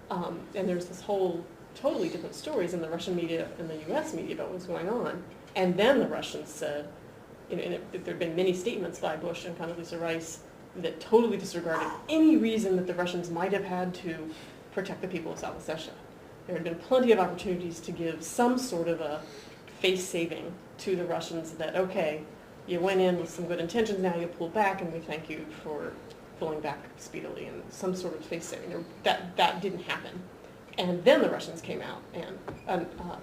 And there's this whole totally different stories in the Russian media and the U.S. media about what's going on. And then the Russians said, you know, and there have been many statements by Bush and Condoleezza Rice that totally disregarded any reason that the Russians might have had to protect the people of South Ossetia. There had been plenty of opportunities to give some sort of a face saving to the Russians that, okay, you went in with some good intentions, now you pull back, and we thank you for pulling back speedily, and some sort of face saving. That didn't happen. And then the Russians came out and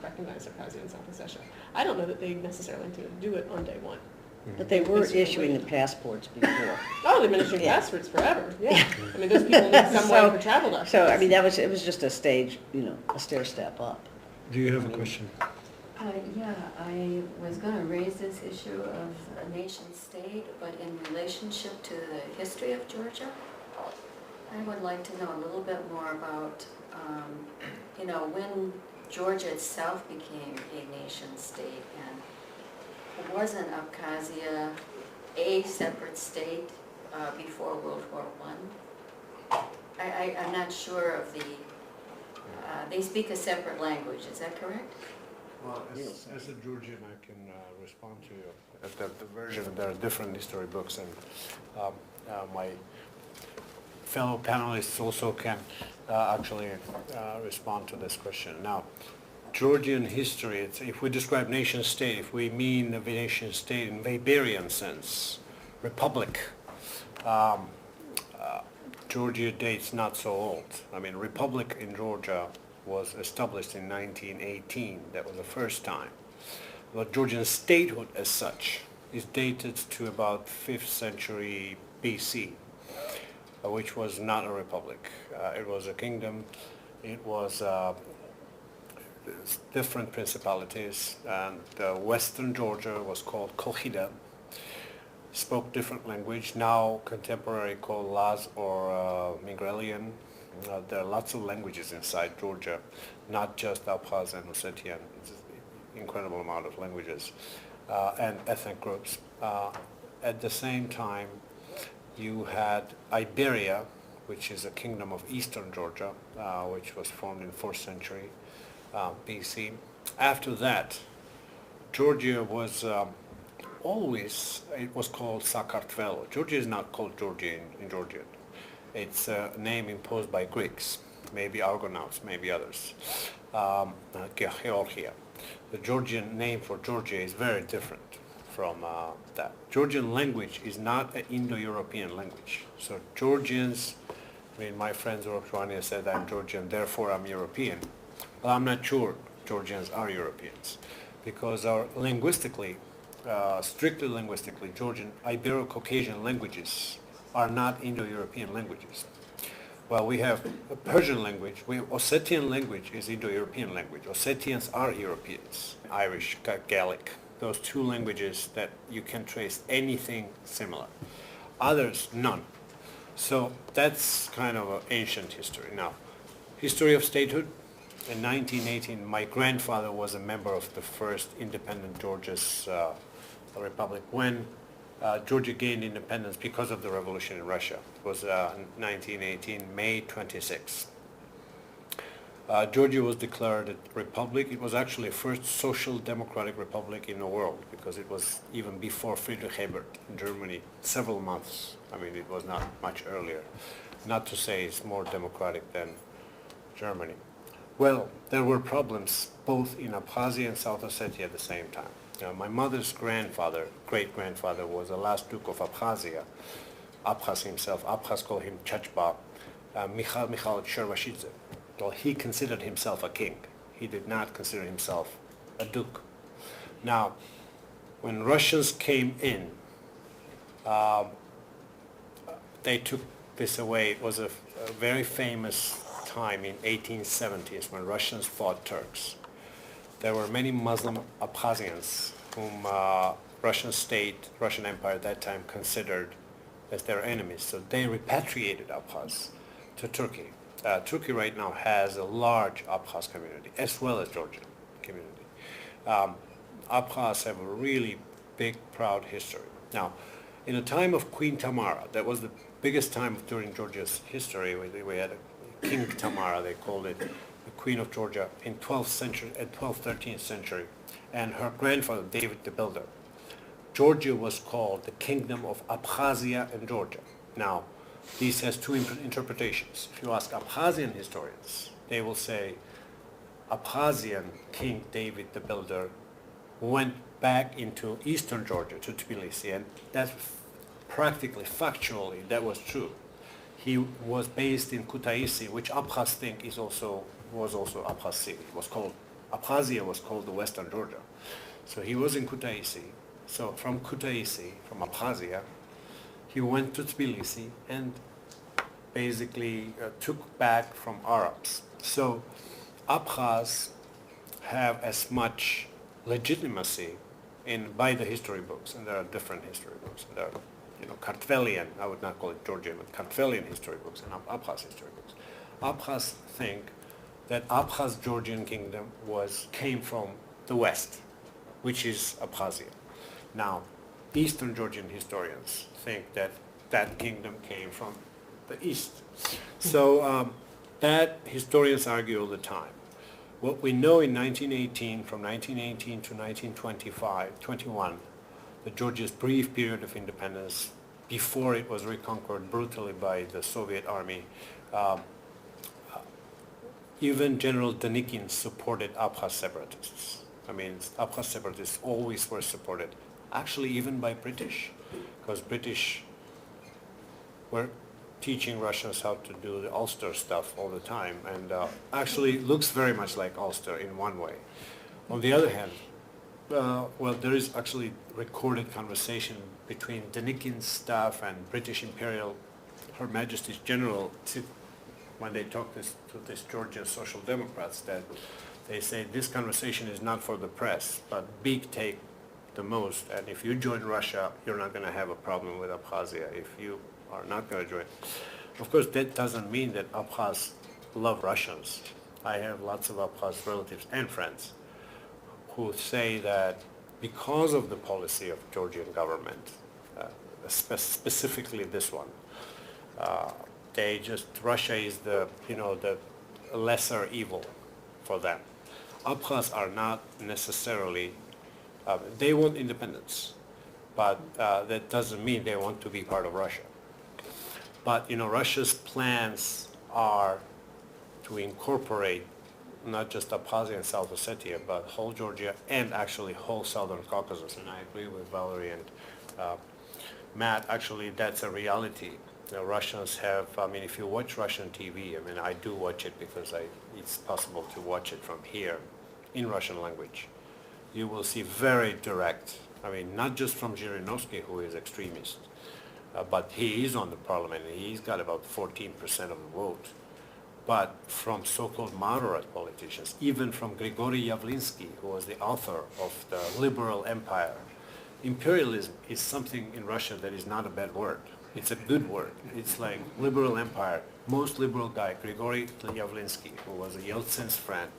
recognized Abkhazia and South Ossetia. I don't know that they necessarily intended to do it on day one. But they were issuing the passports before. Oh, they've been issuing Yeah. passports forever, yeah. I mean, those people need some way for travel documents. So, I mean, it was just a stage, you know, a stair step up. Do you have a question? Yeah, I was going to raise this issue of a nation state, but in relationship to the history of Georgia. I would like to know a little bit more about, you know, when Georgia itself became a nation state, and wasn't Abkhazia a separate state before World War I? I'm not sure of the, they speak a separate language, is that correct? Well, as a Georgian, I can respond to you. The version, there are different history books, and my fellow panelists also can actually respond to this question. Now, Georgian history, if we describe nation state, if we mean the nation state in Weberian sense, republic, Georgia dates not so old. I mean, republic in Georgia was established in 1918. That was the first time. But Georgian statehood as such is dated to about 5th century BC, which was not a republic. It was a kingdom. It was different principalities, and Western Georgia was called Kolchida, spoke different language, now contemporary called Laz or Mingrelian. There are lots of languages inside Georgia, not just Abkhaz and Ossetian. It's an incredible amount of languages and ethnic groups. At the same time, you had Iberia, which is a kingdom of eastern Georgia, which was formed in 4th century BC. After that, Georgia was always, it was called Sakartvelo. Georgia is not called Georgia in Georgian. It's a name imposed by Greeks, maybe Argonauts, maybe others. Georgia. The Georgian name for Georgia is very different from that. Georgian language is not an Indo-European language. So Georgians, I mean, my friends of Romania said I'm Georgian, therefore I'm European. Well, I'm not sure Georgians are Europeans, because our linguistically, strictly linguistically, Georgian Ibero-Caucasian languages are not Indo-European languages. Well, we have a Persian language. Ossetian language is Indo-European language. Ossetians are Europeans. Irish, Gaelic, those two languages that you can trace anything similar. Others, none. So that's kind of an ancient history. Now, history of statehood. In 1918, my grandfather was a member of the first independent Georgia's republic when Georgia gained independence because of the revolution in Russia. It was 1918, May 26. Georgia was declared a republic. It was actually the first social democratic republic in the world, because it was even before Friedrich Ebert in Germany, several months. I mean, it was not much earlier. Not to say it's more democratic than Germany. Well, there were problems both in Abkhazia and South Ossetia at the same time. My mother's grandfather, great-grandfather, was the last Duke of Abkhazia. Abkhaz himself, Abkhaz called him Chachba, Mikhail Shervashidze. Well, he considered himself a king. He did not consider himself a duke. Now, when Russians came in, they took this away. It was a very famous time in 1870s when Russians fought Turks. There were many Muslim Abkhazians whom Russian state, Russian Empire at that time considered as their enemies. So they repatriated Abkhaz to Turkey. Turkey right now has a large Abkhaz community as well as Georgian community. Abkhaz have a really big, proud history. Now, in the time of Queen Tamara, that was the biggest time during Georgia's history. We had a King Tamara, they called it, the Queen of Georgia, in 12th century, 12th, 13th century, and her grandfather, David the Builder. Georgia was called the Kingdom of Abkhazia and Georgia. Now, this has two interpretations. If you ask Abkhazian historians, they will say Abkhazian King David the Builder went back into eastern Georgia, to Tbilisi, and that's practically, factually, that was true. He was based in Kutaisi, which Abkhaz think was also Abkhaz city. Abkhazia was called the Western Georgia. So he was in Kutaisi. So from Kutaisi, from Abkhazia, he went to Tbilisi and basically took back from Arabs. So Abkhaz have as much legitimacy by the history books, and there are different history books. There are, Kartvelian, I would not call it Georgian, but Kartvelian history books and Abkhaz history books. Abkhaz think that Abkhaz Georgian kingdom came from the west, which is Abkhazia. Now, Eastern Georgian historians think that that kingdom came from the east. So that historians argue all the time. What we know in 1918, from 1918 to 1921, Georgia's brief period of independence, before it was reconquered brutally by the Soviet army, even General Denikin supported Abkhaz separatists. I mean, Abkhaz separatists always were supported, actually even by British, because British were teaching Russians how to do the Ulster stuff all the time, and actually looks very much like Ulster in one way. On the other hand, well, there is actually recorded conversation between Denikin's staff and British Imperial, Her Majesty's General, when they talk to this Georgian Social Democrats, that they say this conversation is not for the press, but big take the most, and if you join Russia, you're not going to have a problem with Abkhazia if you are not going to join. Of course, that doesn't mean that Abkhaz love Russians. I have lots of Abkhaz relatives and friends who say that because of the policy of Georgian government, specifically this one, Russia is the lesser evil for them. Abkhaz are not necessarily, they want independence, but that doesn't mean they want to be part of Russia. But Russia's plans are to incorporate not just Abkhazia and South Ossetia, but whole Georgia and actually whole Southern Caucasus. And I agree with Valerie and Matt. Actually, that's a reality. Russians have, if you watch Russian TV, I do watch it because it's possible to watch it from here in Russian language. You will see very direct, not just from Zhirinovsky, who is extremist, but he is on the parliament, and he's got about 14% of the vote. But from so-called moderate politicians, even from Grigory Yavlinsky, who was the author of the liberal empire. Imperialism is something in Russia that is not a bad word. It's a good word. It's like liberal empire. Most liberal guy, Grigory Yavlinsky, who was Yeltsin's friend,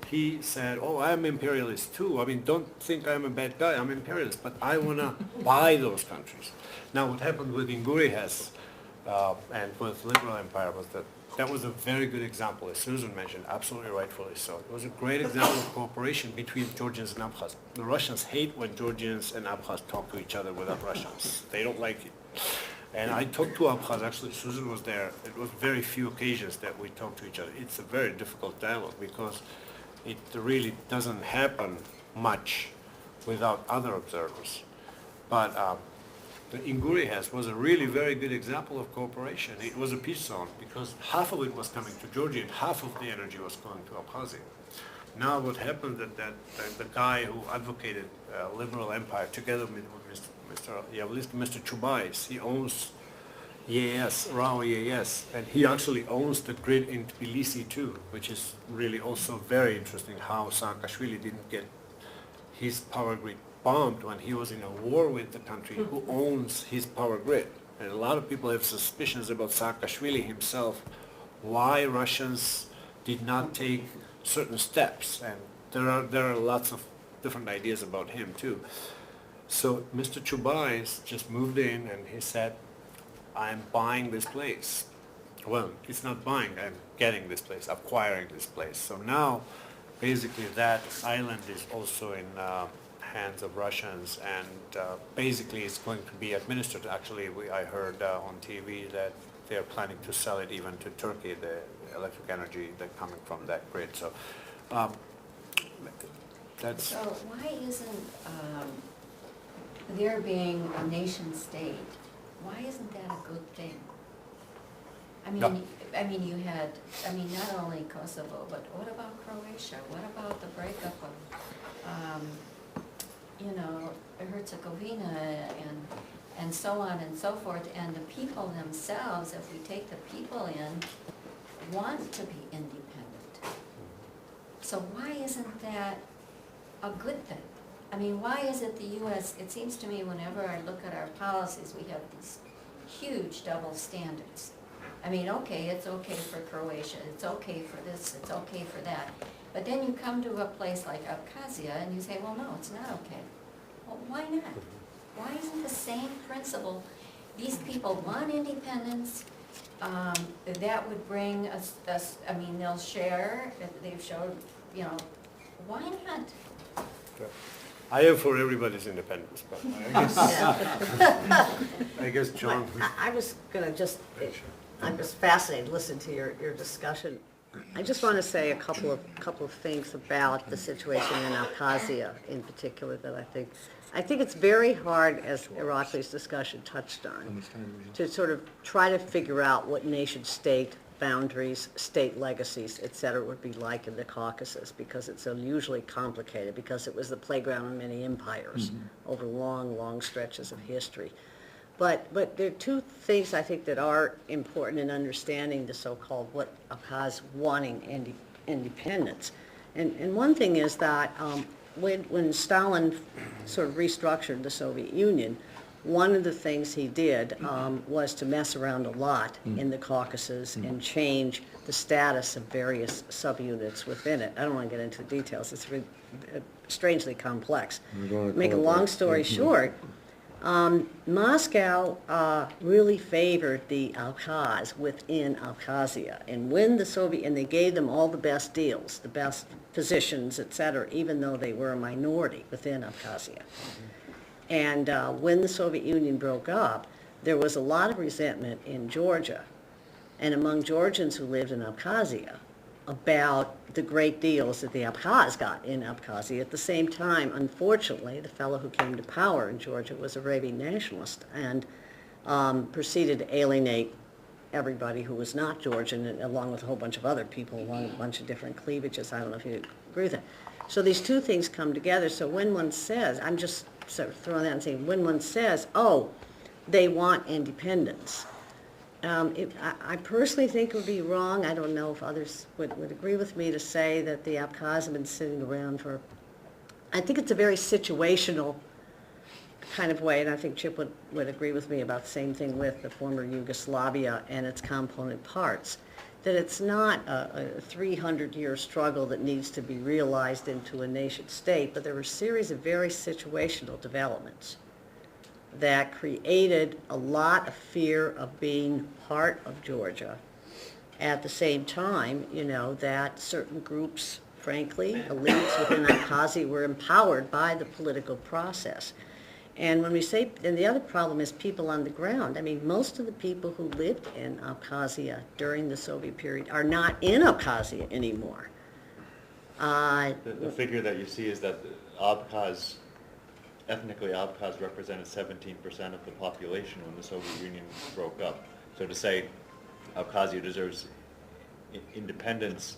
he said, oh, I'm imperialist too. Don't think I'm a bad guy. I'm imperialist, but I want to buy those countries. Now, what happened with Ingurias and with liberal empire was that was a very good example, as Susan mentioned, absolutely rightfully so. It was a great example of cooperation between Georgians and Abkhaz. The Russians hate when Georgians and Abkhaz talk to each other without Russians. They don't like it. And I talked to Abkhaz, actually, Susan was there. It was very few occasions that we talked to each other. It's a very difficult dialogue because it really doesn't happen much without other observers. But the Ingurias was a really very good example of cooperation. It was a peace zone because half of it was coming to Georgia and half of the energy was going to Abkhazia. Now what happened that the guy who advocated liberal empire together with Mr. Yavlinsky, Mr. Chubais, he owns EAS, RAO EAS, and he actually owns the grid in Tbilisi too, which is really also very interesting how Saakashvili didn't get his power grid bombed when he was in a war with the country who owns his power grid. And a lot of people have suspicions about Saakashvili himself, why Russians did not take certain steps. And there are lots of different ideas about him too. So Mr. Chubais just moved in and he said, I'm buying this place. Well, it's not buying, I'm getting this place, acquiring this place. So now, basically that island is also in hands of Russians, and basically it's going to be administered. Actually, I heard on TV that they're planning to sell it even to Turkey, the electric energy that's coming from that grid. So that's... So why isn't there being a nation state, why isn't that a good thing? You had, not only Kosovo, but what about Croatia? What about the breakup of, Herzegovina and so on and so forth? And the people themselves, if we take the people in, want to be independent. So why isn't that a good thing? Why is it the U.S., it seems to me whenever I look at our policies, we have these huge double standards. Okay, it's okay for Croatia, it's okay for this, it's okay for that. But then you come to a place like Abkhazia and you say, well, no, it's not okay. Well, why not? Why isn't the same principle? These people want independence. That would bring us, they'll share, they've showed why not? I am for everybody's independence, but I guess John. I was gonna just, I'm just fascinated listening to your discussion. I just want to say a couple of things about the situation in Abkhazia in particular that I think it's very hard, as Irakli's discussion touched on, to sort of try to figure out what nation-state boundaries, state legacies, et cetera, would be like in the Caucasus, because it's unusually complicated, because it was the playground of many empires over long, long stretches of history. But there are two things I think that are important in understanding the so-called what Abkhaz wanting independence. And one thing is that when Stalin sort of restructured the Soviet Union, one of the things he did was to mess around a lot in the Caucasus and change the status of various subunits within it. I don't want to get into the details. It's strangely complex. Make a long story short, Moscow really favored the Abkhaz within Abkhazia, and when the Soviet, and they gave them all the best deals, the best positions, etc., even though they were a minority within Abkhazia. And when the Soviet Union broke up, there was a lot of resentment in Georgia and among Georgians who lived in Abkhazia about the great deals that the Abkhaz got in Abkhazia. At the same time, unfortunately, the fellow who came to power in Georgia was a raving nationalist and proceeded to alienate everybody who was not Georgian, and along with a whole bunch of other people, along with a bunch of different cleavages. I don't know if you agree with that. So these two things come together. So when one says, I'm just sort of throwing that and saying, when one says, oh, they want independence, I personally think it would be wrong. I don't know if others would agree with me to say that the Abkhaz have been sitting around for, I think it's a very situational kind of way, and I think Chip would agree with me about the same thing with the former Yugoslavia and its component parts, that it's not a 300-year struggle that needs to be realized into a nation state, but there were a series of very situational developments that created a lot of fear of being part of Georgia. At the same time, that certain groups, frankly, elites within Abkhazia were empowered by the political process. And when we say, and the other problem is people on the ground. I mean, most of the people who lived in Abkhazia during the Soviet period are not in Abkhazia anymore. The figure that you see is that ethnically Abkhaz represented 17% of the population when the Soviet Union broke up. So to say Abkhazia deserves independence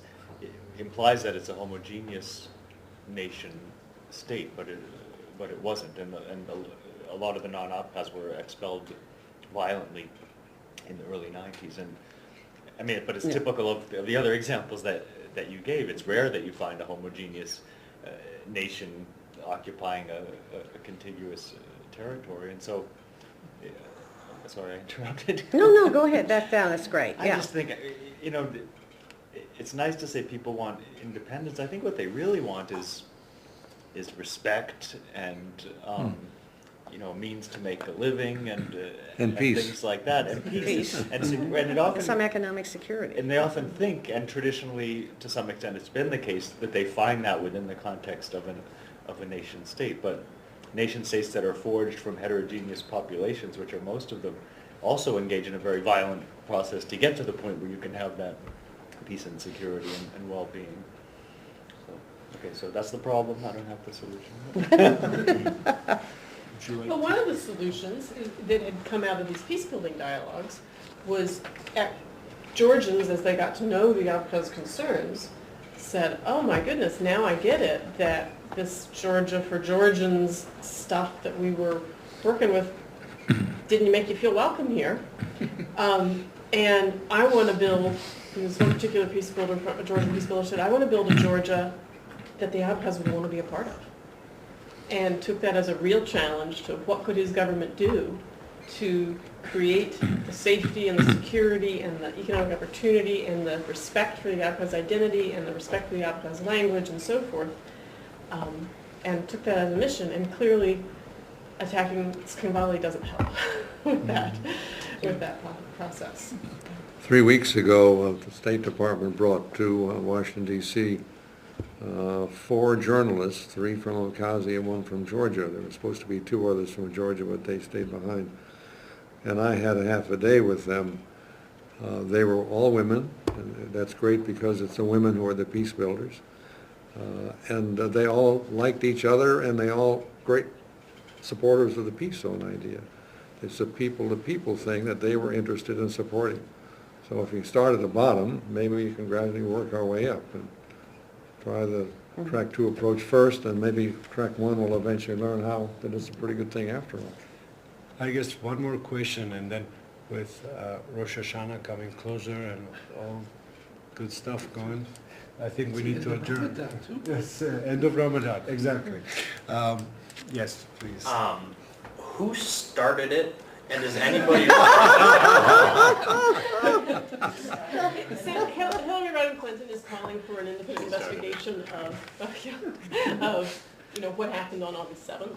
implies that it's a homogeneous nation state, but it wasn't, and a lot of the non-Abkhaz were expelled violently in the early 90s. And I mean, but it's typical of the other examples that you gave. It's rare that you find a homogeneous nation occupying a contiguous territory, and so. Sorry, I interrupted. No, go ahead. That's great. I just think, it's nice to say people want independence. I think what they really want is respect and means to make a living and peace. things like that, and peace. And it often, some economic security. and they often think, and traditionally to some extent it's been the case, that they find that within the context of a nation state. But nation states that are forged from heterogeneous populations, which are most of them, also engage in a very violent process to get to the point where you can have that peace and security and well-being. So that's the problem. I don't have the solution. Well, one of the solutions that had come out of these peace-building dialogues was Georgians, as they got to know the Abkhaz concerns, said, oh my goodness, now I get it, that this Georgia for Georgians stuff that we were working with didn't make you feel welcome here. And I want to build, this one particular peace builder, a Georgian peace builder said, I want to build a Georgia that the Abkhaz would want to be a part of. And took that as a real challenge to what could his government do to create the safety and the security and the economic opportunity and the respect for the Abkhaz identity and the respect for the Abkhaz language and so forth, and took that as a mission. And clearly attacking Spring Valley doesn't help with that process. 3 weeks ago, the State Department brought to Washington, D.C. 4 journalists, 3 from Abkhazia and 1 from Georgia. There were supposed to be 2 others from Georgia, but they stayed behind. And I had a half a day with them. They were all women, and that's great because it's the women who are the peace builders. And they all liked each other, and they all great supporters of the peace zone idea. It's a people-to-people thing that they were interested in supporting. So if you start at the bottom, maybe we can gradually work our way up and try the track 2 approach first, and maybe track 1 will eventually learn how that it's a pretty good thing after all. I guess one more question, and then with Rosh Hashanah coming closer and all good stuff going, I think we need to adjourn. Yes, end of Ramadan, exactly. Yes, please. Who started it, and does anybody? Hillary Rodham Clinton is calling for an independent investigation of what happened on August 7th.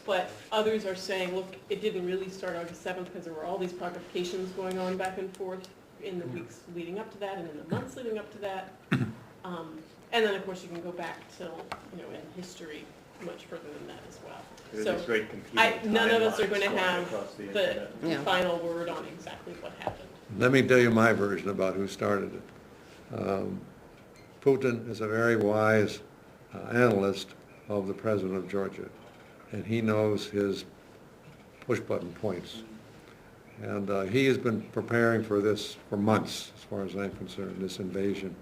But others are saying, look, it didn't really start August 7th because there were all these provocations going on back and forth in the weeks leading up to that and in the months leading up to that. And then, of course, you can go back till, in history much further than that as well. So none of us are going to have the final word on exactly what happened. Let me tell you my version about who started it. Putin is a very wise analyst of the president of Georgia, and he knows his push-button points. And he has been preparing for this for months, as far as I'm concerned, this invasion,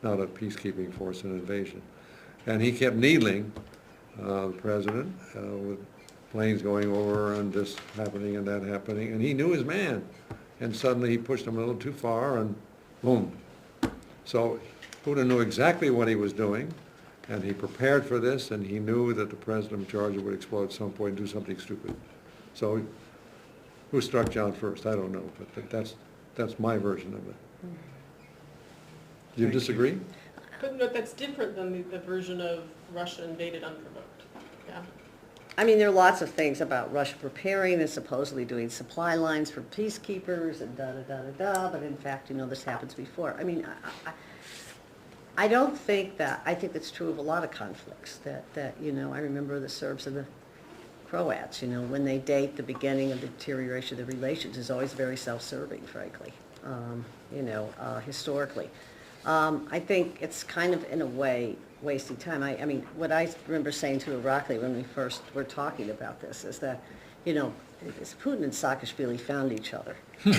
not a peacekeeping force, an invasion. And he kept needling the president with planes going over and this happening and that happening, and he knew his man. And suddenly he pushed him a little too far, and boom. So Putin knew exactly what he was doing, and he prepared for this, and he knew that the president of Georgia would explode at some point and do something stupid. So who struck John first? I don't know, but that's my version of it. Do you disagree? But no, that's different than the version of Russia invaded unprovoked. Yeah. I mean, there are lots of things about Russia preparing and supposedly doing supply lines for peacekeepers and da-da-da-da-da, but in fact, this happens before. I mean, I don't think that, I think that's true of a lot of conflicts, that I remember the Serbs and the Croats, when they date the beginning of the deterioration of the relations is always very self-serving, frankly, historically. I think it's kind of, in a way, wasting time. I mean, what I remember saying to Irakli when we first were talking about this is that, Putin and Saakashvili found each other. I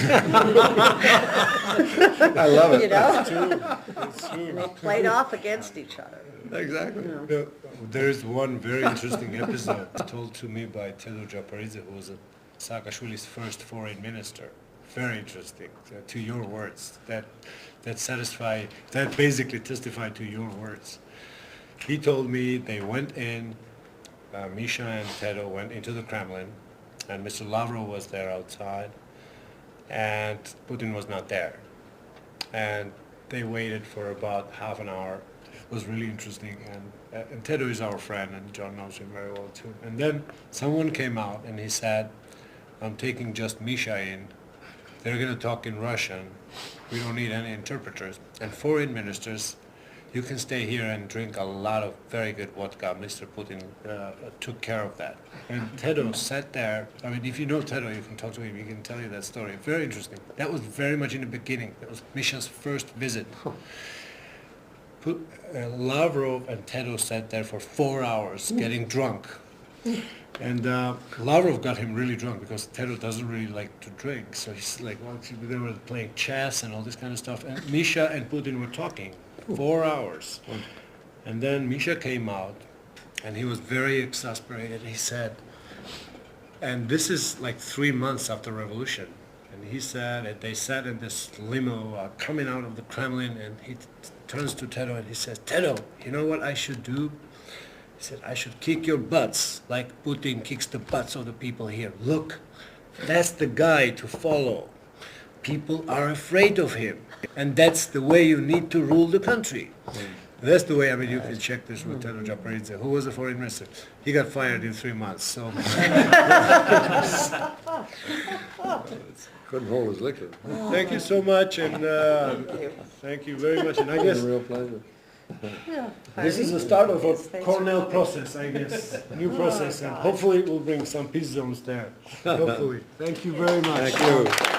love it. That's true. And they played off against each other. Exactly. There's one very interesting episode told to me by Tedor Japaridze, who was Saakashvili's first foreign minister. Very interesting, to your words, that basically testified to your words. He told me they went in, Misha and Tedo went into the Kremlin, and Mr. Lavrov was there outside, and Putin was not there. And they waited for about half an hour. It was really interesting, and Tedo is our friend, and John knows him very well too. And then someone came out and he said, I'm taking just Misha in. They're going to talk in Russian. We don't need any interpreters. And foreign ministers, you can stay here and drink a lot of very good vodka. Mr. Putin took care of that. And Tedo sat there. I mean, if you know Tedo, you can talk to him. He can tell you that story. Very interesting. That was very much in the beginning. That was Misha's first visit. Lavrov and Tedo sat there for 4 hours getting drunk. And Lavrov got him really drunk because Tedo doesn't really like to drink. So he's like, well, they were playing chess and all this kind of stuff. And Misha and Putin were talking 4 hours. And then Misha came out and he was very exasperated. He said, and this is like 3 months after revolution. And he said, and they sat in this limo coming out of the Kremlin, and he turns to Tedo and he says, Tedo, you know what I should do? He said, I should kick your butts like Putin kicks the butts of the people here. Look, that's the guy to follow. People are afraid of him. And that's the way you need to rule the country. That's the way, I mean, you can check this with Tedor Japaridze, who was the foreign minister. He got fired in 3 months, so. Couldn't hold his liquor. Thank you so much, and thank you very much. And I guess a real pleasure. Yeah. This is the start of a Cornell process, I guess, new process, and hopefully it will bring some peace zones there. Hopefully. Thank you very much. Thank you.